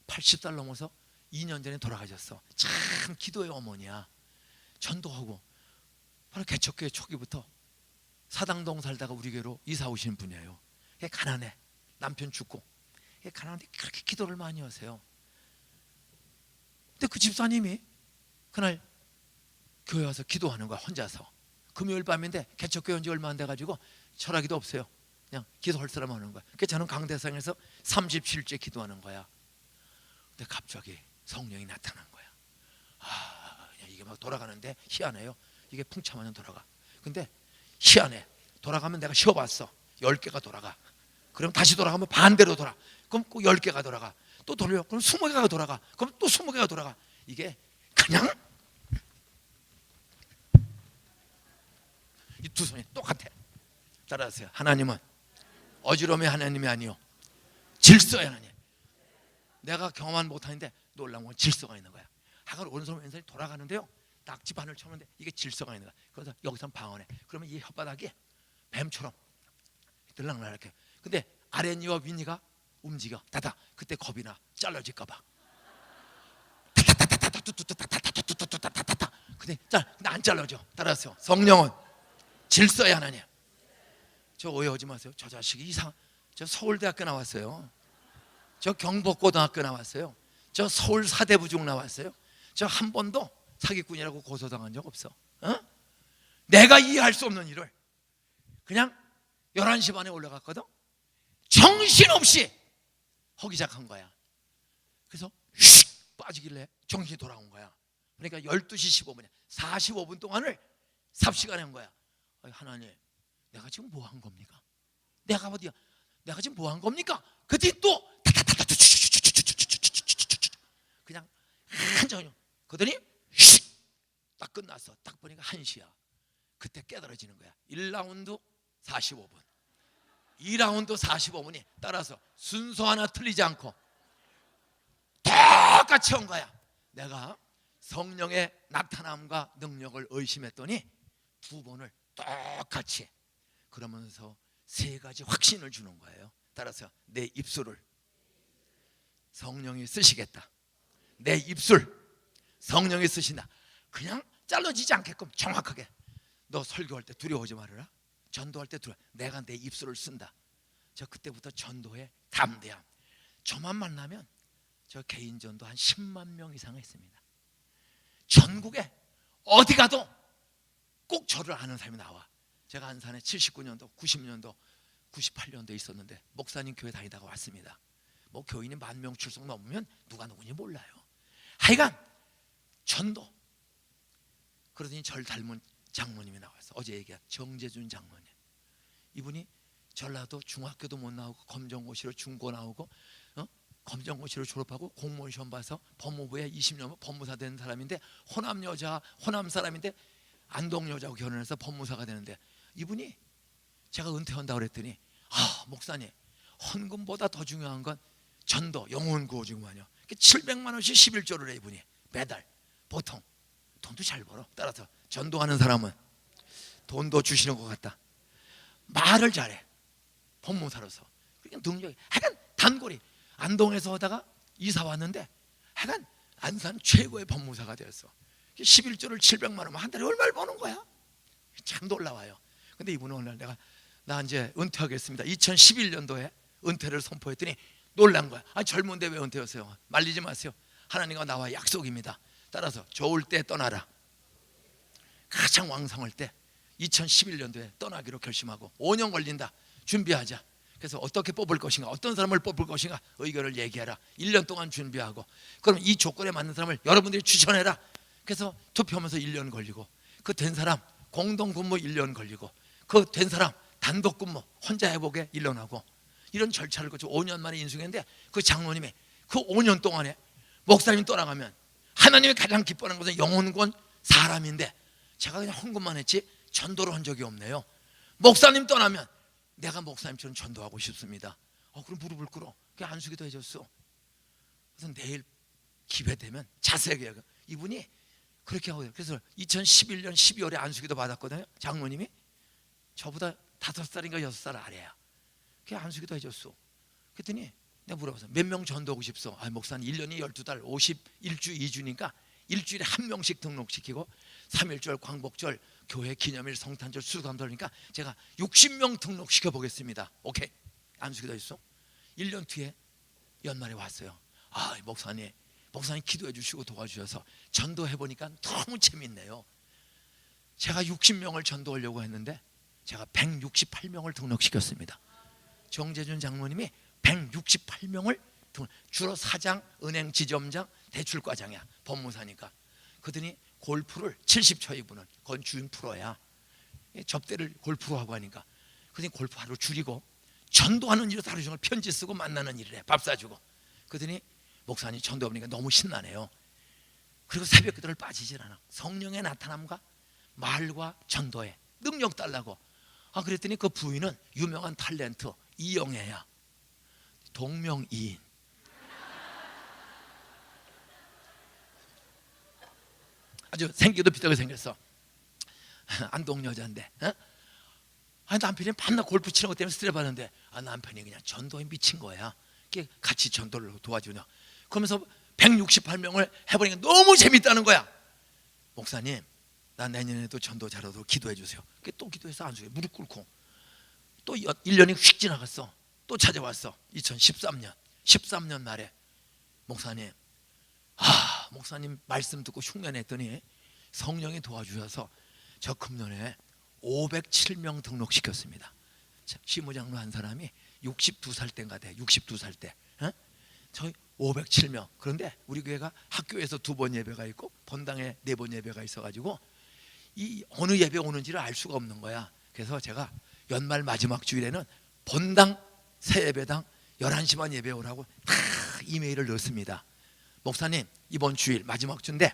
80살 넘어서 2년 전에 돌아가셨어. 참 기도의 어머니야. 전도하고 바로 개척교회 초기부터 사당동 살다가 우리 교회로 이사 오신 분이에요. 가난해. 남편 죽고 가난한데 그렇게 기도를 많이 하세요. 근데 그 집사님이 그날 교회 와서 기도하는 거야. 혼자서. 금요일 밤인데 개척교회 온 지 얼마 안 돼가지고 철학기도 없어요. 그냥 기도할 사람 하는 거야. 그래서 저는 강대상에서 37일째 기도하는 거야. 근데 갑자기 성령이 나타난 거야. 그냥 이게 막 돌아가는데 희한해요. 이게 풍차마냥 돌아가. 근데 희한해. 돌아가면 내가 쉬어봤어. 10개가 돌아가. 그럼 다시 돌아가면 반대로 돌아. 그럼 꼭 10개가 돌아가. 또 돌려. 그럼 20개가 돌아가. 그럼 또 20개가 돌아가. 이게 그냥 이 두 손이 똑같아. 따라하세요. 하나님은 어지러움의 하나님이 아니요 질서의 하나님. 내가 경험한 못하는데 놀라운 건 질서가 있는 거야. 하간 오른손 왼손이 돌아가는데요, 낙지 바늘 쳤는데 이게 질서가 있는 거야. 그래서 여기서 방언해. 그러면 이 혓바닥이 뱀처럼 들락날락 이렇게. 근데 아랫니와 윗니가 움직여. 다다. 그때 겁이 나. 잘라질까봐. 타타타타타타타타타타타타타타타타타. 근데 안 잘라져. 따라서 성령은 질서의 하나님. 저 오해하지 마세요. 저 자식이 저 서울대학교 나왔어요. 저 경복고등학교 나왔어요. 저 서울 사대부중 나왔어요. 저 한 번도 사기꾼이라고 고소당한 적 없어. 내가 이해할 수 없는 일을 그냥 11시 반에 올라갔거든. 정신없이 허기작한 거야. 그래서 휙 빠지길래 정신이 돌아온 거야. 그러니까 12시 15분에 45분 동안을 삽시간에 한 거야. 하나님, 내가 지금 뭐 한 겁니까? 내가 어디야? 내가 지금 뭐 한 겁니까? 그때 또 그냥 한정요. 그러더니 딱 끝났어. 딱 보니까 1시야. 그때 깨달아지는 거야. 1라운드 45분, 2라운드 45분이 따라서 순서 하나 틀리지 않고 똑같이 온 거야. 내가 성령의 나타남과 능력을 의심했더니 2번을 똑같이, 그러면서 3가지 확신을 주는 거예요. 따라서 내 입술을 성령이 쓰시겠다. 내 입술 성령이 쓰신다. 그냥 잘라지지 않게끔 정확하게. 너 설교할 때 두려워하지 말아라. 전도할 때 내가 내 입술을 쓴다. 저 그때부터 전도에 담대함. 저만 만나면 저 개인 전도 한 10만 명 이상 했습니다. 전국에 어디 가도 꼭 저를 아는 사람이 나와. 제가 안산에 79년도 90년도 98년도에 있었는데 목사님 교회 다니다가 왔습니다. 뭐 교인이 10,000명 출석 넘으면 누가 누군지 몰라요. 하여간 전도. 그러더니 절 닮은 장모님이 나와서 어제 얘기한 정재준 장모님. 이분이 전라도 중학교도 못 나오고 검정고시로 중고 나오고 검정고시로 졸업하고 공무원 시험 봐서 법무부에 20년 법무사 된 사람인데 호남 여자, 호남 사람인데 안동 여자하고 결혼해서 법무사가 되는데 이분이 제가 은퇴한다고 그랬더니 목사님 헌금보다 더 중요한 건 전도 영혼 구호지구만요. 700만 원씩 11조를 해 이분이 매달. 보통 돈도 잘 벌어. 따라서 전도하는 사람은 돈도 주시는 것 같다. 말을 잘해. 법무사로서. 그러니까 능력이. 하여간 단골이. 안동에서 하다가 이사 왔는데 하여간 안산 최고의 법무사가 되었어. 11조를 700만 원면 한 달에 얼마를 버는 거야? 참 놀라워요. 근데 이분은 오늘 나 이제 은퇴하겠습니다. 2011년도에 은퇴를 선포했더니 놀란 거야. 젊은데 왜 은퇴하세요? 말리지 마세요. 하나님과 나와 약속입니다. 따라서 좋을 때 떠나라. 가장 왕성할 때 2011년도에 떠나기로 결심하고 5년 걸린다. 준비하자. 그래서 어떻게 뽑을 것인가, 어떤 사람을 뽑을 것인가 의견을 얘기해라. 1년 동안 준비하고 그럼 이 조건에 맞는 사람을 여러분들이 추천해라. 그래서 투표하면서 1년 걸리고 그 된 사람 공동근무 1년 걸리고 그 된 사람 단독근무 혼자 해보게 1년 하고 이런 절차를 거쳐 5년 만에 인수했는데 그 장로님이 그 5년 동안에 목사님 떠나가면 하나님이 가장 기뻐하는 것은 영혼권 사람인데 제가 그냥 헌금만 했지 전도를 한 적이 없네요. 목사님 떠나면 내가 목사님처럼 전도하고 싶습니다. 그럼 무릎을 꿇어. 그게 안수기도 해줬어. 그래서 내일 기회 되면 자세하게 이분이 그렇게 하고 그래서 2011년 12월에 안수기도 받았거든요. 장모님이 저보다 5살인가 6살 아래야. 그게 안수기도 해줬어. 그랬더니 내가 물어봐서 몇 명 전도하고 싶소? 목사님 1년이 12달 51주 2주니까 일주일에 한 명씩 등록시키고 3.1절 광복절 교회 기념일 성탄절 수감절이니까 제가 60명 등록시켜 보겠습니다. 오케이. 안수기도 했어. 1년 뒤에 연말에 왔어요. 목사님 기도해 주시고 도와주셔서 전도해 보니까 너무 재밌네요. 제가 60명을 전도하려고 했는데 제가 168명을 등록시켰습니다. 정재준 장로님이 168명을 주로 사장, 은행 지점장, 대출과장이야. 법무사니까. 그러더니 골프를 70쳐 이분은 그건 주인 프로야. 접대를 골프로 하고 하니까 그러더니 골프 하루 줄이고 전도하는 일을 하루 종일 편지 쓰고 만나는 일을 해. 밥 사주고. 그러더니 목사님 전도하니까 너무 신나네요. 그리고 새벽 기도를 빠지질 않아. 성령의 나타남과 말과 전도에 능력 달라고. 그랬더니 그 부인은 유명한 탤런트 이영애야. 동명이인. 아주 생기도 비슷하게 생겼어. 안동 여자인데 남편이 밤낮 골프 치는 것 때문에 스트레스 받는데 남편이 그냥 전도에 미친 거야. 같이 전도를 도와주냐. 그러면서 168명을 해보니까 너무 재밌다는 거야. 목사님 나 내년에도 전도 잘하도록 기도해 주세요. 또 기도해서 안수에 무릎 꿇고 또 1년이 휙 지나갔어. 또 찾아왔어. 2013년 말에 목사님 목사님 말씀 듣고 흉내냈더니 성령이 도와주셔서 저 금년에 507명 등록시켰습니다. 시무장로 한 사람이 62살 때인가 돼. 62살 때 저희 507명. 그런데 우리 교회가 학교에서 2번 예배가 있고 본당에 4번 예배가 있어가지고 이 어느 예배 오는지를 알 수가 없는 거야. 그래서 제가 연말 마지막 주일에는 본당 새 예배당 11시만 예배 오라고 다 이메일을 넣습니다. 목사님 이번 주일 마지막 주인데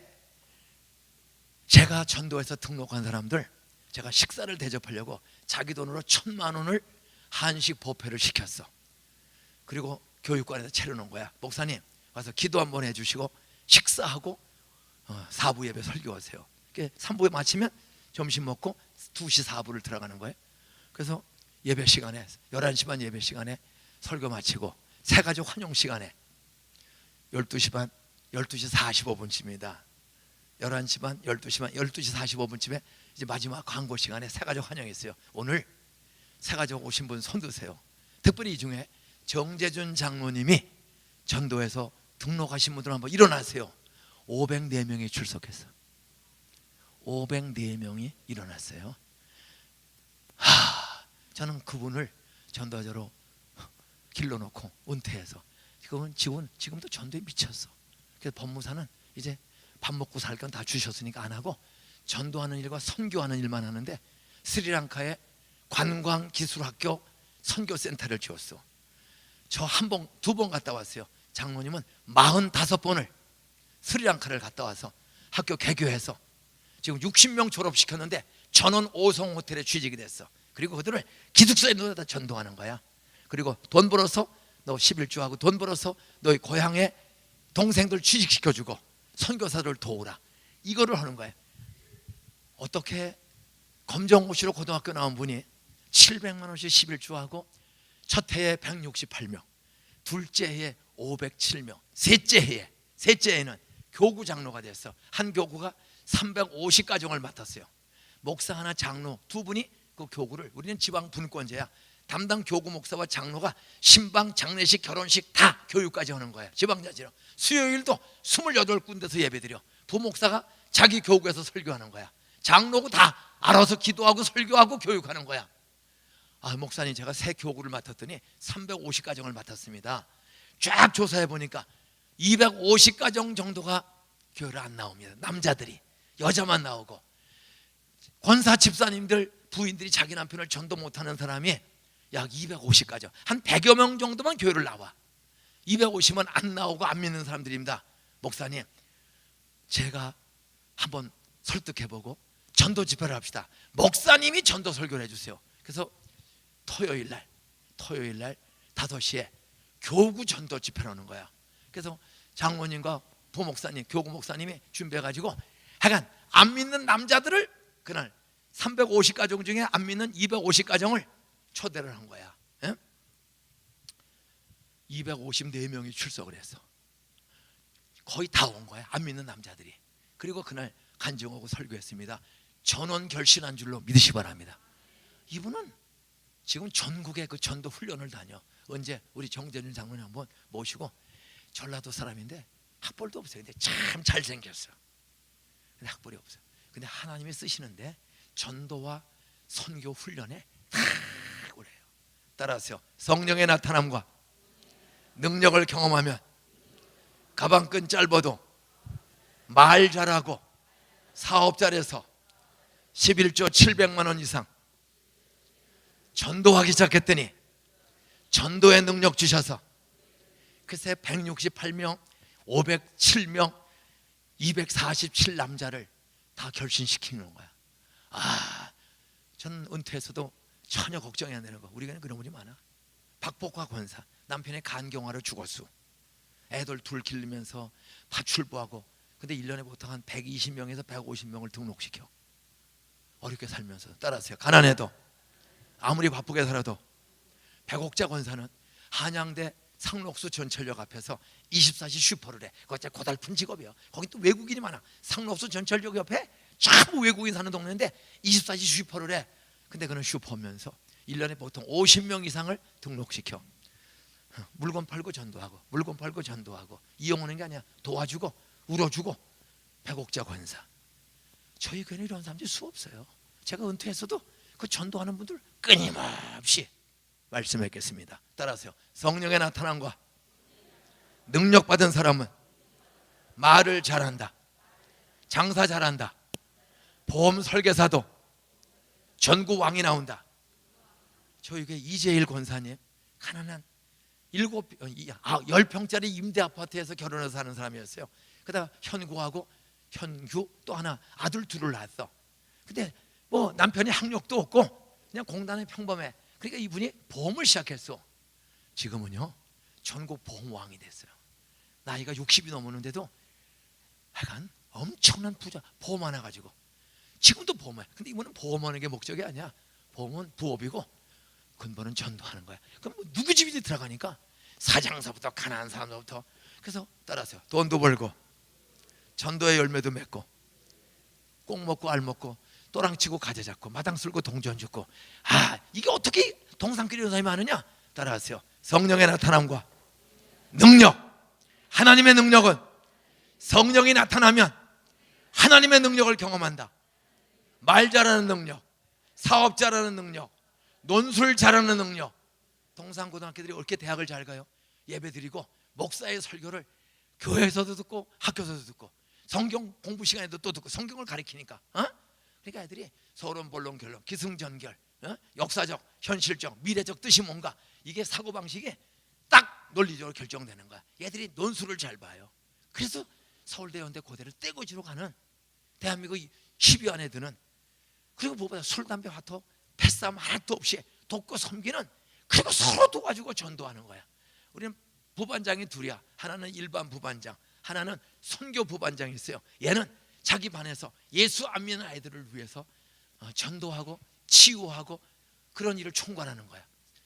제가 전도해서 등록한 사람들 제가 식사를 대접하려고 자기 돈으로 1,000만 원을 한식 뷔페를 시켰어. 그리고 교육관에서 차려놓은 거야. 목사님 와서 기도 한번 해주시고 식사하고 4부 예배 설교하세요. 3부에 마치면 점심 먹고 2시 4부를 들어가는 거예요. 그래서 예배 시간에 11시 반 예배 시간에 설교 마치고 새가족 환영 시간에 12시 반 12시 45분쯤입니다. 11시 반 12시 반 12시 45분쯤에 이제 마지막 광고 시간에 새가족 환영했어요. 오늘 새가족 오신 분 손 드세요. 특별히 이 중에 정재준 장로님이 전도해서 등록하신 분들 한번 일어나세요. 504명이 출석했어. 504명이 일어났어요. 저는 그분을 전도자로 길러놓고 은퇴해서 지금도 전도에 미쳤어. 그래서 법무사는 이제 밥 먹고 살 건 다 주셨으니까 안 하고 전도하는 일과 선교하는 일만 하는데 스리랑카에 관광기술학교 선교센터를 지었어. 저 두 번 갔다 왔어요. 장로님은 45번을 스리랑카를 갔다 와서 학교 개교해서 지금 60명 졸업시켰는데 전원 5성 호텔에 취직이 됐어. 그리고 그들을 기숙사에 넣어다 전도하는 거야. 그리고 돈 벌어서 너 11조하고 돈 벌어서 너희 고향에 동생들 취직시켜주고 선교사들 도우라. 이거를 하는 거예요. 어떻게 검정고시로 고등학교 나온 분이 700만 원씩 11조하고 첫 해에 168명, 둘째 해에 507명, 셋째 해에는 교구 장로가 됐어. 한 교구가 350가정을 맡았어요. 목사 하나, 장로 두 분이 그 교구를, 우리는 지방 분권제야. 담당 교구 목사와 장로가 신방, 장례식, 결혼식 다 교육까지 하는 거야. 지방자치로. 수요일도 28군데서 예배드려. 부목사가 자기 교구에서 설교하는 거야. 장로고 다 알아서 기도하고 설교하고 교육하는 거야. 아, 목사님, 제가 새 교구를 맡았더니 350가정을 맡았습니다. 쫙 조사해 보니까 250가정 정도가 교회를 안 나옵니다. 남자들이. 여자만 나오고. 권사 집사님들 부인들이 자기 남편을 전도 못하는 사람이 약 250가정, 한 100여 명 정도만 교회를 나와. 250은 안 나오고 안 믿는 사람들입니다. 목사님, 제가 한번 설득해보고 전도 집회를 합시다. 목사님이 전도 설교를 해주세요. 그래서 토요일 날 5시에 교구 전도 집회를 하는 거야. 그래서 장모님과 부목사님, 교구 목사님이 준비해가지고 하여간 안 믿는 남자들을 그날 350가정 중에 안 믿는 250가정을 초대를 한 거야. 254명이 출석을 했어. 거의 다 온 거야, 안 믿는 남자들이. 그리고 그날 간증하고 설교했습니다. 전원 결신한 줄로 믿으시 바랍니다. 이분은 지금 전국에 그 전도 훈련을 다녀. 언제 우리 정재준 장로님 한번 모시고, 전라도 사람인데 학벌도 없어요. 근데 참 잘생겼어. 근데 학벌이 없어요. 근데 하나님이 쓰시는데 전도와 선교 훈련에 다 그래요. 따라하세요. 성령의 나타남과 능력을 경험하면 가방끈 짧아도 말 잘하고 사업 잘해서 11조 700만 원 이상 전도하기 시작했더니 전도의 능력 주셔서 그새 168명, 507명, 247 남자를 다 결신시키는 거야. 아, 전 은퇴해서도 전혀 걱정이 안 되는 거. 우리가 그런 분이 많아. 박복화 권사, 남편의 간경화로 죽었어. 애들 둘 기르면서 파출부하고. 근데 1년에 보통 한 120명에서 150명을 등록시켜. 어렵게 살면서. 따라하세요. 가난해도 아무리 바쁘게 살아도. 백옥자 권사는 한양대 상록수 전철역 앞에서 24시 슈퍼를 해. 그거 진짜 고달픈 직업이야. 거기 또 외국인이 많아. 상록수 전철역 옆에 전부 외국인 사는 동네인데 24시 슈퍼를 해. 근데 그는 슈퍼면서 1년에 보통 50명 이상을 등록시켜. 물건 팔고 전도하고, 물건 팔고 전도하고. 이용하는 게 아니야. 도와주고 울어주고. 백옥자 권사. 저희 교회는 이런 사람들이 수없어요. 제가 은퇴했어도 그 전도하는 분들 끊임없이 말씀했겠습니다. 따라하세요. 성령의 나타남과 능력받은 사람은 말을 잘한다, 장사 잘한다, 보험 설계사도 전국 왕이 나온다. 저희 교회 이재일 권사님, 가난한 10평짜리 임대 아파트에서 결혼해서 사는 사람이었어요. 그러다가 현구하고 현규 또 하나 아들 둘을 낳았어. 근데 뭐 남편이 학력도 없고 그냥 공단의 평범해. 그러니까 이분이 보험을 시작했어. 지금은요 전국 보험왕이 됐어요. 나이가 60이 넘었는데도 하여간 엄청난 부자. 보험 하나 가지고 지금도 보험해. 근데 이분은 보험하는 게 목적이 아니야. 보험은 부업이고 근본은 전도하는 거야. 그럼 뭐 누구 집이든 들어가니까 사장사부터 가난한 사람부터. 그래서 따라서요. 돈도 벌고 전도의 열매도 맺고 꼭 먹고 알 먹고 또랑치고 가재 잡고 마당 쓸고 동전 줍고. 아, 이게 어떻게 동산끼리 이런 사람이 많으냐? 따라하세요. 성령의 나타남과 능력. 하나님의 능력은 성령이 나타나면 하나님의 능력을 경험한다. 말 잘하는 능력, 사업 잘하는 능력, 논술 잘하는 능력, 동산고등학교들이 어떻게 대학을 잘 가요? 예배 드리고 목사의 설교를 교회에서도 듣고 학교에서도 듣고 성경 공부 시간에도 또 듣고 성경을 가리키니까 그러니까 애들이 서론 본론 결론 기승전결 역사적 현실적 미래적 뜻이 뭔가 이게 사고방식이 딱 논리적으로 결정되는 거야. 얘들이 논술을 잘 봐요. 그래서 서울대 연대 고대를 떼거지로 가는 대한민국 10위 안에 드는 그리고 무엇보다 술 담배 화토 패싸움 하나도 없이 돕고 섬기는 그리고 서로 도와주고 전도하는 거야. 우리는 부반장이 둘이야. 하나는 일반 부반장, 하나는 선교 부반장이 있어요. 얘는 자기 반에서 예수 안 믿는 아이들을 위해서 전도하고 치유하고 그런 일을 총괄하는 거야.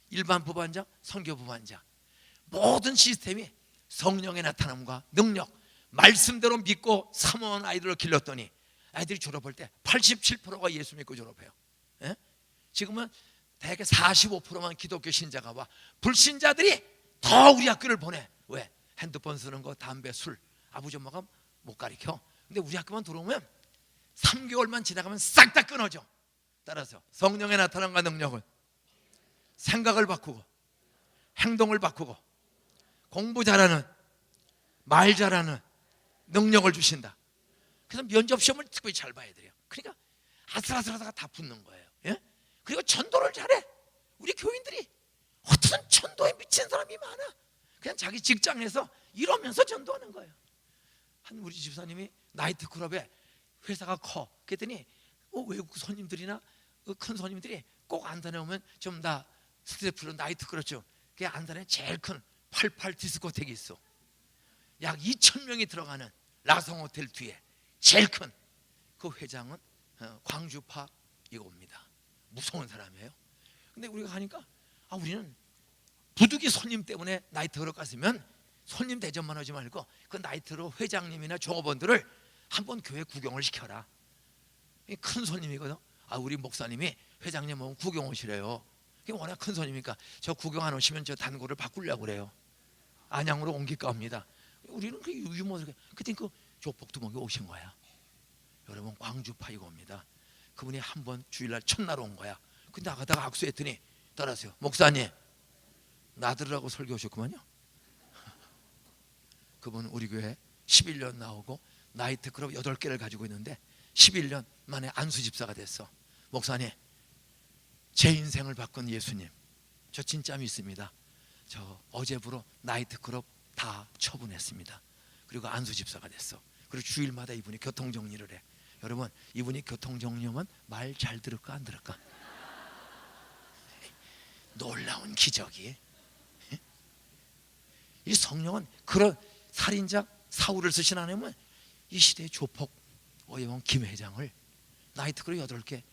일반 부반장, 선교 부반장. 모든 시스템이 성령의 나타남과 능력, 말씀대로 믿고 사모한 아이들을 길렀더니 아이들이 졸업할 때 87%가 예수 믿고 졸업해요. 예? 지금은 대개 45%만 기독교 신자가 와. 불신자들이 더 우리 학교를 보내. 왜? 핸드폰 쓰는 거, 담배, 술. 아버지 엄마가 못 가르쳐. 근데 우리 학교만 들어오면 3개월만 지나가면 싹 다 끊어져. 따라서 성령의 나타남과 능력은 생각을 바꾸고 행동을 바꾸고 공부 잘하는 말 잘하는 능력을 주신다. 그래서 면접 시험을 특별히 잘 봐야 돼요. 그러니까 아슬아슬하다가 다 붙는 거예요. 예? 그리고 전도를 잘해. 우리 교인들이 어떤 전도에 미친 사람이 많아. 그냥 자기 직장에서 이러면서 전도하는 거예요. 한 우리 집사님이 나이트클럽에 회사가 커. 그랬더니 외국 손님들이나 큰 손님들이 꼭 안산에 오면 좀 다 스트레프로 나이트클럽 좀. 그게 안산에 제일 큰 88 디스코텍이 있어. 약 2,000명이 들어가는 라성 호텔 뒤에 제일 큰 그 회장은 광주파 이겁니다. 무서운 사람이에요. 근데 우리가 가니까 우리는 부득이 손님 때문에 나이트클럽 갔으면 손님 대접만 하지 말고 그 나이트클럽 회장님이나 종업원들을 한번 교회 구경을 시켜라. 큰 손님이거든. 우리 목사님이 회장님 오면 구경 오시래요. 워낙 큰 손님이니까 저 구경 안 오시면 저 단골을 바꾸려고 그래요. 안양으로 옮길까 합니다. 우리는 그 유머를 그때 그 조폭두목이 오신 거야. 여러분 광주파 이겁니다. 그분이 한 번 주일날 첫날 온 거야. 근데 나가다가 악수했더니 따라서요. 목사님 나들으라고 설교하셨구만요. 그분 우리 교회 11년 나오고 나이트클럽 8개를 가지고 있는데 11년 만에 안수 집사가 됐어. 목사님 제 인생을 바꾼 예수님 저 진짜 믿습니다. 저 어제부로 나이트클럽 다 처분했습니다. 그리고 안수 집사가 됐어. 그리고 주일마다 이분이 교통정리를 해. 여러분 이분이 교통정리하면 말 잘 들을까 안 들을까? 놀라운 기적이. 이 성령은 그런 살인자 사울을 쓰신 하나님은 이 시대의 조폭 어여원 김 회장을 나이트클럽 8개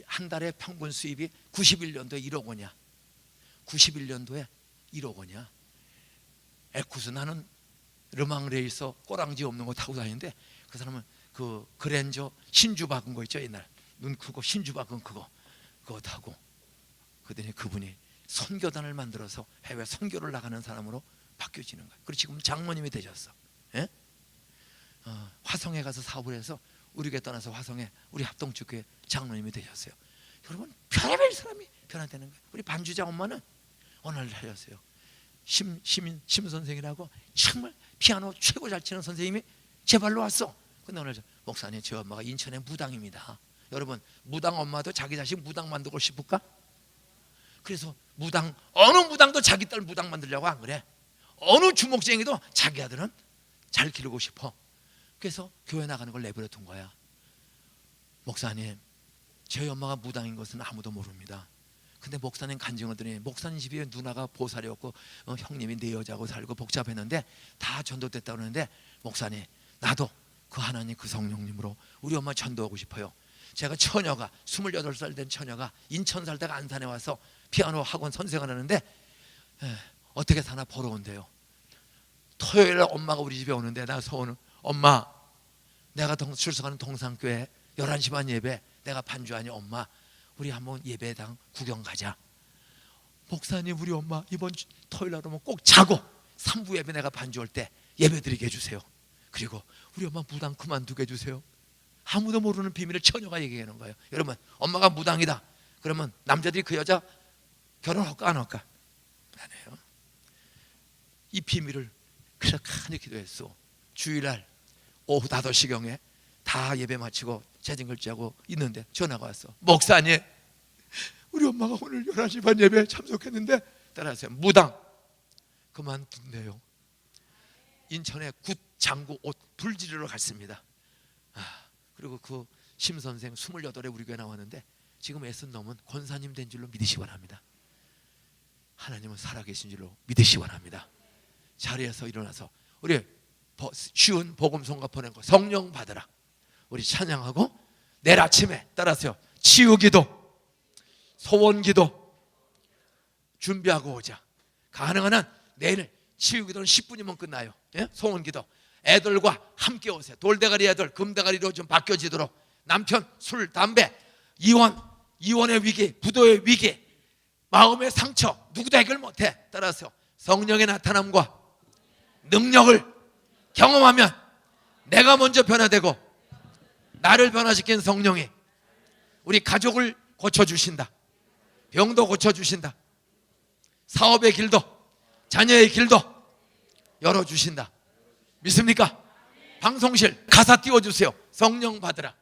한 달에 평균 수입이 91년도에 1억 원이야. 91년도에 1억 원이야. 에쿠스 나는 르망레이서 꼬랑지 없는 거 타고 다니는데 그 사람은 그 그랜저 신주 박은 거 있죠. 옛날 눈 크고 신주 박은 그거 타고 그더니 그분이 선교단을 만들어서 해외 선교를 나가는 사람으로 바뀌어지는 거야. 그리고 지금 장모님이 되셨어. 예? 화성에 가서 사업을 해서 우리 교회 떠나서 화성에 우리 합동축교회 장로님이 되셨어요. 여러분 별의별 사람이 변화되는 거예요. 우리 반주장 엄마는 어느 날 하셨어요. 심 선생이라고 정말 피아노 최고 잘 치는 선생님이 제 발로 왔어. 근데 오늘 목사님 제 엄마가 인천의 무당입니다. 여러분 무당 엄마도 자기 자식 무당 만들고 싶을까? 그래서 무당 어느 무당도 자기 딸 무당 만들려고 안 그래. 어느 주목쟁이도 자기 아들은 잘 기르고 싶어. 그래서 교회 나가는 걸 내버려 둔 거야. 목사님 저희 엄마가 무당인 것은 아무도 모릅니다. 근데 목사님 간증하더니 목사님 집에 누나가 보살이 없고 형님이 내 여자하고 살고 복잡했는데 다 전도됐다고 그러는데 목사님 나도 그 하나님 그 성령님으로 우리 엄마 전도하고 싶어요. 제가 처녀가 28살 된 처녀가 인천 살다가 안산에 와서 피아노 학원 선생을 하는데 어떻게 사나 보러 온대요. 토요일에 엄마가 우리 집에 오는데 나 소원은 엄마 내가 출석하는 동산교회 11시 반 예배 내가 반주하니 엄마 우리 한번 예배당 구경 가자. 목사님 우리 엄마 이번 토요일 날 오면 꼭 자고 3부 예배 내가 반주할 때 예배 드리게 해주세요. 그리고 우리 엄마 무당 그만두게 해주세요. 아무도 모르는 비밀을 처녀가 얘기하는 거예요. 여러분 엄마가 무당이다 그러면 남자들이 그 여자 결혼할까 안 할까? 아니에요. 이 비밀을 그렇게 간절히 기도했어. 주일날 오후 5시경에 다 예배 마치고 재정결제하고 있는데 전화가 왔어. 목사님, 우리 엄마가 오늘 11시 반 예배에 참석했는데 따라하세요. 무당 그만둔대요. 인천에 굿장구 옷 불지르러 갔습니다. 그리고 그 심선생 28에 우리 교회 나왔는데 지금 애쓴 놈은 권사님 된 줄로 믿으시기 바랍니다. 하나님은 살아계신 줄로 믿으시기 바랍니다. 자리에서 일어나서 우리 쉬운 복음 성가 보내고 성령 받으라 우리 찬양하고 내일 아침에 따라서요 치유기도 소원기도 준비하고 오자. 가능한 한 내일 치유기도는 10분이면 끝나요. 예? 소원기도 애들과 함께 오세요. 돌대가리 애들 금대가리로 좀 바뀌어지도록. 남편 술 담배 이혼의 위기 부도의 위기 마음의 상처 누구도 해결 못해. 따라서 성령의 나타남과 능력을 경험하면 내가 먼저 변화되고 나를 변화시킨 성령이 우리 가족을 고쳐주신다. 병도 고쳐주신다. 사업의 길도 자녀의 길도 열어주신다. 믿습니까? 방송실 가사 띄워주세요. 성령 받으라.